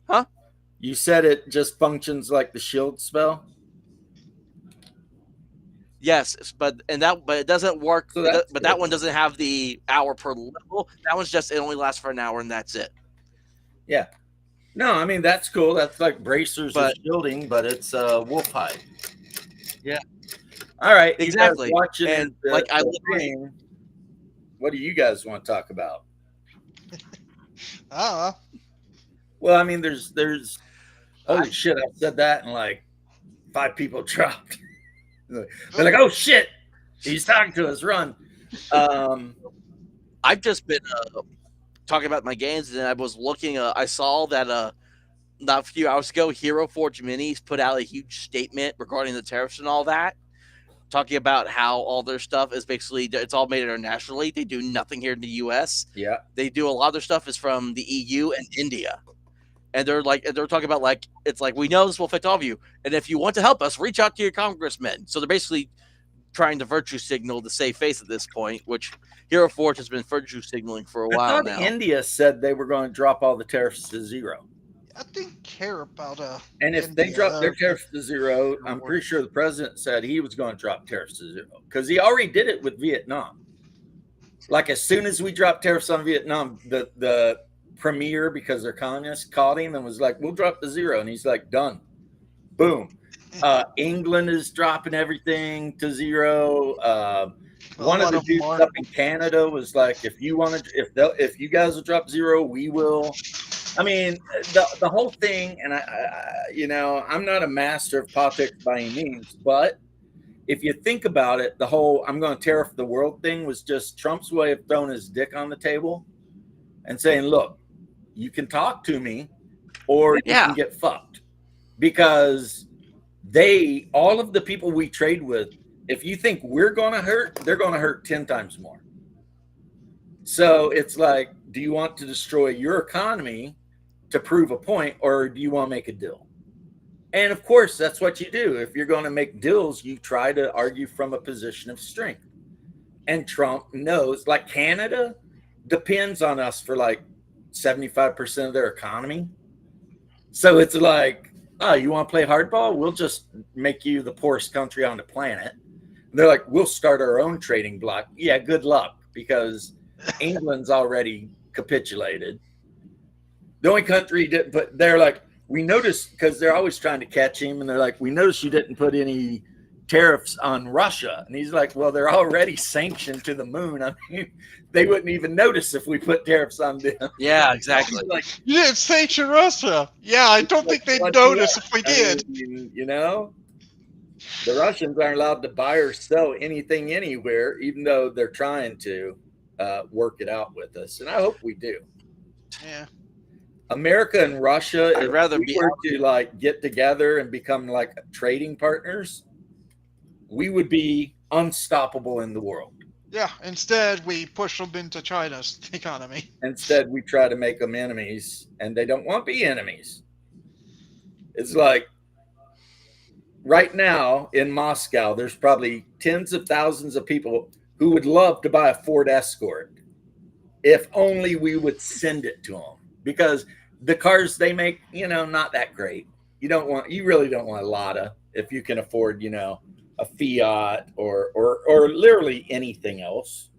Huh? You said it just functions like the shield spell? Yes, but it doesn't work. So that's but that one doesn't have the hour per level. That one's just it only lasts for an hour and that's it. Yeah. No, I mean that's cool. That's like bracers But- of shielding, but it's wolf hide. Yeah. All right. you guys Exactly. Watching And, the- like, I the literally- thing, what do you guys want to talk about? Well, I mean, there's holy shit, I said that and like 5 people dropped. They're like, oh shit, he's talking to us, run. I've just been talking about my games, and I was looking. I saw that not a few hours ago, Hero Forge Minis put out a huge statement regarding the tariffs and all that, talking about how all their stuff is basically it's all made internationally. They do nothing here in the U.S. Yeah. They do a lot of their stuff is from the EU and India. And they're talking about like it's like we know this will affect all of you, and if you want to help us, reach out to your congressmen. So they're basically trying to virtue signal to save face at this point, which Hero Forge has been virtue signaling for a I while thought now. India said they were going to drop all the tariffs to 0. I didn't care about And if they India, drop their tariffs to 0, I'm pretty sure the president said he was going to drop tariffs to 0 because he already did it with Vietnam. Like as soon as we dropped tariffs on Vietnam, the premier, because they're communists, called him and was like, "We'll drop to 0," and he's like, "Done." Boom. England is dropping everything to 0. One of the dudes up in Canada was like, "If you want to, if you guys will drop 0, we will." I mean, the whole thing, and I'm not a master of politics by any means, but if you think about it, the whole "I'm going to tariff the world" thing was just Trump's way of throwing his dick on the table and saying, "Look, you can talk to me, or you can get fucked," because all of the people we trade with, if you think we're going to hurt, they're going to hurt 10 times more. So it's like, do you want to destroy your economy to prove a point, or do you want to make a deal? And of course, that's what you do. If you're going to make deals, you try to argue from a position of strength. And Trump knows, like Canada depends on us for like 75% of their economy. So it's like, oh, you want to play hardball? We'll just make you the poorest country on the planet. And they're like, we'll start our own trading bloc. Yeah, good luck, because England's already capitulated. The only country didn't put, they're like, we noticed, because they're always trying to catch him, and they're like, we noticed you didn't put any tariffs on Russia. And he's like, well, they're already sanctioned to the moon. I mean, they wouldn't even notice if we put tariffs on them. Yeah, exactly. Like, You didn't sanction Russia. Yeah, I don't think they'd what notice the- if we I did. mean, you know, the Russians aren't allowed to buy or sell anything anywhere, even though they're trying to work it out with us. And I hope we do. Yeah. America and Russia, I'd if rather we be were to like get together and become like trading partners, we would be unstoppable in the world. Yeah. Instead, we push them into China's economy. Instead, we try to make them enemies, and they don't want to be enemies. It's like right now in Moscow, there's probably tens of thousands of people who would love to buy a Ford Escort if only we would send it to them, because the cars they make, you know, not that great. You really don't want a Lada if you can afford, you know, a Fiat or literally anything else.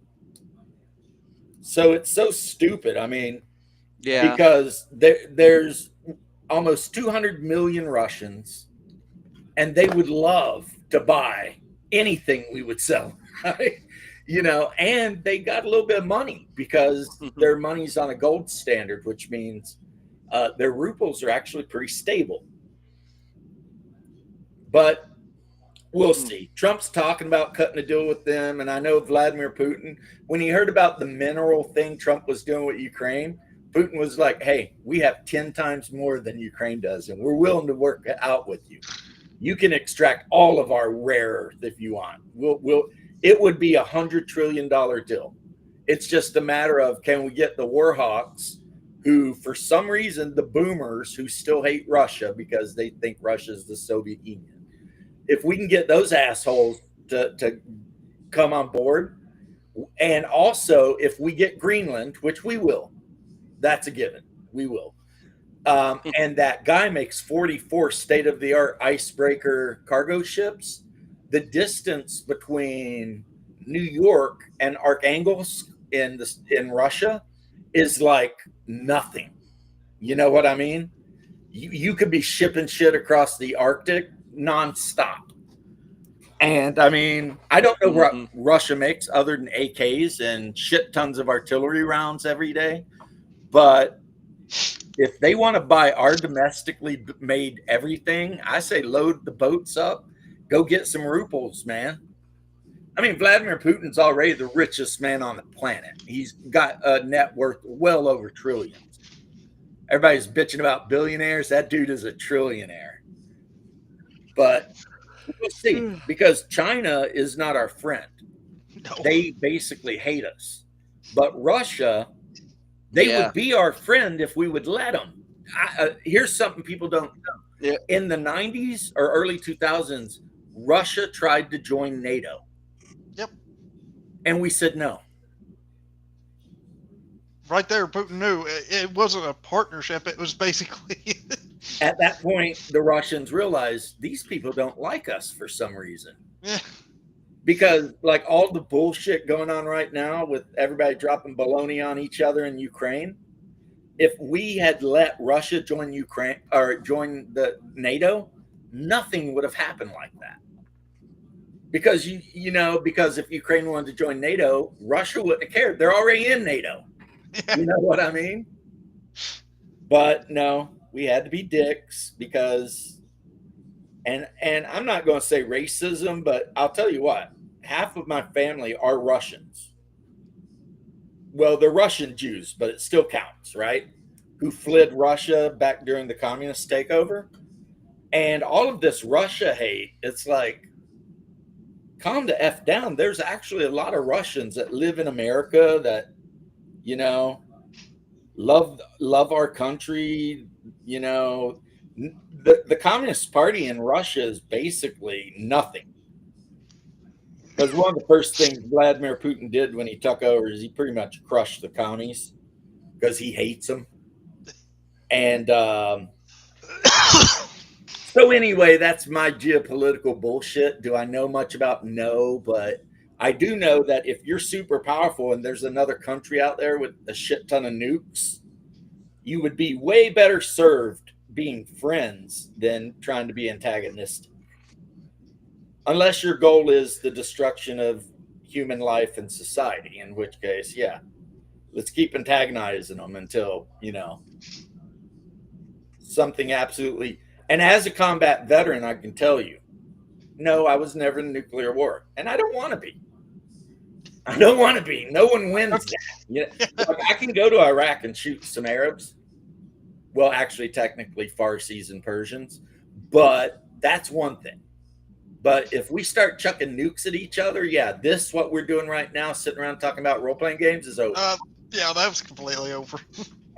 So it's so stupid. I mean, Yeah. because there's almost 200 million Russians, and they would love to buy anything we would sell, right? You know, and they got a little bit of money because their money's on a gold standard, which means their rubles are actually pretty stable. But we'll see. Trump's talking about cutting a deal with them, and I know Vladimir Putin, when he heard about the mineral thing Trump was doing with Ukraine, Putin was like, hey, we have 10 times more than Ukraine does, and we're willing to work it out with you. You can extract all of our rare earth if you want. It would be $100 trillion deal. It's just a matter of, can we get the war hawks, who for some reason, the boomers who still hate Russia because they think Russia's the Soviet Union. If we can get those assholes to come on board, and also if we get Greenland, which we will, that's a given, we will. And that guy makes 44 state-of-the-art icebreaker cargo ships. The distance between New York and Arkhangelsk in Russia is like nothing. You know what I mean? You could be shipping shit across the Arctic nonstop. And I mean, I don't know what Russia makes other than AKs and shit tons of artillery rounds every day. But if they want to buy our domestically made everything, I say load the boats up, go get some rubles, man. I mean, Vladimir Putin's already the richest man on the planet. He's got a net worth well over trillions. Everybody's bitching about billionaires. That dude is a trillionaire. But we'll see, because China is not our friend. No. They basically hate us. But Russia, they would be our friend if we would let them. Here's something people don't know. Yeah. In the 90s or early 2000s, Russia tried to join NATO. Yep. And we said no. Right there, Putin knew it wasn't a partnership. It was basically... At that point, the Russians realized these people don't like us for some reason. Yeah. Because like all the bullshit going on right now with everybody dropping baloney on each other in Ukraine, if we had let Russia join Ukraine or join the NATO, nothing would have happened like that. Because because if Ukraine wanted to join NATO, Russia wouldn't have cared. They're already in NATO. Yeah. You know what I mean? But no, we had to be dicks because, and I'm not going to say racism, but I'll tell you what, half of my family are Russians. Well, they're Russian Jews, but it still counts, right? Who fled Russia back during the communist takeover. And all of this Russia hate, it's like, calm the F down. There's actually a lot of Russians that live in America that, love our country. The Communist Party in Russia is basically nothing. Because one of the first things Vladimir Putin did when he took over is he pretty much crushed the commies because he hates them. And so anyway, that's my geopolitical bullshit. Do I know much about? No, but I do know that if you're super powerful and there's another country out there with a shit ton of nukes, you would be way better served being friends than trying to be antagonistic. Unless your goal is the destruction of human life and society, in which case, yeah, let's keep antagonizing them until, something absolutely. And as a combat veteran, I can tell you, no, I was never in a nuclear war, and I don't want to be. I don't want to be. No one wins that. Like, I can go to Iraq and shoot some Arabs. Well, actually, technically, Farsis and Persians, but that's one thing. But if we start chucking nukes at each other, yeah, what we're doing right now, sitting around talking about role-playing games, is over. Yeah, that was completely over.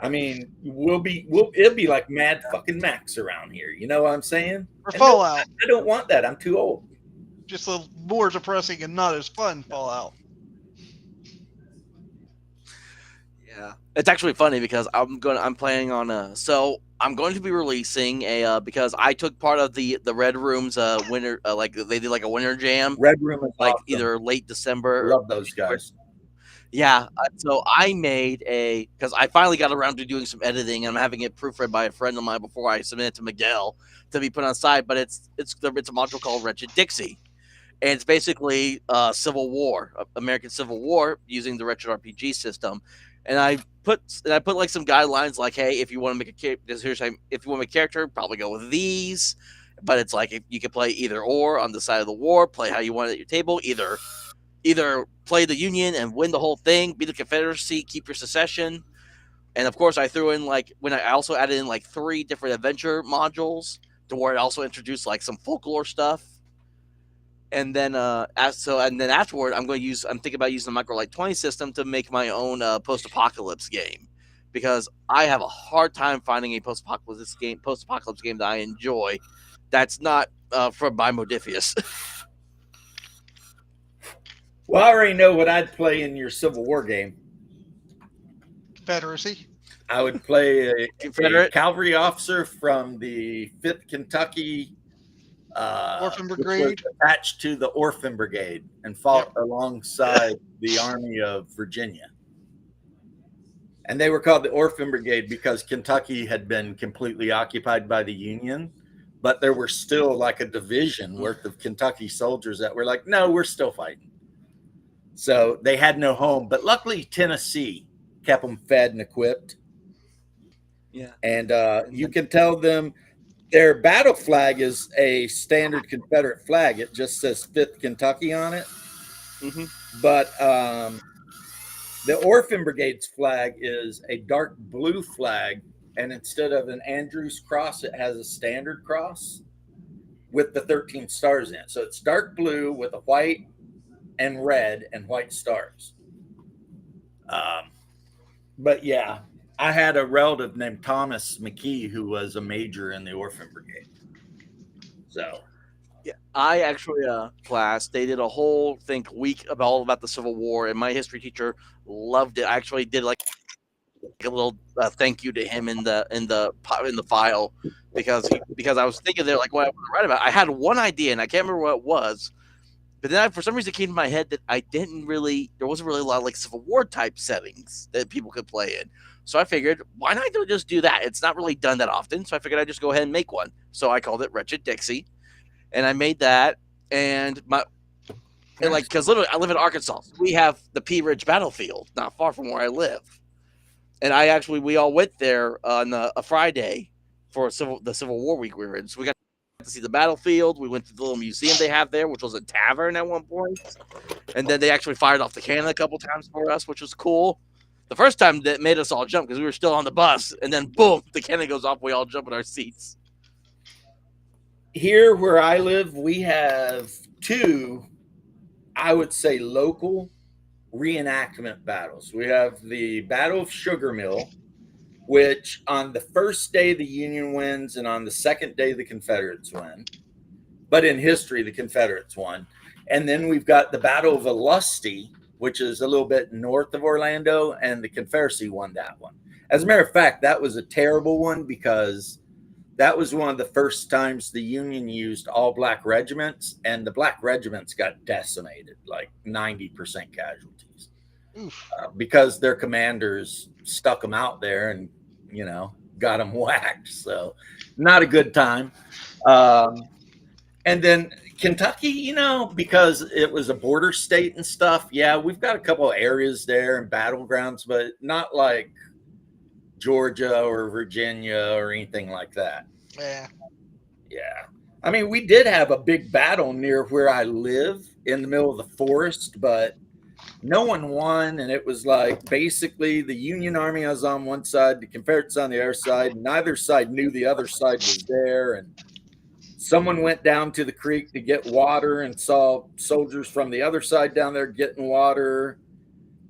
I mean, it'll be like Mad fucking Max around here. You know what I'm saying? Or Fallout. I don't want that. I'm too old. Just a little more depressing and not as fun Fallout. Yeah, it's actually funny because I'm planning on so I'm going to be releasing a because I took part of the Red Room's winter like they did like a winter jam. Red Room is like awesome. Either late December. Love those guys. Yeah, so I made because I finally got around to doing some editing, and I'm having it proofread by a friend of mine before I submit it to Miguel to be put on site. But it's a module called Wretched Dixie, and it's basically Civil War, American Civil War, using the Wretched RPG system. And I put like some guidelines, like, hey, if you want to make if you want to make a character, probably go with these. But it's like, if you can play either or on the side of the war, play how you want it at your table, either play the Union and win the whole thing, be the Confederacy, keep your secession. And of course, I threw in I also added in like 3 different adventure modules to where it also introduced like some folklore stuff. And then afterward, I'm thinking about using the Microlight 20 system to make my own post-apocalypse game, because I have a hard time finding a post-apocalypse game that I enjoy that's not by Modiphius. Well, I already know what I'd play in your Civil War game. Confederacy. I would play a Confederate cavalry officer from the 5th Kentucky Orphan Brigade, attached to the Orphan Brigade and fought alongside the Army of Virginia. And they were called the Orphan Brigade because Kentucky had been completely occupied by the Union, but there were still like a division worth of Kentucky soldiers that were like, no, we're still fighting. So they had no home, but luckily Tennessee kept them fed and equipped. Yeah. And you can tell them their battle flag is a standard Confederate flag. It just says 5th Kentucky on it. Mm-hmm. But the Orphan Brigade's flag is a dark blue flag. And instead of an Andrews cross, it has a standard cross with the 13 stars in it. So it's dark blue with a white and red and white stars. But yeah, I had a relative named Thomas McKee who was a major in the Orphan Brigade. So yeah, I actually class, they did a whole week all about the Civil War, and my history teacher loved it. I actually did like a little thank you to him in the file, because I was thinking there like what I want to write about. I had one idea and I can't remember what it was, but then for some reason it came to my head that there wasn't really a lot of like Civil War type settings that people could play in. So I figured, why not just do that? It's not really done that often, so I figured I'd just go ahead and make one. So I called it Wretched Dixie, and I made that. And because literally I live in Arkansas, so we have the Pea Ridge battlefield not far from where I live. And we all went there on a Friday for the Civil War week we were in. So we got to see the battlefield. We went to the little museum they have there, which was a tavern at one point. And then they actually fired off the cannon a couple times for us, which was cool. The first time that made us all jump because we were still on the bus. And then boom, the cannon goes off. We all jump in our seats. Here where I live, we have 2, I would say, local reenactment battles. We have the Battle of Sugar Mill, which on the first day the Union wins and on the second day the Confederates win. But in history, the Confederates won. And then we've got the Battle of Olustee, which is a little bit north of Orlando, and the Confederacy won that one. As a matter of fact, that was a terrible one because that was one of the first times the Union used all black regiments, and the black regiments got decimated, like 90% casualties, because their commanders stuck them out there and, got them whacked. So not a good time. And then Kentucky, you know, because it was a border state and stuff. Yeah, we've got a couple of areas there and battlegrounds, but not like Georgia or Virginia or anything like that. Yeah. Yeah. I mean, we did have a big battle near where I live in the middle of the forest, but no one won. And it was like basically the Union Army was on one side, the Confederates on the other side. And neither side knew the other side was there. And someone went down to the creek to get water and saw soldiers from the other side down there getting water.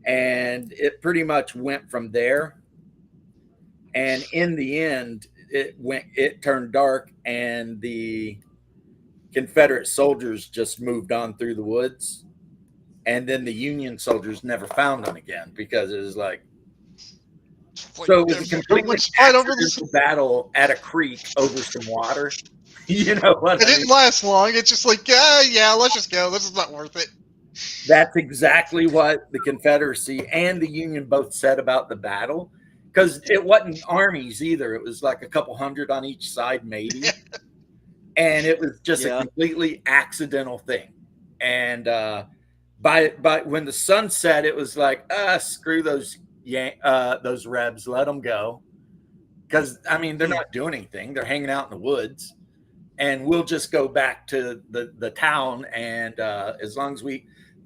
And it pretty much went from there. And in the end, it turned dark, and the Confederate soldiers just moved on through the woods. And then the Union soldiers never found them again because it was like, so it was a completely accidental battle at a creek over some water. You know what? It didn't last long. It's just like, yeah, let's just go. This is not worth it. That's exactly what the Confederacy and the Union both said about the battle, because it wasn't armies either. It was like a couple hundred on each side, maybe. And it was just a completely accidental thing. And by when the sun set, it was like, screw those Rebs, let them go. Because, I mean, they're not doing anything. They're hanging out in the woods. And we'll just go back to the town. And as long as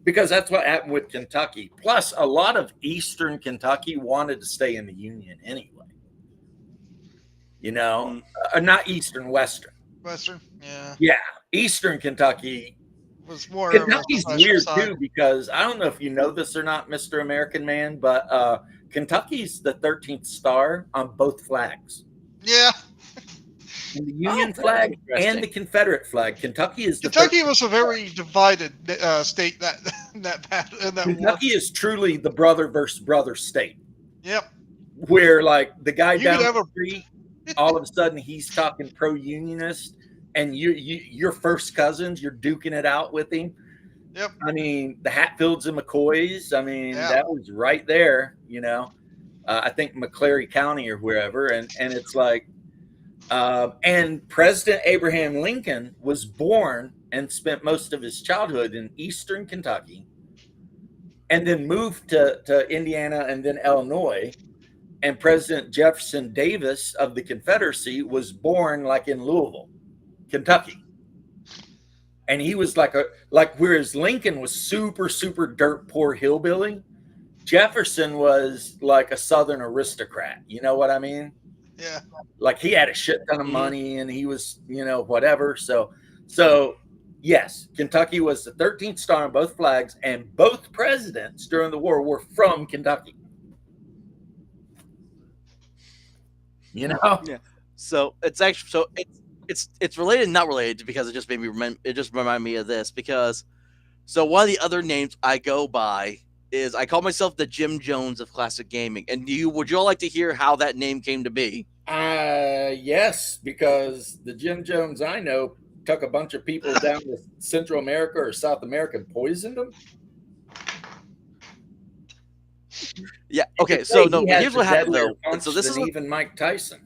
because that's what happened with Kentucky. Plus, a lot of Eastern Kentucky wanted to stay in the Union anyway. You know, not Eastern, Western. Western, yeah. Yeah, Eastern Kentucky was more. Kentucky's weird too, because I don't know if you know this or not, Mr. American Man, but Kentucky's the 13th star on both flags. Yeah. And the Union flag and the Confederate flag. Kentucky is Kentucky was a very divided state that Kentucky war. is truly the brother versus brother state. Yep. Where like the guy down the street, all of a sudden he's talking pro-unionist, and you're first cousins, you're duking it out with him. Yep. I mean, the Hatfields and McCoys, I mean, that was right there, you know. I think McCleary County or wherever, and it's like and President Abraham Lincoln was born and spent most of his childhood in Eastern Kentucky, and then moved to Indiana and then Illinois. And President Jefferson Davis of the Confederacy was born like in Louisville, Kentucky. And he was whereas Lincoln was super, super dirt poor hillbilly, Jefferson was like a Southern aristocrat. You know what I mean? Yeah. Like he had a shit ton of money and he was, you know, whatever. So yes, Kentucky was the 13th star on both flags, and both presidents during the war were from Kentucky. You know? Yeah. So it's actually it's related, not related, because it just made me reminded me of this, because so one of the other names I go by is I call myself the Jim Jones of classic gaming. And would you all like to hear how that name came to be? Yes, because the Jim Jones I know took a bunch of people down to Central America or South America and poisoned them. Yeah. Okay. So no. Here's what happened though. And so this is even Mike Tyson.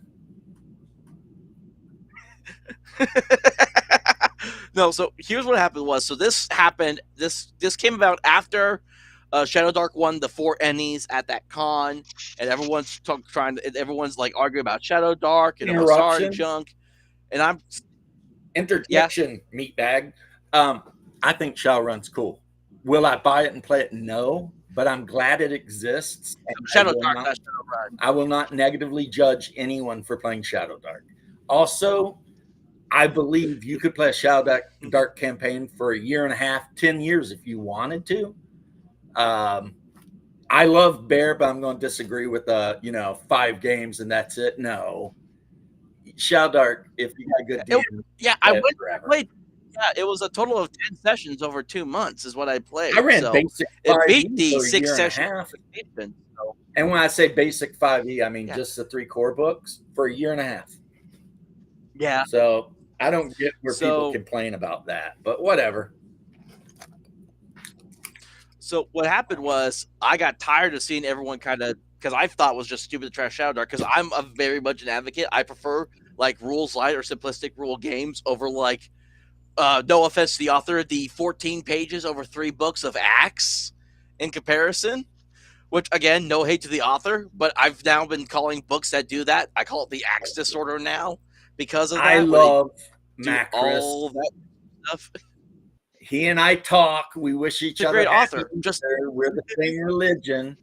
No. So here's what happened was. So this happened. This came about after Shadow Dark won the 4 Ennies at that con, and everyone's everyone's like arguing about Shadow Dark and Ozar and junk. And I'm interjection, meatbag. I think Shadowrun's cool. Will I buy it and play it? No. But I'm glad it exists. Shadow Dark, not Shadowrun. I will not negatively judge anyone for playing Shadow Dark. Also, I believe you could play a Shadow Dark campaign for a year and a half, 10 years if you wanted to. I love Bear, but I'm going to disagree with 5 games and that's it. No. Shadow Dark, if you got a good DM. I played. Yeah, it was a total of 10 sessions over 2 months is what I played. I ran basic 5e. It beat the 6 sessions. And when I say basic 5e, I mean just the 3 core books for a year and a half. Yeah. So I don't get where people complain about that, but whatever. So what happened was I got tired of seeing everyone because I thought it was just stupid to trash Shadow Dark, because I'm very much an advocate. I prefer like rules light or simplistic rule games over like no offense to the author, the 14 pages over 3 books of Axe in comparison. Which, again, no hate to the author, but I've now been calling books that do that. I call it the Axe disorder now because of that. I love Macris. All that stuff. He and I talk. We wish each He's a other great happy author. We're the same religion.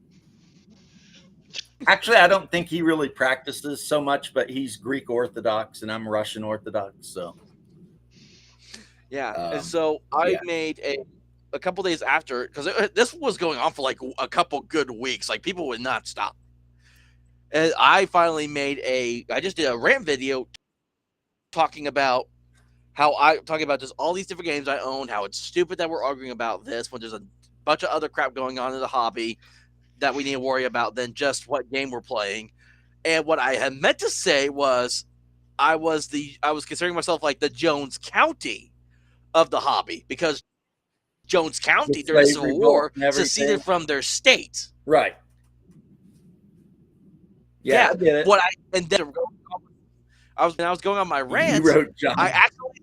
Actually, I don't think he really practices so much, but he's Greek Orthodox and I'm Russian Orthodox. So yeah, and so I made a couple days after, because this was going on for like a couple good weeks. Like, people would not stop. And I finally I just did a rant video talking about just all these different games I own, how it's stupid that we're arguing about this when there's a bunch of other crap going on in the hobby that we need to worry about than just what game we're playing. And what I had meant to say was I was considering myself like the Jones County of the hobby, because Jones County during the Civil War seceded from their state. Right. Yeah, I get it. And then I was going on my rant. You wrote John. I actually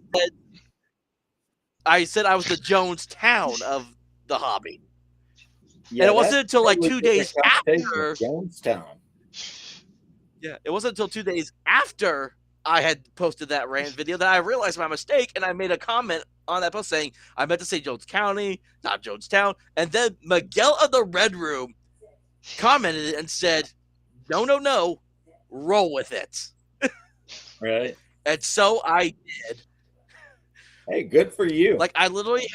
said I was the Jones Town of the hobby. Yeah, and it wasn't until like 2 days after Jonestown. Yeah, it wasn't until 2 days after I had posted that rant video that I realized my mistake, and I made a comment on that post saying I meant to say Jones County, not Jonestown. And then Miguel of the Red Room commented and said, "No, roll with it." Right. And so I did. Hey, good for you. Like, I literally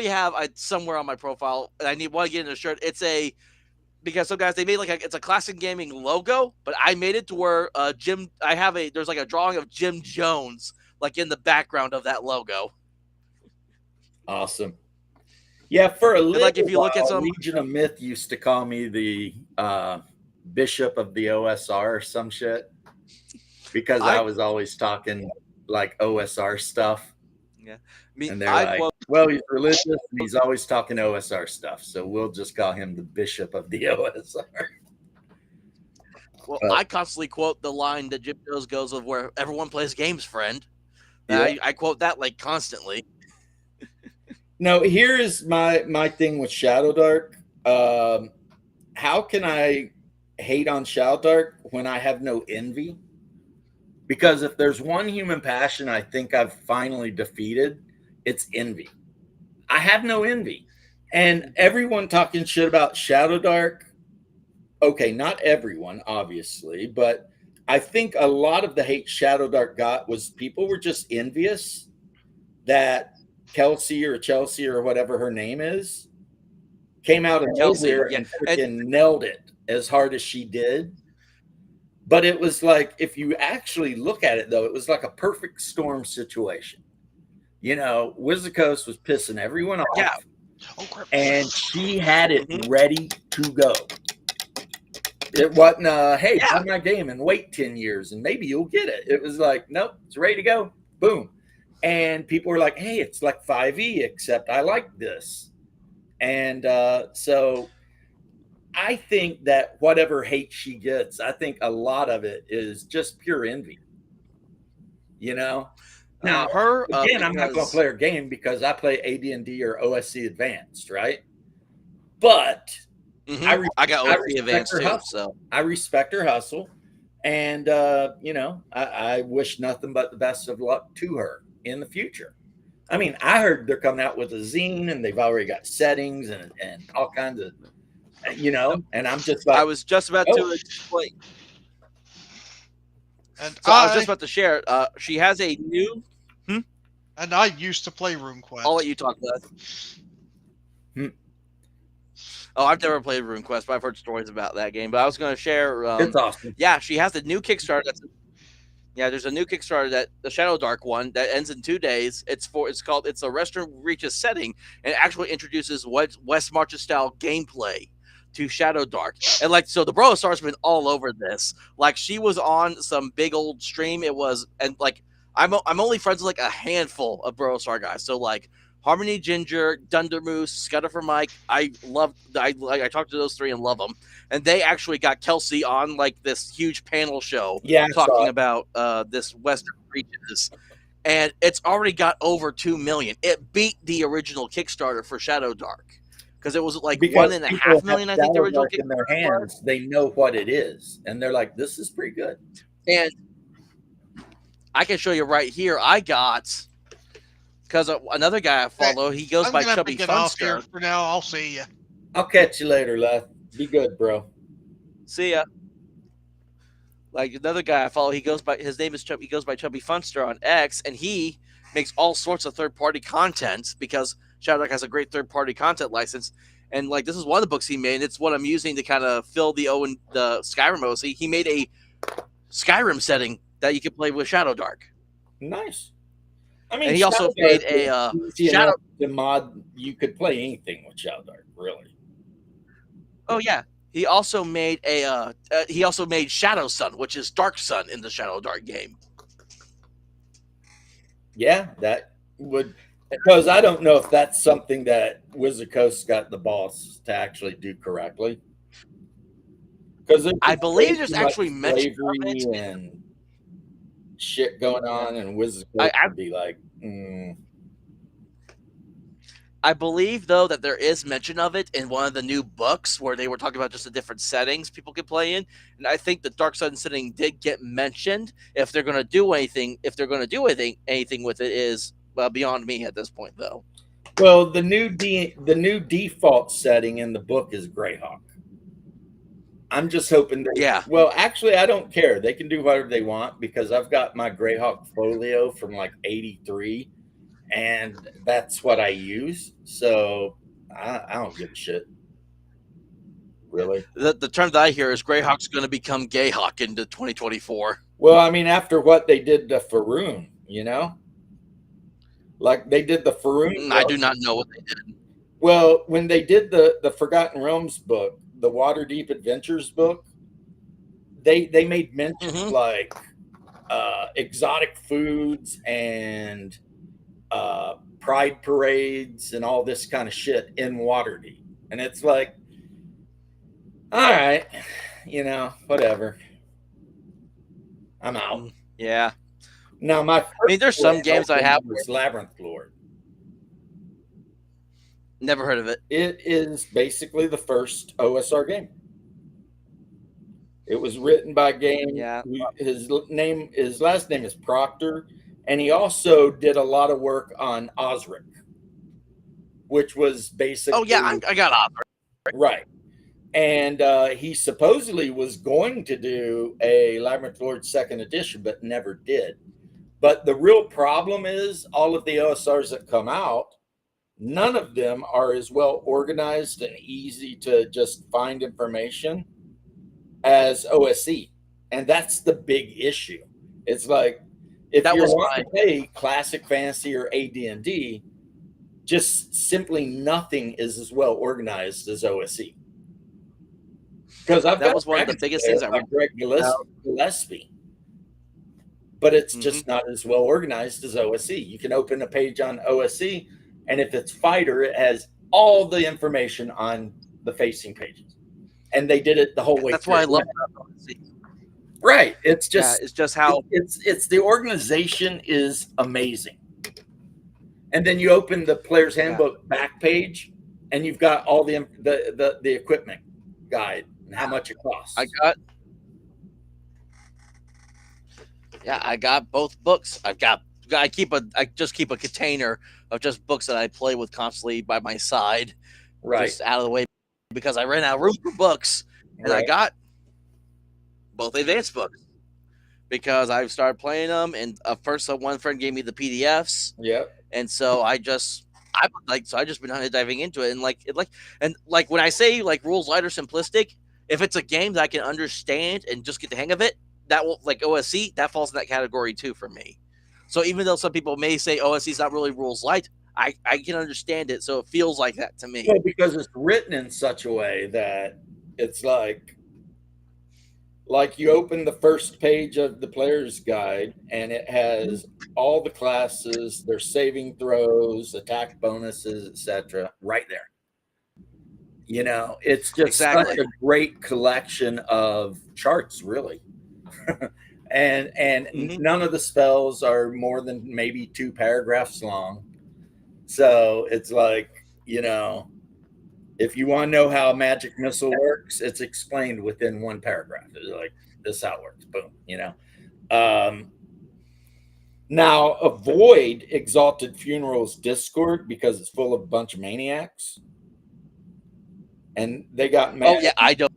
have somewhere on my profile, and I want to get in a shirt. Because some guys, they made it's a classic gaming logo, but I made it to where there's like a drawing of Jim Jones like in the background of that logo. Awesome. Yeah, for a little like if you look at some Legion of Myth used to call me the bishop of the OSR or some shit, because I was always talking like OSR stuff. Yeah. And they're like, well, he's religious and he's always talking OSR stuff, so we'll just call him the bishop of the OSR. Well, I constantly quote the line that Jim Jones goes of where everyone plays games, friend. Yeah. I quote that like constantly. No, here is my thing with Shadow Dark. How can I hate on Shadow Dark when I have no envy? Because if there's one human passion I think I've finally defeated, it's envy. I have no envy. And everyone talking shit about Shadow Dark, okay, not everyone, obviously, but I think a lot of the hate Shadow Dark got was people were just envious that Chelsea or whatever her name is came out of nowhere and freaking nailed it as hard as she did. But it was like, if you actually look at it, though, it was like a perfect storm situation. You know, Wizard Coast was pissing everyone off. Yeah. And she had it ready to go. It wasn't, hey, buy my game and wait 10 years and maybe you'll get it. It was like, nope, it's ready to go. Boom. And people were like, hey, it's like 5e, except I like this. And so I think that whatever hate she gets, I think a lot of it is just pure envy. You know? Now, again, I'm not going to play her game because I play AD&D or OSC Advanced, right? But I got OSC Advanced too, so I respect her hustle, and you know, I wish nothing but the best of luck to her in the future. I mean, I heard they're coming out with a zine, and they've already got settings and all kinds of, you know. And I'm just like, I was just about to explain. And so I was just about to share. She has a new. And I used to play RuneQuest. I'll let you talk, Les. Oh, I've never played RuneQuest, but I've heard stories about that game. But I was going to share. It's awesome. Yeah, she has a new Kickstarter. There's a new Kickstarter, that the Shadow Dark one that ends in 2 days. It's a Western Reaches setting, and it actually introduces West Marches style gameplay to Shadow Dark. And like, so the Brosar's been all over this. Like, she was on some big old stream. I'm only friends with like a handful of Brosar guys. So like Harmony Ginger, Dunder Moose, Scudder for Mike. I talked to those three and love them. And they actually got Kelsey on like this huge panel show talking about this Western Reaches. and it's already got over 2 million. It beat the original Kickstarter for Shadow Dark because it was like Because 1.5 people million. have I think the Shadow original Dark in their Kickstarter was. hands, they know what it is, and they're like, "This is pretty good." And I can show you right here. I got, because another guy I follow, he goes I'm by gonna have to Chubby get off here Funster. for now. I'll see you. I'll catch you later, Leth. Be good, bro. See ya. Like another guy I follow, his name is Chubby. He goes by Chubby Funster on X, and he makes all sorts of third-party content because Shadowdark has a great third-party content license. And like this is one of the books he made. It's what I'm using to kind of fill the Skyrim OC. He made a Skyrim setting that you can play with Shadowdark. Nice. I mean, And he also Shadow made Dark a is easy Shadow. enough to mod. You could play anything with Shadow Dark, really. Oh yeah. He also made Shadow Sun, which is Dark Sun in the Shadow Dark game. Yeah, that would, because I don't know if that's something that Wizard Coast got the boss to actually do correctly. Because I believe there's actually mention of slavery it. and shit going on, and Wizard Coast would be like, I believe though that there is mention of it in one of the new books where they were talking about just the different settings people could play in, and I think the Dark Sun setting did get mentioned. If they're going to do anything, anything with it is beyond me at this point, though. Well, the new default setting in the book is Greyhawk. I'm just hoping that. Yeah. Well, actually, I don't care. They can do whatever they want because I've got my Greyhawk folio from like '83. And that's what I use. So I don't give a shit. Really? The term that I hear is Greyhawk's going to become Gayhawk into 2024. Well, I mean, after what they did to Faroon, like they did the Faroon. I do not know what they did. Well, when they did the Forgotten Realms book, the Waterdeep Adventures book, they made mention like exotic foods and pride parades and all this kind of shit in Waterdeep. And it's like, all right, whatever. I'm out. Yeah. Now, there's some games I have. Was Labyrinth Lord. Never heard of it. It is basically the first OSR game. It was written by Game. Yeah. His last name is Proctor. And he also did a lot of work on Osric, which was basically. Oh yeah, I got Osric. Right, and he supposedly was going to do a Labyrinth Lord 2nd edition, but never did. But the real problem is all of the OSRs that come out, none of them are as well organized and easy to just find information as OSE, and that's the big issue. It's like. If you want to play classic fantasy or AD&D, just simply nothing is as well organized as OSE. Because that was one of the biggest things I read. Greg Gillespie, but it's just not as well organized as OSE. You can open a page on OSE, and if it's fighter, it has all the information on the facing pages, and they did it the whole way. That's why I love OSE. Right. It's just how it's the organization is amazing. And then you open the player's handbook back page and you've got all the equipment guide and how much it costs. I got both books. I just keep a container of just books that I play with constantly by my side. Right. Just out of the way because I ran out of room for books. And I got both advanced books because I've started playing them, and first one friend gave me the PDFs. Yeah, and so I just been diving into it, and when I say like rules light or simplistic, if it's a game that I can understand and just get the hang of it, that will like OSE that falls in that category too for me. So even though some people may say OSE is not really rules light, I can understand it, so it feels like that to me. Well, because it's written in such a way that it's like you open the first page of the player's guide and it has all the classes, their saving throws, attack bonuses, etc. right there. It's just such a great collection of charts, really. and none of the spells are more than maybe 2 paragraphs long. So it's like, if you want to know how a magic missile works, it's explained within 1 paragraph. It's like, this is how it works. Boom. Now avoid Exalted Funerals Discord because it's full of a bunch of maniacs, and they got mad. Oh yeah, I don't.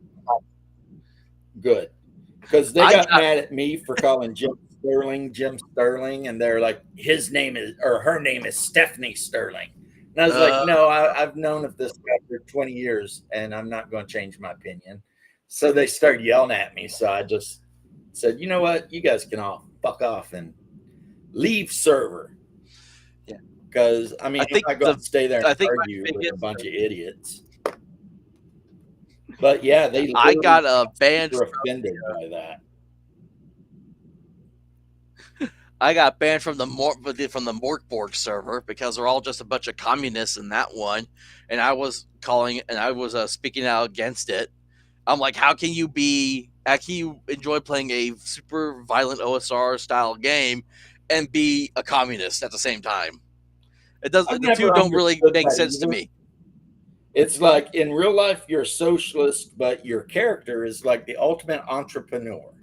Good, because they got mad at me for calling Jim Sterling, and they're like, his name is, or her name is Stephanie Sterling. And I was like, no, I've known of this guy for 20 years, and I'm not going to change my opinion. So they started yelling at me. So I just said, you know what? You guys can all fuck off and leave server. Yeah. Because, I mean, I'm not going to stay there and argue with a bunch of idiots. But yeah, I got banned. Offended by that. I got banned from the Morkborg server because they're all just a bunch of communists in that one, and I was speaking out against it. I'm like, how can you enjoy playing a super violent OSR style game and be a communist at the same time? It doesn't. The two don't really make sense to me. It's like in real life, you're a socialist, but your character is like the ultimate entrepreneur.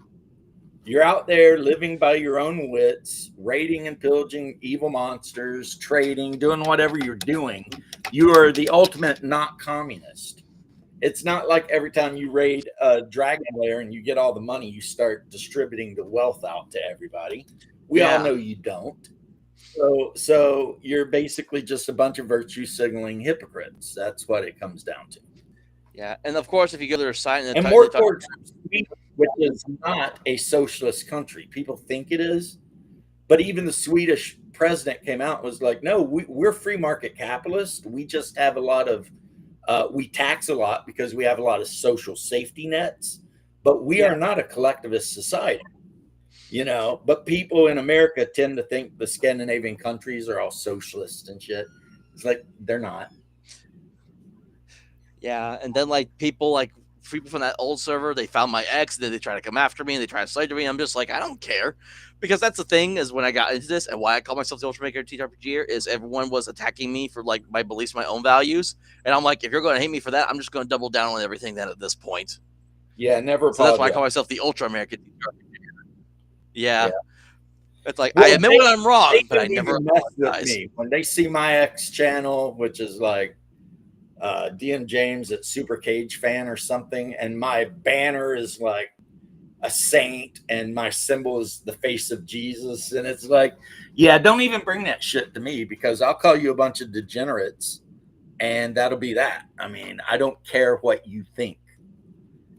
You're out there living by your own wits, raiding and pillaging evil monsters, trading, doing whatever you're doing. You are the ultimate not communist. It's not like every time you raid a dragon lair and you get all the money, you start distributing the wealth out to everybody. We all know you don't. So you're basically just a bunch of virtue signaling hypocrites. That's what it comes down to. Yeah, and of course, if you go to their site and Morkborg, which is not a socialist country, people think it is, but even the Swedish president came out and was like, "No, we're free market capitalists. We just have a lot of, we tax a lot because we have a lot of social safety nets, but we are not a collectivist society." But people in America tend to think the Scandinavian countries are all socialist and shit. It's like, they're not. Yeah, and then people from that old server, they found my ex, and then they try to come after me, and they try to slide to me. I'm just like, I don't care, because that's the thing is when I got into this, and why I call myself the Ultramaker TTRPGer is everyone was attacking me for my beliefs, my own values, and I'm like, if you're going to hate me for that, I'm just going to double down on everything then at this point. Yeah, never. So that's why I call myself the Ultra American TTRPGer. Yeah. It's like, I admit when I'm wrong, but I never mess with me. When they see my X channel, which is like DM James at Super Cage Fan or something, and my banner is like a saint and my symbol is the face of Jesus, and it's like, yeah, don't even bring that shit to me, because I'll call you a bunch of degenerates and that'll be that. I mean, I don't care what you think.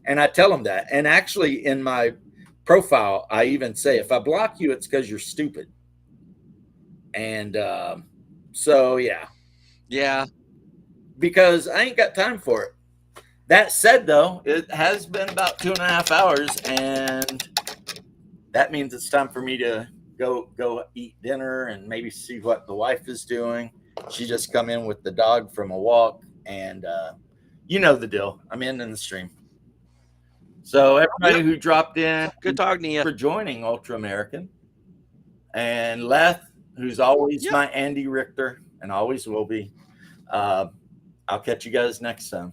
And I tell them that. And actually in my profile, I even say, if I block you, it's because you're stupid. And so yeah, because I ain't got time for it. That said, though, it has been about 2.5 hours, and that means it's time for me to go eat dinner and maybe see what the wife is doing. She just come in with the dog from a walk, and you know the deal. I'm ending the stream. So everybody who dropped in, good talking to you for joining Ultra American, and Leth, who's always my Andy Richter and always will be. I'll catch you guys next time.